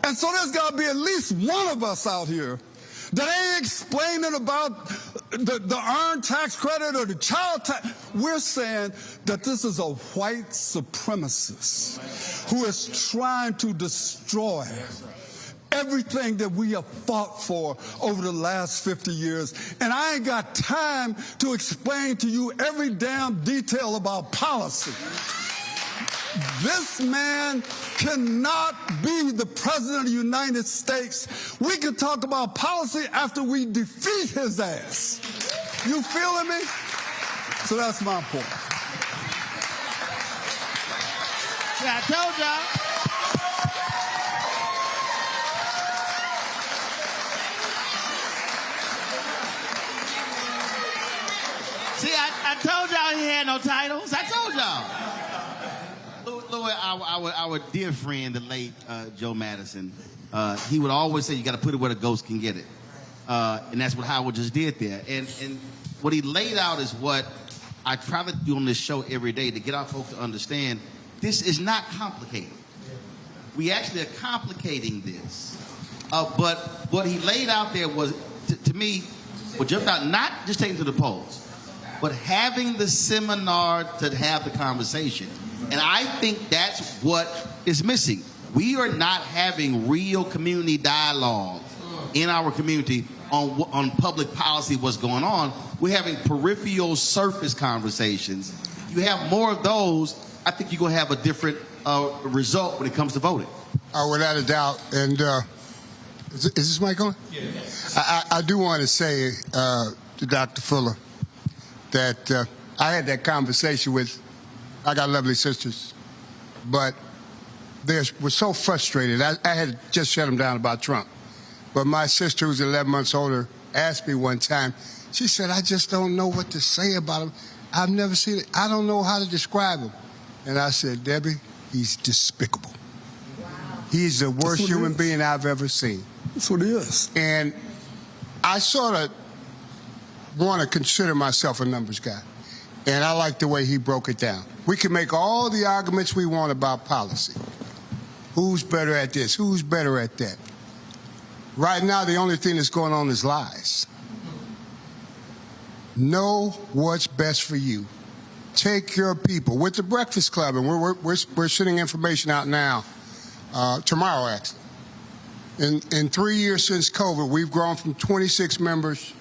And so there's got to be at least one of us out here that ain't explaining about the earned tax credit or the child tax. We're saying that this is a white supremacist who is trying to destroy everything that we have fought for over the last 50 years. And I ain't got time to explain to you every damn detail about policy. This man cannot be the president of the United States. We can talk about policy after we defeat his ass. You feeling me? So that's my point. Yeah, I told y'all. See, I told y'all he had no titles. I told y'all. Louis, our dear friend, the late Joe Madison, he would always say, you got to put it where the ghost can get it. And that's what Howard just did there. And what he laid out is what I try to do on this show every day to get our folks to understand this is not complicated. We actually are complicating this. But what he laid out there was, to me, what jumped out, not just taking to the polls, but having the seminar to have the conversation. And I think that's what is missing. We are not having real community dialogue in our community on public policy, what's going on. We're having peripheral surface conversations. You have more of those, I think you're going to have a different result when it comes to voting. Without a doubt. And is this mic on? Yes. I do want to say to Dr. Fuller that I had that conversation with, I got lovely sisters, but they were so frustrated. I had just shut them down about Trump. But my sister, who's 11 months older, asked me one time, she said, I just don't know what to say about him. I've never seen it. I don't know how to describe him. And I said, Debbie, he's despicable. Wow. He's the worst human being I've ever seen. That's what he is. And I sort of want to consider myself a numbers guy. And I like the way he broke it down. We can make all the arguments we want about policy. Who's better at this? Who's better at that? Right now, the only thing that's going on is lies. Know what's best for you. Take your people. With the Breakfast Club, and we're sending information out now, tomorrow actually. In 3 years since COVID, we've grown from 26 members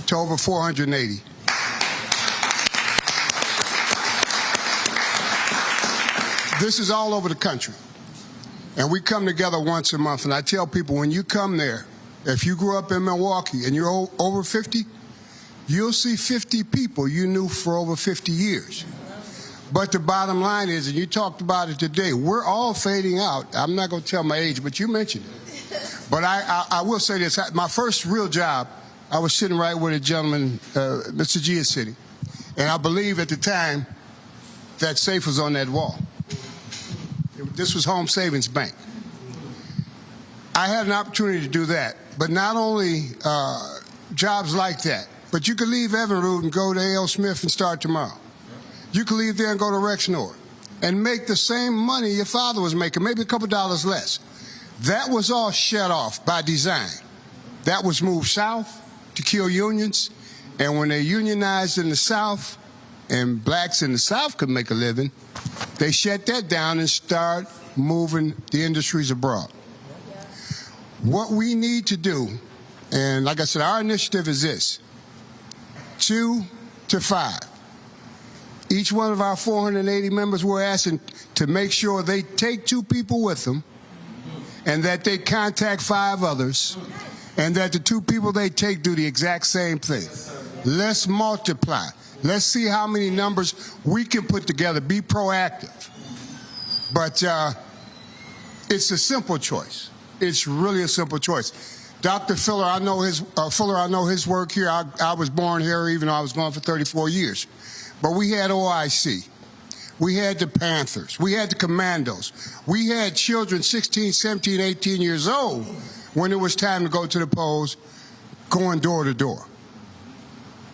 to over 480. This is all over the country. And we come together once a month. And I tell people, when you come there, if you grew up in Milwaukee and you're over 50, you'll see 50 people you knew for over 50 years. But the bottom line is, and you talked about it today, we're all fading out. I'm not going to tell my age, but you mentioned it. But I will say this. My first real job, I was sitting right where the gentleman, Mr. G, is sitting. And I believe at the time that safe was on that wall. This was Home Savings Bank. I had an opportunity to do that, but not only jobs like that, but you could leave Evinrude and go to A.L. Smith and start tomorrow. You could leave there and go to Rexnord and make the same money your father was making, maybe a couple dollars less. That was all shut off by design. That was moved south to kill unions, and when they unionized in the South and blacks in the South could make a living, they shut that down and start moving the industries abroad. What we need to do, and like I said, our initiative is this, 2 to 5. Each one of our 480 members, we're asking to make sure they take 2 people with them and that they contact 5 others and that the 2 people they take do the exact same thing. Let's multiply. Let's see how many numbers we can put together. Be proactive. But it's a simple choice. It's really a simple choice. Dr. Fuller, I know his work here. I was born here, even though I was gone for 34 years. But we had OIC. We had the Panthers. We had the Commandos. We had children 16, 17, 18 years old when it was time to go to the polls, going door to door.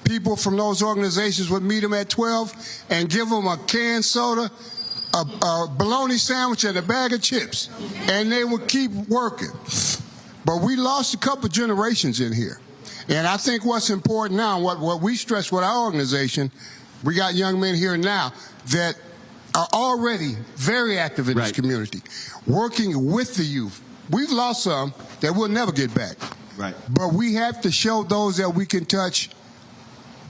People from those organizations would meet them at 12 and give them a canned soda a bologna sandwich and a bag of chips, and they would keep working. But we lost a couple generations in here. And I think what's important now, what we stress with our organization, we got young men here now that are already very active in this community, working with the youth. We've lost some that we'll never get back. Right. But we have to show those that we can touch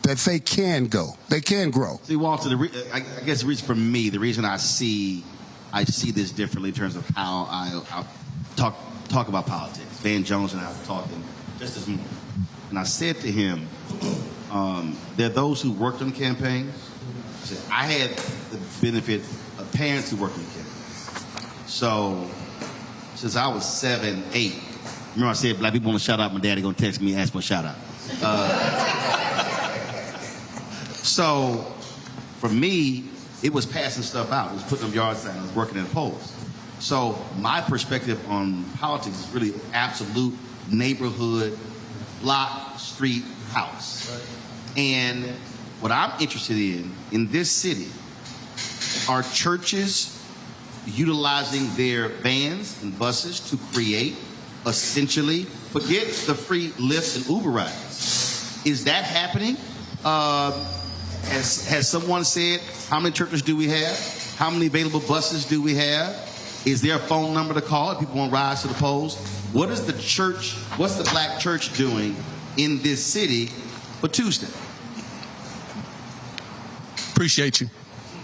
that they can go. They can grow. See, Walter, I guess the reason for me, the reason I see this differently in terms of how I talk about politics. Van Jones and I were talking just this morning, and I said to him, there are those who worked on campaigns. I had the benefit of parents who worked on campaigns. So since I was 7, 8, remember I said black people want to shout out, my daddy gonna text me and ask for a shout out. So for me, it was passing stuff out. It was putting up yard signs. I was working in the polls. So my perspective on politics is really absolute neighborhood, block, street, house. And what I'm interested in this city, are churches utilizing their vans and buses to create, essentially, forget the free Lyft and Uber rides. Is that happening? Has someone said, how many churches do we have? How many available buses do we have? Is there a phone number to call if people want to rise to the polls? What is the church, what's the black church doing in this city for Tuesday? Appreciate you.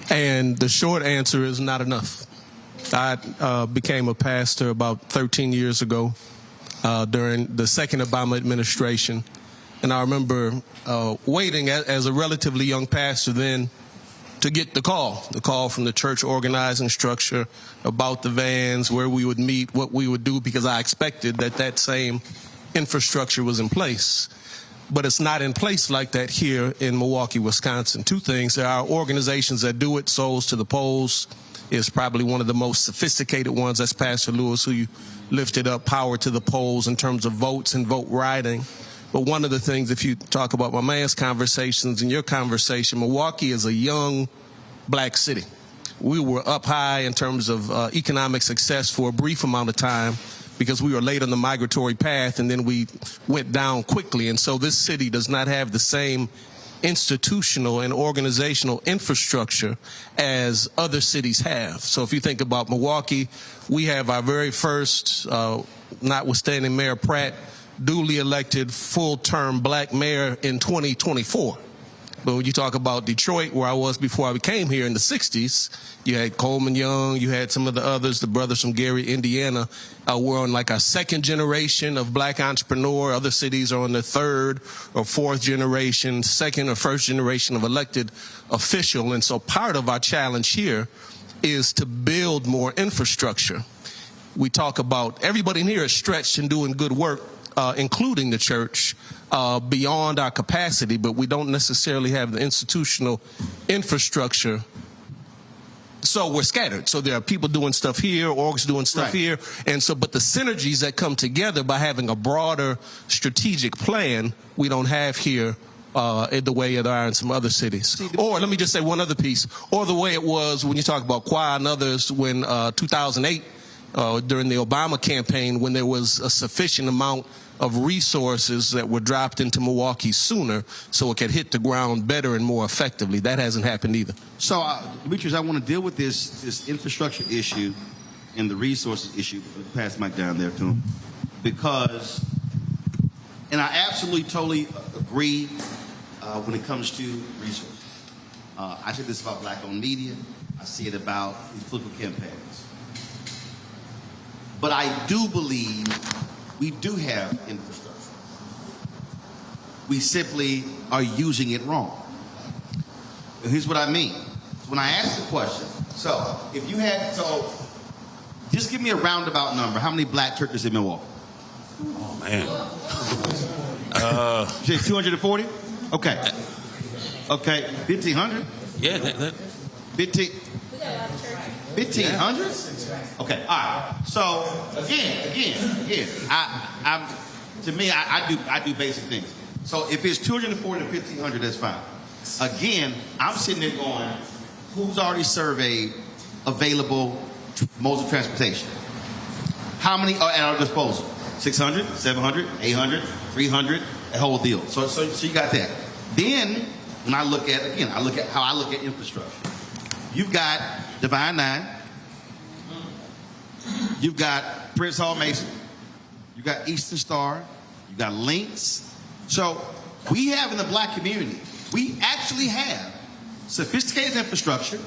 And the short answer is not enough. I became a pastor about 13 years ago during the second Obama administration. And I remember waiting as a relatively young pastor then to get the call from the church organizing structure about the vans, where we would meet, what we would do, because I expected that same infrastructure was in place. But it's not in place like that here in Milwaukee, Wisconsin. Two things. There are organizations that do it. Souls to the Polls is probably one of the most sophisticated ones. That's Pastor Lewis, who you lifted up, Power to the Polls, in terms of votes and vote writing. But one of the things, if you talk about my man's conversations and your conversation, Milwaukee is a young black city. We were up high in terms of economic success for a brief amount of time, because we were late on the migratory path, and then we went down quickly. And so this city does not have the same institutional and organizational infrastructure as other cities have. So if you think about Milwaukee, we have our very first, notwithstanding Mayor Pratt, duly elected full-term black mayor in 2024. But when you talk about Detroit, where I was before I came here in the 60s, you had Coleman Young, you had some of the others, the brothers from Gary, Indiana. We're on like a second generation of black entrepreneur. Other cities are on the third or fourth generation, second or first generation of elected official. And so part of our challenge here is to build more infrastructure. We talk about everybody in here is stretched and doing good work, including the church, beyond our capacity, but we don't necessarily have the institutional infrastructure. So we're scattered. So there are people doing stuff here, orgs doing stuff here. And so, but the synergies that come together by having a broader strategic plan, we don't have here in the way there are in some other cities. Or let me just say one other piece, or the way it was when you talk about Qua and others when 2008, during the Obama campaign, when there was a sufficient amount of resources that were dropped into Milwaukee sooner so it could hit the ground better and more effectively. That hasn't happened either. So, Demetrius, I want to deal with this infrastructure issue and the resources issue. Pass the mic down there to him. Because, and I absolutely, totally agree when it comes to resources. I say this about black-owned media. I see it about these political campaigns. But I do believe we do have infrastructure. We simply are using it wrong. And here's what I mean. So when I ask the question, so if you had, so just give me a roundabout number. How many black churches in Milwaukee? Oh, man. 240? Okay. Okay. 1,500? Yeah. 1,500? Okay, all right. So again, I do basic things. So if it's 240 to 1,500, that's fine. Again, I'm sitting there going, who's already surveyed available modes of transportation. How many are at our disposal? 600, 700, 800, 300, a whole deal. So you got that. Then, when I look at, again, I look at how I look at infrastructure. You've got Divine Nine. You've got Prince Hall Mason. You've got Eastern Star. You've got Links. So we have in the black community, we actually have sophisticated infrastructure,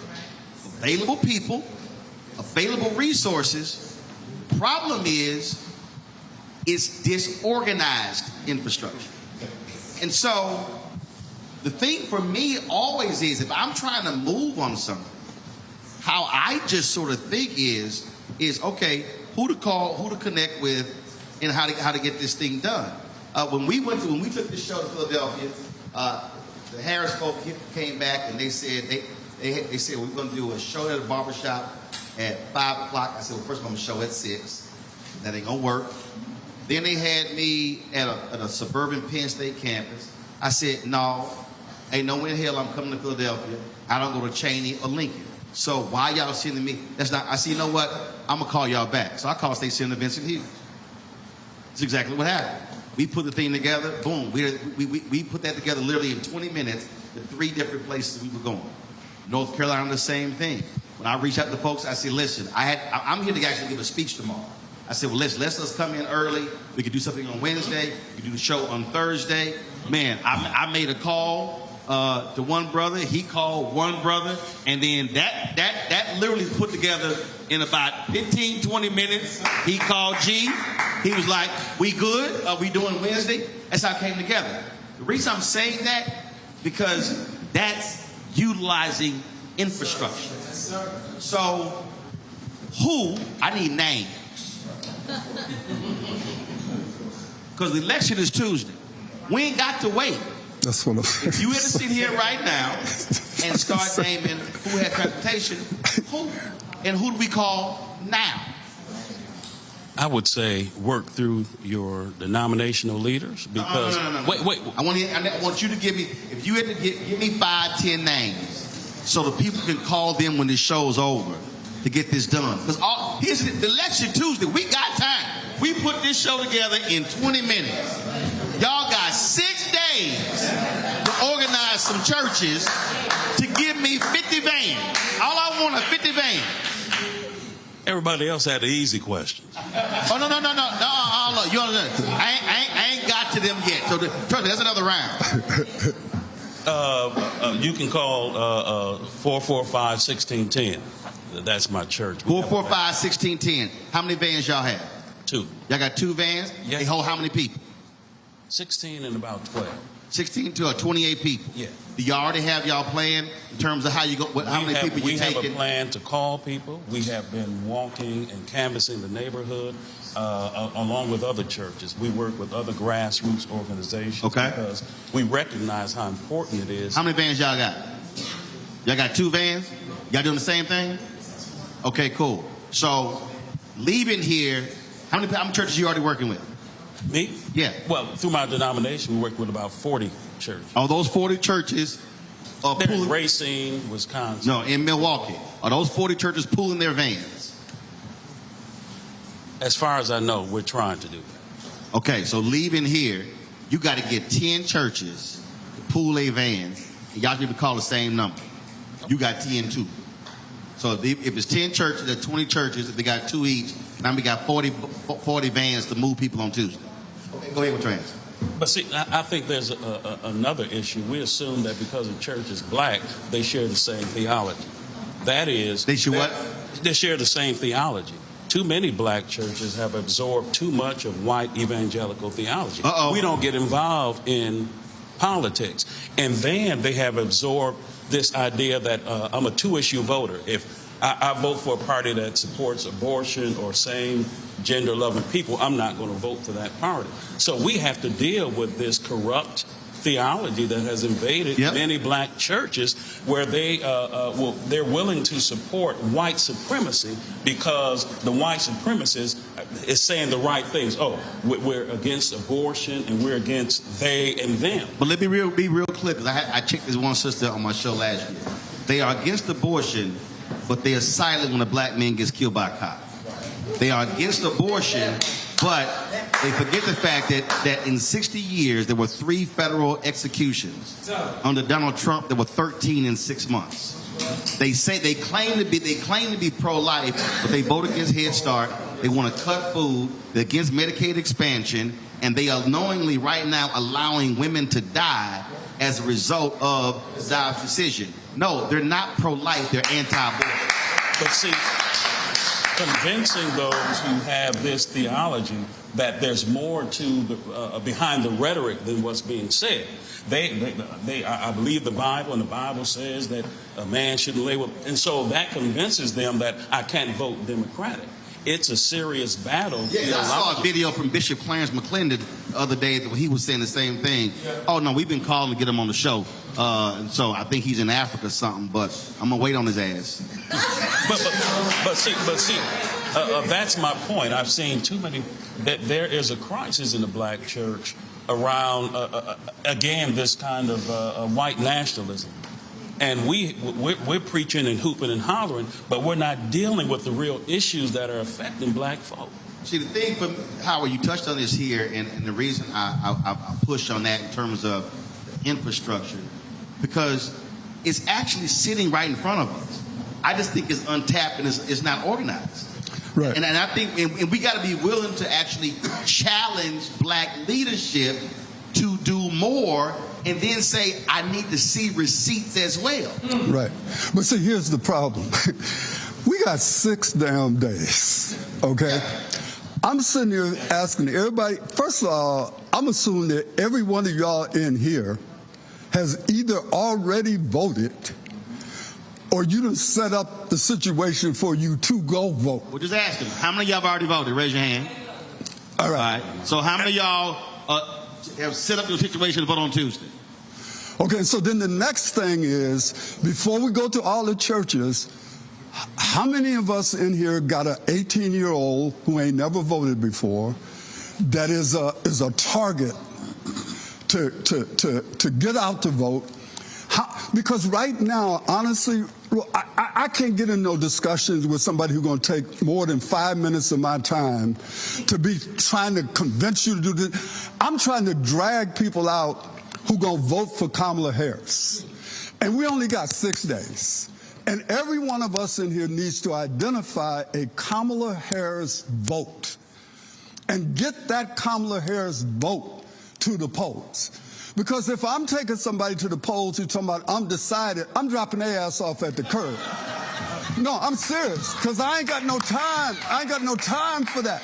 available people, available resources. Problem is, it's disorganized infrastructure. And so the thing for me always is, if I'm trying to move on something, how I just sort of think is okay, who to call, who to connect with, and how to get this thing done. When we took this show to Philadelphia, the Harris folk came back and they said they said we're going to do a show at a barbershop at 5 o'clock. I said, well, first I'm going to show at 6. That ain't going to work. Then they had me at a suburban Penn State campus. I said, no, ain't no way in hell I'm coming to Philadelphia. I don't go to Cheney or Lincoln. So why y'all sending me? That's not. I said, you know what? I'm going to call y'all back. So I called State Senator Vincent Hughes. That's exactly what happened. We put the thing together. Boom. We put that together literally in 20 minutes to 3 different places we were going. North Carolina, the same thing. When I reached out to folks, I said, listen, I'm here to actually give a speech tomorrow. I said, well, let's come in early. We could do something on Wednesday. We could do the show on Thursday. Man, I made a call to one brother. He called one brother. And then that literally put together in about 15, 20 minutes. He called G. He was like, we good? Are we doing Wednesday? That's how it came together. The reason I'm saying that, because that's utilizing infrastructure. So I need names. Because the election is Tuesday. We ain't got to wait. That's what if you had to sit here right now and start naming who had transportation, who do we call now? I would say work through your denominational leaders because no. Wait. I want you to give me, if you had to give me 5, 10 names so the people can call them when this show's over to get this done. Because here's the election Tuesday. We got time. We put this show together in 20 minutes. Y'all got 6 days to organize some churches to give me 50 vans. All I want are 50 vans. Everybody else had the easy questions. Oh, no. You understand? I ain't got to them yet. So trust me, that's another round. You can call 445-1610. That's my church. 445-1610. How many vans y'all have? 2. Y'all got 2 vans? Yes. They hold how many people? 16 and about 12. 16 to 28 people. Yeah. Do y'all already have y'all plan in terms of how you go? How many people you taking? We have a plan to call people. We have been walking and canvassing the neighborhood along with other churches. We work with other grassroots organizations because we recognize how important it is. How many vans y'all got? Y'all got 2 vans? Y'all doing the same thing? Okay, cool. So leaving here, how many churches are you already working with? Me? Yeah. Well, through my denomination, we work with about 40 churches. Are those 40 churches they're in Racine, Wisconsin? No, in Milwaukee. Are those 40 churches pooling their vans? As far as I know, we're trying to do that. Okay, so leaving here, you got to get 10 churches to pool their vans, and y'all need to call the same number. You got 10 too. So if it's 10 churches, there are 20 churches. If they got 2 each, now we got 40 vans to move people on Tuesday. Okay, go ahead with your answer. But see, I think there's another issue. We assume that because the church is black, they share the same theology. That is... They share what? They share the same theology. Too many black churches have absorbed too much of white evangelical theology. We don't get involved in politics. And then they have absorbed this idea that I'm a 2-issue voter. If I vote for a party that supports abortion or same gender-loving people, I'm not going to vote for that party. So we have to deal with this corrupt theology that has invaded many black churches where they're willing to support white supremacy because the white supremacist is saying the right things. Oh, we're against abortion and we're against they and them. But let me be real clear, because I checked this one sister on my show last year. They are against abortion, but they are silent when a black man gets killed by a cop. They are against abortion, but they forget the fact that in 60 years, there were 3 federal executions. Under Donald Trump, there were 13 in 6 months. They say they claim to be pro-life, but they vote against Head Start. They want to cut food. They're against Medicaid expansion, and they are knowingly right now allowing women to die as a result of Dobbs' decision. No, they're not pro-life. They're anti-abortion. But see, convincing those who have this theology that there's more to the, behind the rhetoric than what's being said. I believe the Bible, and the Bible says that a man shouldn't lay with, and so that convinces them that I can't vote Democratic. It's a serious battle. Yeah, I saw a video from Bishop Clarence McClendon the other day that he was saying the same thing. Oh no, we've been calling to get him on the show, and so I think he's in Africa or something. But I'm gonna wait on his ass. But see, that's my point. I've seen too many. That there is a crisis in the black church around again this kind of white nationalism. And we're preaching and hooping and hollering, but we're not dealing with the real issues that are affecting black folk. See, the thing, from Howard, you touched on this here, and the reason I push on that in terms of infrastructure, because it's actually sitting right in front of us. I just think it's untapped and it's not organized. Right. And I think and we got to be willing to actually challenge black leadership to do more, and then say, I need to see receipts as well. Right. But see, here's the problem. We got 6 damn days, okay? I'm sitting here asking everybody, first of all, I'm assuming that every one of y'all in here has either already voted or you done set up the situation for you to go vote. We're just asking, how many of y'all have already voted? Raise your hand. All right. So how many of y'all have set up the situation to vote on Tuesday? Okay, so then the next thing is, before we go to all the churches, how many of us in here got an 18-year-old who ain't never voted before that is a target to get out to vote? Because right now, honestly, I can't get in no discussions with somebody who's going to take more than 5 minutes of my time to be trying to convince you to do this. I'm trying to drag people out who going to vote for Kamala Harris. And we only got 6 days. And every one of us in here needs to identify a Kamala Harris vote and get that Kamala Harris vote to the polls. Because if I'm taking somebody to the polls who's talking about I'm decided, I'm dropping their ass off at the curb. No, I'm serious, because I ain't got no time. I ain't got no time for that.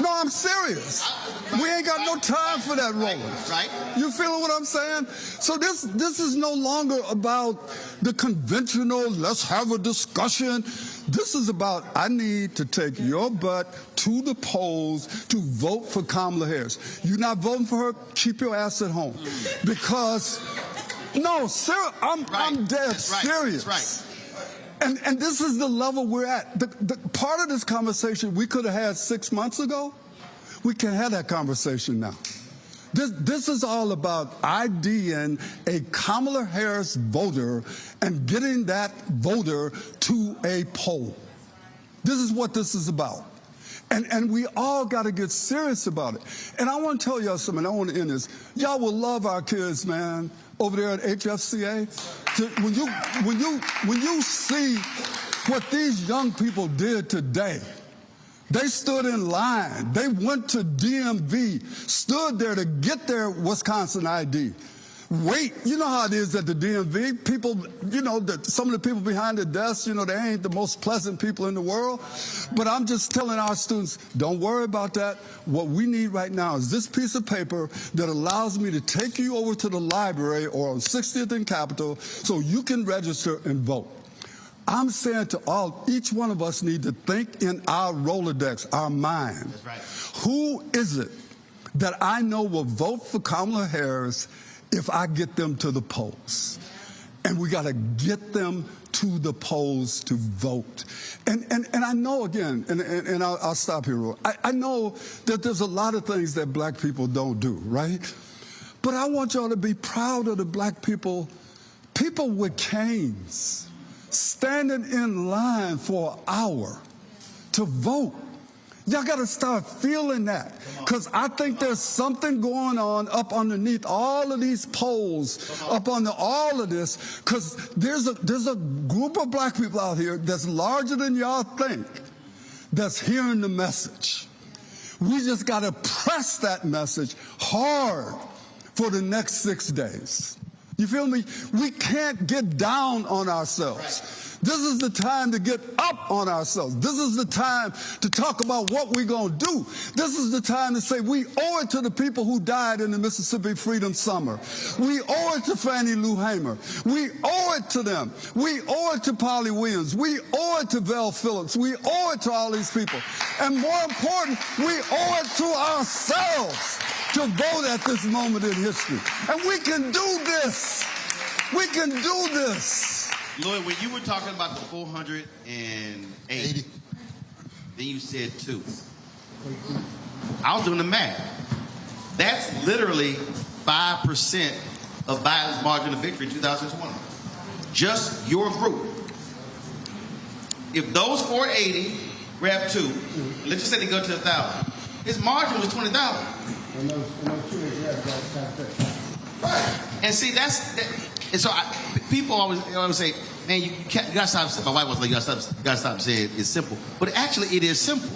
No, I'm serious. We ain't got no time for that, Roland. Right. You feeling what I'm saying? So this is no longer about the conventional, let's have a discussion. This is about, I need to take your butt to the polls to vote for Kamala Harris. You're not voting for her, keep your ass at home. Because, no, I'm dead serious. That's right. And this is the level we're at. The part of this conversation we could have had 6 months ago, we can have that conversation now. This is all about IDing a Kamala Harris voter and getting that voter to a poll. This is what this is about. And we all got to get serious about it. And I want to tell y'all something. I want to end this. Y'all will love our kids, man, over there at HFCA. When you see what these young people did today, they stood in line. They went to DMV, stood there to get their Wisconsin ID. Wait, you know how it is at the DMV. People, some of the people behind the desk, they ain't the most pleasant people in the world. But I'm just telling our students, don't worry about that. What we need right now is this piece of paper that allows me to take you over to the library or on 60th and Capitol so you can register and vote. I'm saying to each one of us need to think in our Rolodex, our mind. That's right. Who is it that I know will vote for Kamala Harris if I get them to the polls? And we got to get them to the polls to vote. And I know, again, and I'll stop here. I know that there's a lot of things that black people don't do, right? But I want y'all to be proud of the black people with canes. standing in line for an hour to vote. Y'all got to start feeling that, because I think there's something going on up underneath all of these polls, up under all of this, because there's a group of black people out here that's larger than y'all think that's hearing the message. We just got to press that message hard for the next 6 days. You feel me? We can't get down on ourselves. This is the time to get up on ourselves. This is the time to talk about what we're going to do. This is the time to say we owe it to the people who died in the Mississippi Freedom Summer. We owe it to Fannie Lou Hamer. We owe it to them. We owe it to Polly Williams. We owe it to Vel Phillips. We owe it to all these people. And more important, we owe it to ourselves to vote at this moment in history. And we can do this. We can do this. Lloyd, when you were talking about the 480, then you said 2. I was doing the math. That's literally 5% of Biden's margin of victory in 2020. Just your group. If those 480 grab 2, let's just say they go to 1,000, his margin was 20,000. Right. And see, and so people always say, man, you gotta stop. My wife was like, you gotta stop saying it's simple. But actually, it is simple.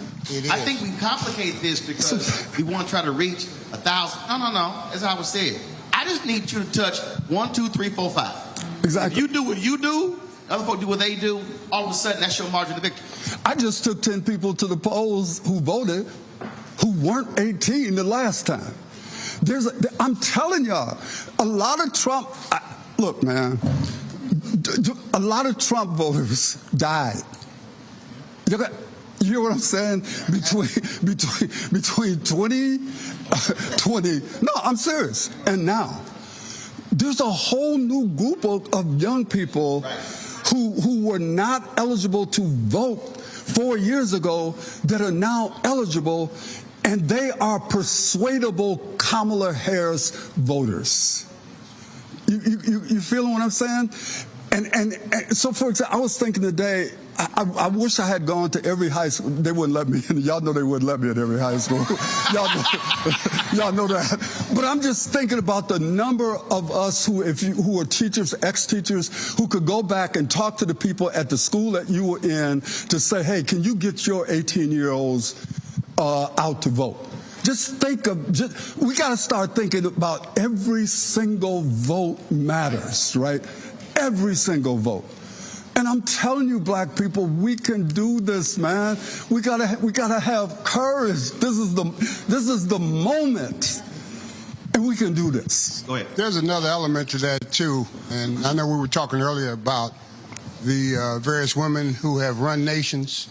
I think we complicate this because we want to try to reach 1,000. No. That's how I was saying. I just need you to touch 1, 2, 3, 4, 5. Exactly. If you do what you do, other folks do what they do, all of a sudden, that's your margin of victory. I just took 10 people to the polls who voted who weren't 18 the last time. I'm telling y'all, a lot of Trump, look, man, a lot of Trump voters died. You hear what I'm saying? Between 2020, no, I'm serious, and now. There's a whole new group of young people who were not eligible to vote 4 years ago that are now eligible, and they are persuadable Kamala Harris voters. You feeling what I'm saying? And so, for example, I was thinking today, I wish I had gone to every high school. They wouldn't let me in. Y'all know they wouldn't let me in every high school. Y'all know that. But I'm just thinking about the number of us who are teachers, ex-teachers, who could go back and talk to the people at the school that you were in to say, hey, can you get your 18-year-olds out to vote? Just we got to start thinking about every single vote matters, right? Every single vote. And I'm telling you, black people, we can do this, man. We gotta have courage. This is the moment, and we can do this. Go ahead. There's another element to that too, and I know we were talking earlier about the various women who have run nations,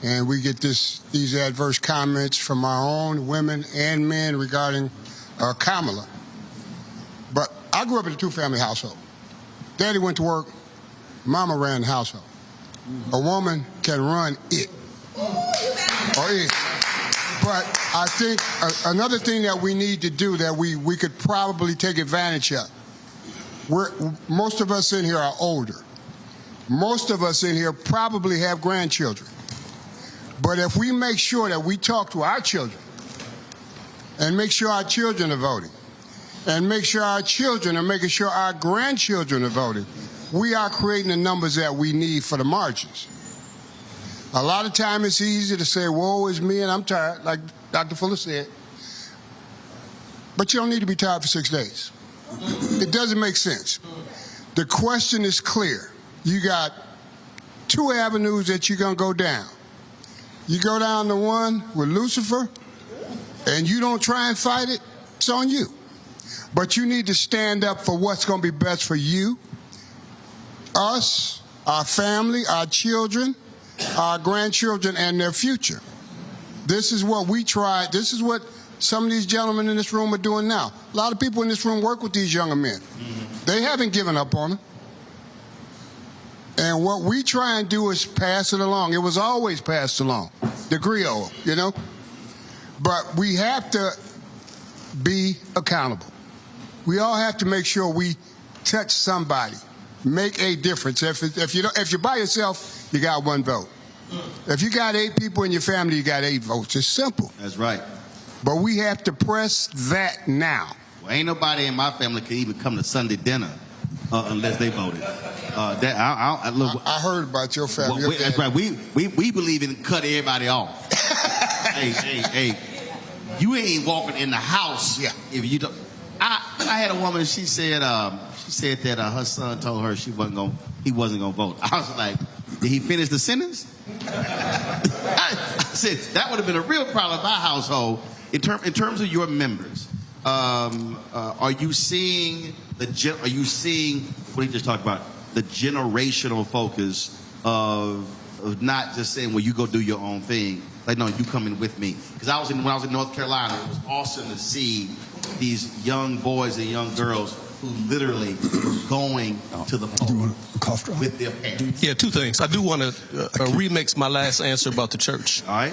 and we get these adverse comments from our own women and men regarding Kamala. But I grew up in a two-family household. Daddy went to work. Mama ran the household. A woman can run it. Or it. But I think another thing that we need to do that we could probably take advantage of, most of us in here are older. Most of us in here probably have grandchildren. But if we make sure that we talk to our children and make sure our children are voting and make sure our children are making sure our grandchildren are voting, we are creating the numbers that we need for the margins. A lot of time it's easy to say, woe is me and I'm tired, like Dr. Fuller said. But you don't need to be tired for 6 days. It doesn't make sense. The question is clear. You got 2 avenues that you're going to go down. You go down the one with Lucifer and you don't try and fight it, it's on you. But you need to stand up for what's going to be best for you, us, our family, our children, our grandchildren, and their future. This is what we tried. This is what some of these gentlemen in this room are doing now. A lot of people in this room work with these younger men. They haven't given up on them. And what we try and do is pass it along. It was always passed along, the griot, you know? But we have to be accountable. We all have to make sure we touch somebody make a difference. If you're by yourself, you got 1 vote. If you got 8 people in your family, you got 8 votes. It's simple. That's right. But we have to press that now. Well, ain't nobody in my family can even come to Sunday dinner unless they voted. I heard about your family. Well, that's right. We believe in cut everybody off. hey, you ain't walking in the house if you don't. I had a woman. She said that her son told her he wasn't gonna vote. I was like, did he finish the sentence? I said that would have been a real problem in my household. In terms of your members, are you seeing what he just talked about? The generational focus of not just saying, well, you go do your own thing. Like, no, you come in with me. Because when I was in North Carolina, it was awesome to see these young boys and young girls who literally were going to the polls with their parents. Yeah, 2 things. I do want to remix my last answer about the church. All right.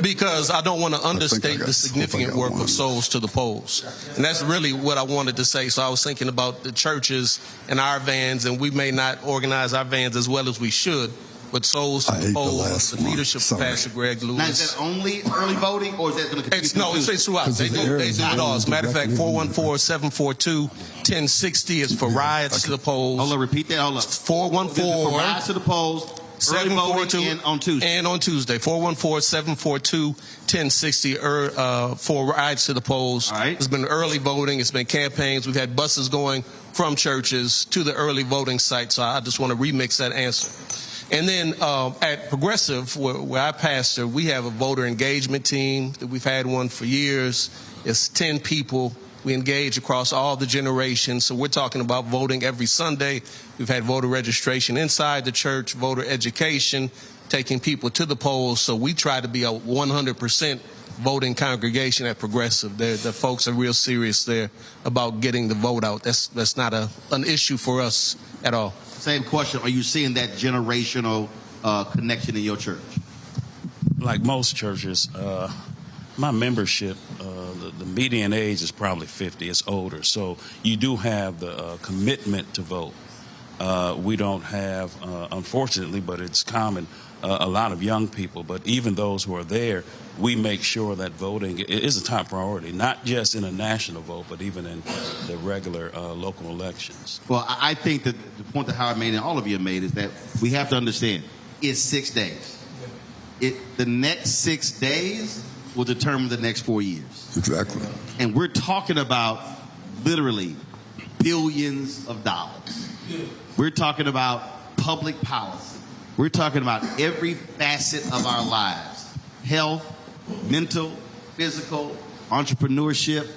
Because I don't want to understate the significant work of souls to the polls. And that's really what I wanted to say. So I was thinking about the churches and our vans, and we may not organize our vans as well as we should. But souls to the polls, the leadership of Pastor Greg Lewis. Now, is that only early voting, or is that going to continue? No, it's throughout. They do it all. As a matter of fact, 414-742-1060 is for riots to the polls. Hold on, repeat that. Hold on. 414 for riots to the polls. Early voting and on Tuesday. And on Tuesday, 414-742-1060 for riots to the polls. All right. It's been early voting. It's been campaigns. We've had buses going from churches to the early voting site. So I just want to remix that answer. And then at Progressive, where I pastor, we have a voter engagement team. We've had one for years. It's 10 people. We engage across all the generations. So we're talking about voting every Sunday. We've had voter registration inside the church, voter education, taking people to the polls. So we try to be a 100% voting congregation at Progressive. The folks are real serious there about getting the vote out. That's not an issue for us at all. Same question. Are you seeing that generational connection in your church? Like most churches, my membership, the median age is probably 50. It's older. So you do have the commitment to vote. We don't have, unfortunately, but it's common, a lot of young people. But even those who are there, we make sure that voting is a top priority, not just in a national vote, but even in the regular local elections. Well, I think that the point that Howard made and all of you have made is that we have to understand it's 6 days. The next 6 days will determine the next 4 years. Exactly. And we're talking about literally billions of dollars. We're talking about public policy. We're talking about every facet of our lives. Health, mental, physical, entrepreneurship.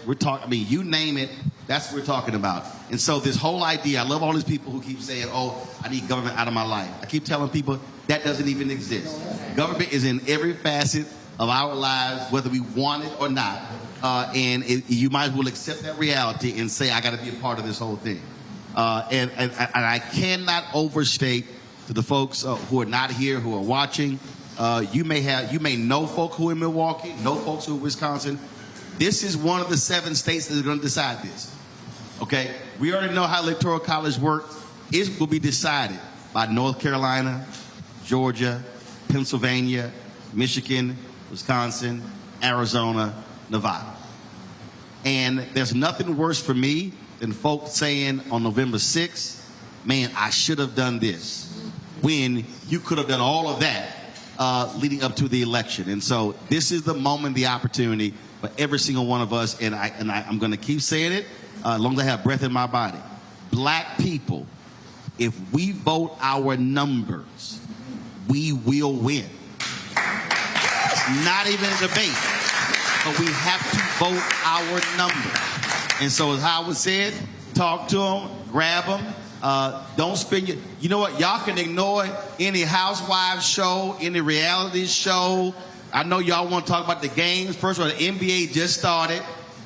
You name it, that's what we're talking about. And so this whole idea, I love all these people who keep saying, oh, I need government out of my life. I keep telling people that doesn't even exist. Government is in every facet of our lives, whether we want it or not. You might as well accept that reality and say, I got to be a part of this whole thing. And I cannot overstate to the folks who are not here, who are watching. You may know folk who are in Milwaukee, know folks who are in Wisconsin. This is one of the 7 states that are going to decide this. Okay? We already know how Electoral College works. It will be decided by North Carolina, Georgia, Pennsylvania, Michigan, Wisconsin, Arizona, Nevada. And there's nothing worse for me than folks saying on November 6th, man, I should have done this, when you could have done all of that leading up to the election. And so this is the moment, the opportunity for every single one of us, and I'm going to keep saying it as long as I have breath in my body. Black people, if we vote our numbers, we will win. It's not even a debate, but we have to vote our numbers. And so as Howard said, talk to them, grab them. Don't spend you know what? Y'all can ignore any Housewives show, any reality show. I know y'all want to talk about the games. First of all, the NBA just started.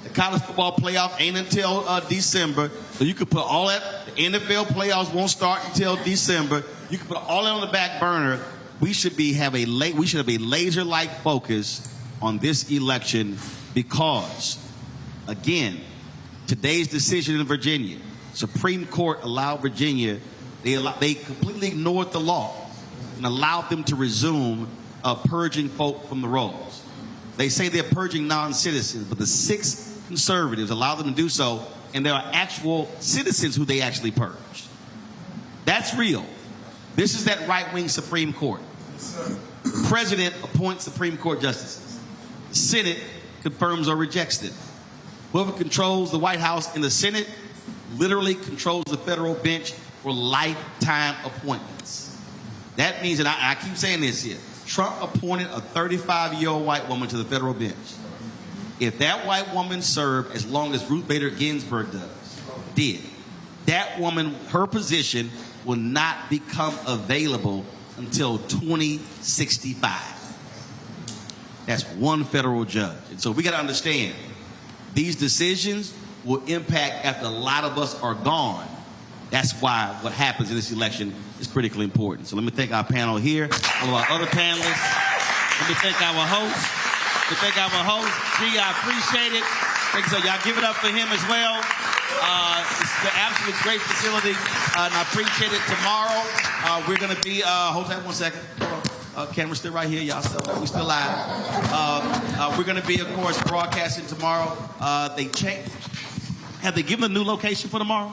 The college football playoff ain't until December. So you can put all that. The NFL playoffs won't start until December. You can put all that on the back burner. We should have a laser-like focus on this election because, again, today's decision in Virginia Supreme Court allowed Virginia, they completely ignored the law and allowed them to resume purging folk from the rolls. They say they're purging non-citizens, but the 6 conservatives allowed them to do so, and there are actual citizens who they actually purged. That's real. This is that right-wing Supreme Court. The president appoints Supreme Court justices. The Senate confirms or rejects them. Whoever controls the White House and the Senate literally controls the federal bench for lifetime appointments. That means, and I keep saying this here, Trump appointed a 35-year-old white woman to the federal bench. If that white woman served as long as Ruth Bader Ginsburg did, that woman, her position will not become available until 2065. That's one federal judge. And so we got to understand, these decisions will impact after a lot of us are gone. That's why what happens in this election is critically important. So let me thank our panel here, all of our other panelists. Let me thank our host. Gee, I appreciate it. Thank you. So y'all give it up for him as well. It's an absolutely great facility, and I appreciate it. Tomorrow, we're going to be, hold that 1 second. Camera's still right here, y'all. We still live. We're going to be, of course, broadcasting tomorrow. They changed. Have they given a new location for tomorrow?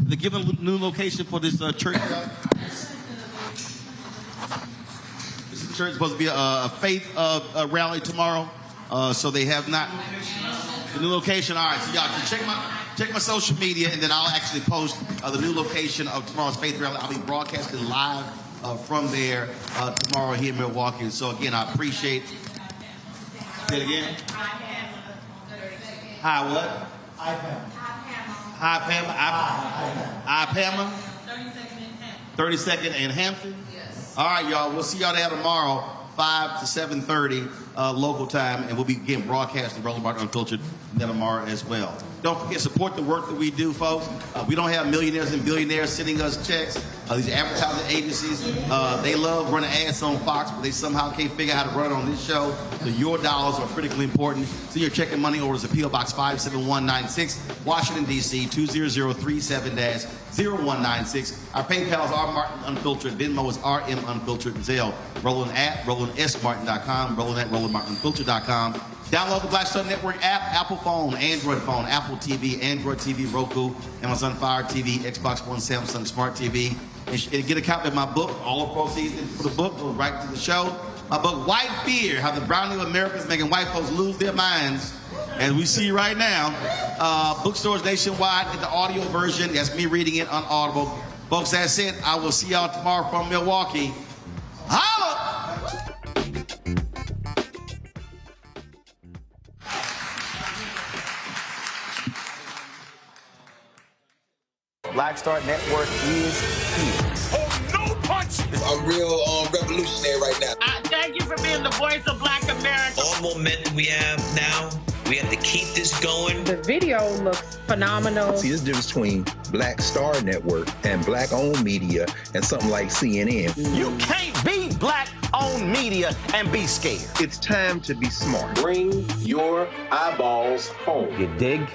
They given a new location for this church. This church is supposed to be a faith rally tomorrow, so they have not. The new location. All right, so y'all can check my social media, and then I'll actually post the new location of tomorrow's faith rally. I'll be broadcasting live from there tomorrow here in Milwaukee. And so again, I appreciate. Say it again. Hi, what? Hi, Pamela. 32nd in Hampton. Yes. All right, y'all. We'll see y'all there tomorrow, 5 to 7:30 local time, and we'll be again broadcasting Roland Martin Unfiltered then tomorrow as well. Don't forget, support the work that we do, folks. We don't have millionaires and billionaires sending us checks. These advertising agencies, they love running ads on Fox, but they somehow can't figure out how to run it on this show. So your dollars are critically important. Send your check and money orders to P.O. Box 57196, Washington, D.C., 20037-0196. Our PayPal is R. Martin Unfiltered. Venmo is RM Unfiltered. And Zelle, Roland at RolandSMartin.com, Roland at RolandMartinUnfiltered.com. Download the Black Star Network app, Apple phone, Android phone, Apple TV, Android TV, Roku, Amazon Fire TV, Xbox One, Samsung Smart TV. And get a copy of my book. All the proceeds for the book go right to the show. My book, White Fear, How the Browning of America is Making White Folks Lose Their Minds, as we see right now. Bookstores nationwide in the audio version. That's me reading it on Audible. Folks, that's it. I will see y'all tomorrow from Milwaukee. Holla! Black Star Network is here. Oh, no punch! I'm real revolutionary right now. Thank you for being the voice of Black America. All momentum we have now, we have to keep this going. The video looks phenomenal. See, this difference between Black Star Network and black-owned media and something like CNN. You can't be black-owned media and be scared. It's time to be smart. Bring your eyeballs home. You dig?